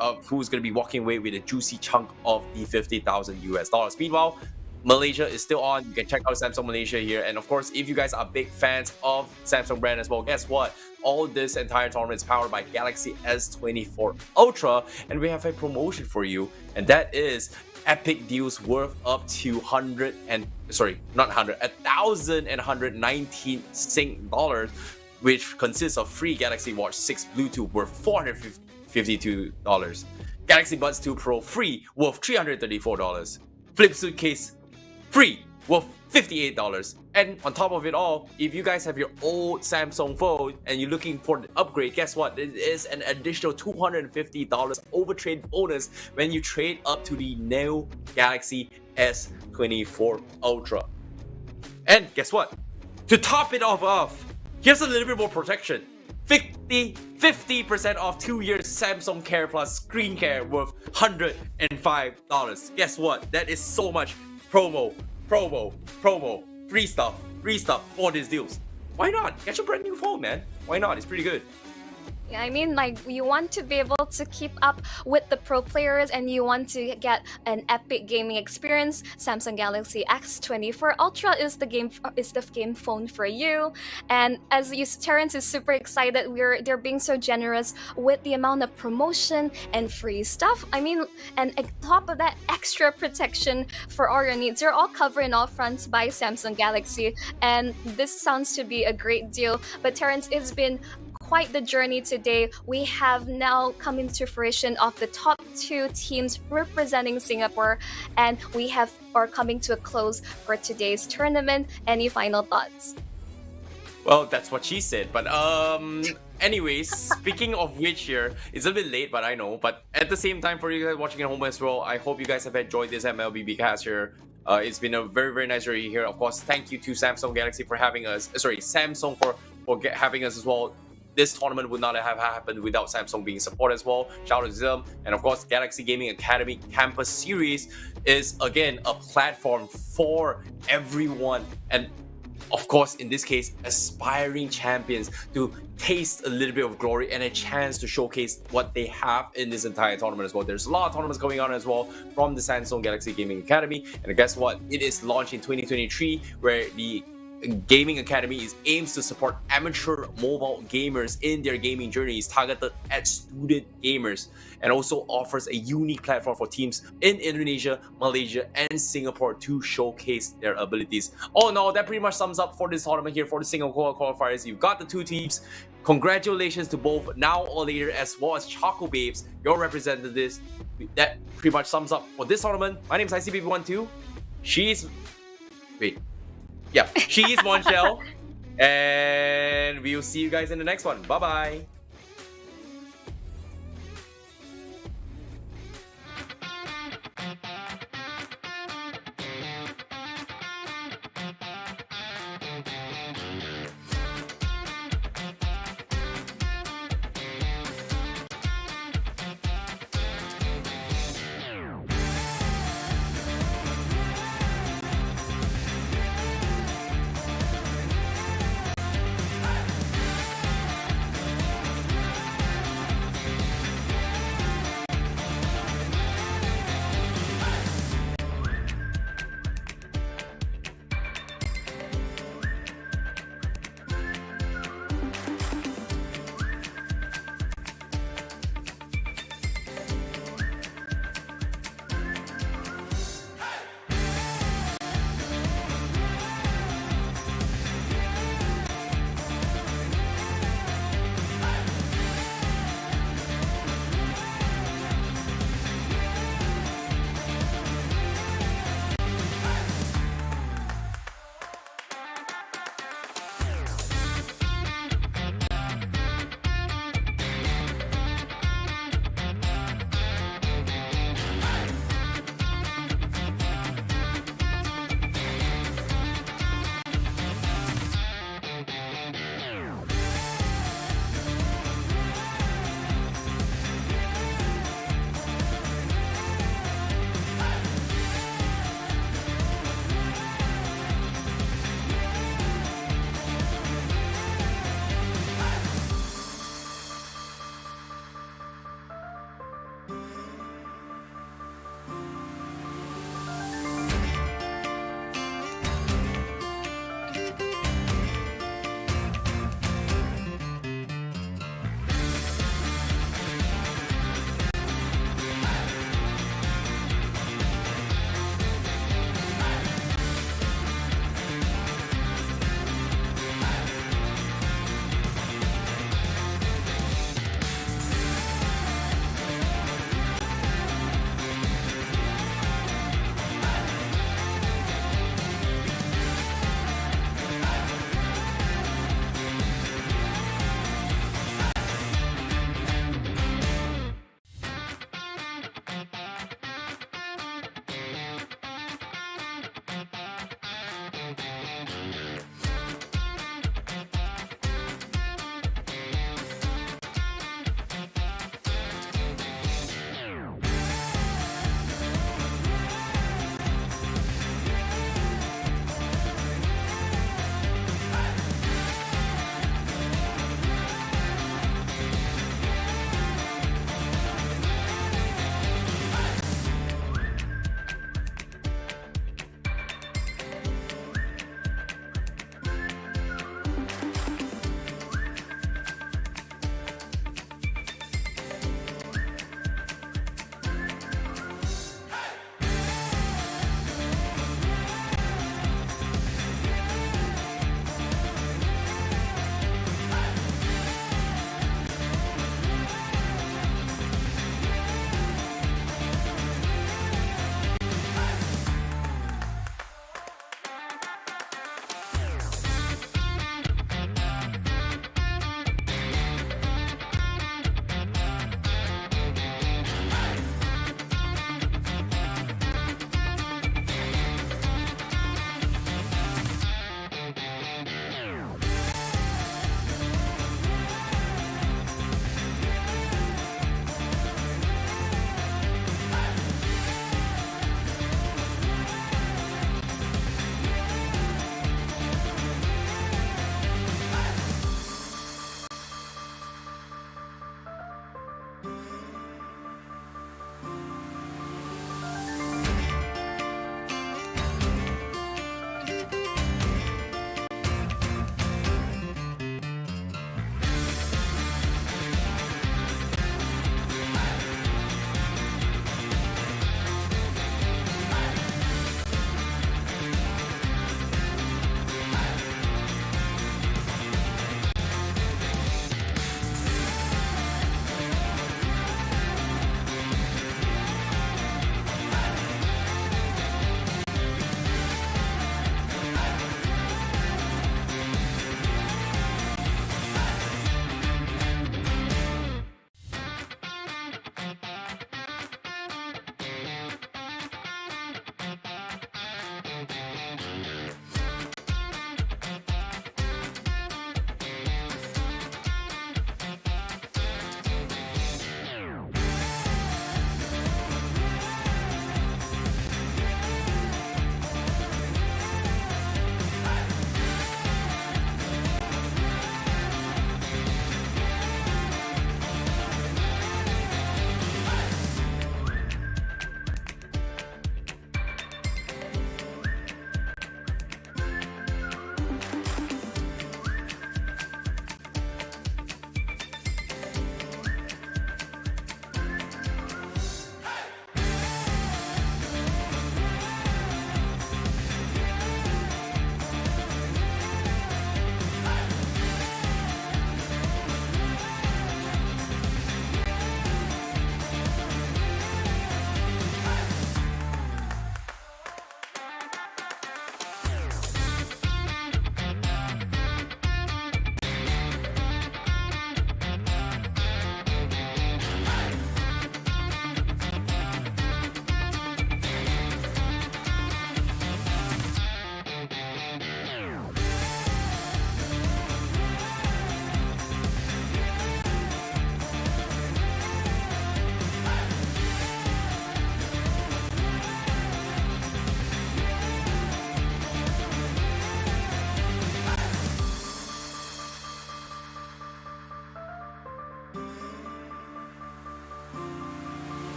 of who's going to be walking away with a juicy chunk of the $50,000. Meanwhile, Malaysia is still on. You can check out Samsung Malaysia here. And of course, if you guys are big fans of Samsung brand as well, guess what? All this entire tournament is powered by Galaxy S24 Ultra. And we have a promotion for you. And that is epic deals worth up to 1,119 Sing dollars, which consists of free Galaxy Watch 6 Bluetooth worth $452, Galaxy Buds 2 Pro free worth $334, Flip Suitcase free worth $58, and on top of it all, if you guys have your old Samsung phone and you're looking for the upgrade, guess what? It is an additional $250 over trade bonus when you trade up to the new Galaxy S24 Ultra. And guess what? To top it off, here's a little bit more protection. 50% off 2 years Samsung Care Plus screen care worth $105. Guess what? That is so much promo, free stuff for these deals. Why not? Get your brand new phone, man. Why not? It's pretty good. Yeah, I mean, like, you want to be able to keep up with the pro players and you want to get an epic gaming experience. Samsung Galaxy S24 Ultra is the game phone for you. And as you, Terrence is super excited. They're being so generous with the amount of promotion and free stuff. I mean, and on top of that, extra protection for all your needs. They're all covered in all fronts by Samsung Galaxy, and this sounds to be a great deal. But Terrence, it's been quite the journey today. We have now come into fruition of the top 2 teams representing Singapore, and we are coming to a close for today's tournament. Any final thoughts? Well, that's what she said. But anyways, speaking of which here, it's a bit late, but I know. But at the same time, for you guys watching at home as well, I hope you guys have enjoyed this MLBB cast here. It's been a very, very nice journey here. Of course, thank you to Samsung Galaxy for having us. Samsung for having us as well. This tournament would not have happened without Samsung being support as well. Shout out to them. And of course, Galaxy Gaming Academy Campus Series is again a platform for everyone. And of course, in this case, aspiring champions to taste a little bit of glory and a chance to showcase what they have in this entire tournament as well. There's a lot of tournaments going on as well from the Samsung Galaxy Gaming Academy. And guess what? It is launched in 2023, where the Gaming Academy aims to support amateur mobile gamers in their gaming journeys targeted at student gamers, and also offers a unique platform for teams in Indonesia, Malaysia, and Singapore to showcase their abilities. Oh no, that pretty much sums up for this tournament here for the Singapore qualifiers. You've got the 2 teams. Congratulations to both Now or Later as well as Choco Babes, your representatives. That pretty much sums up for this tournament. My name is ICBB12. She's Monchel. And we'll see you guys in the next one. Bye bye.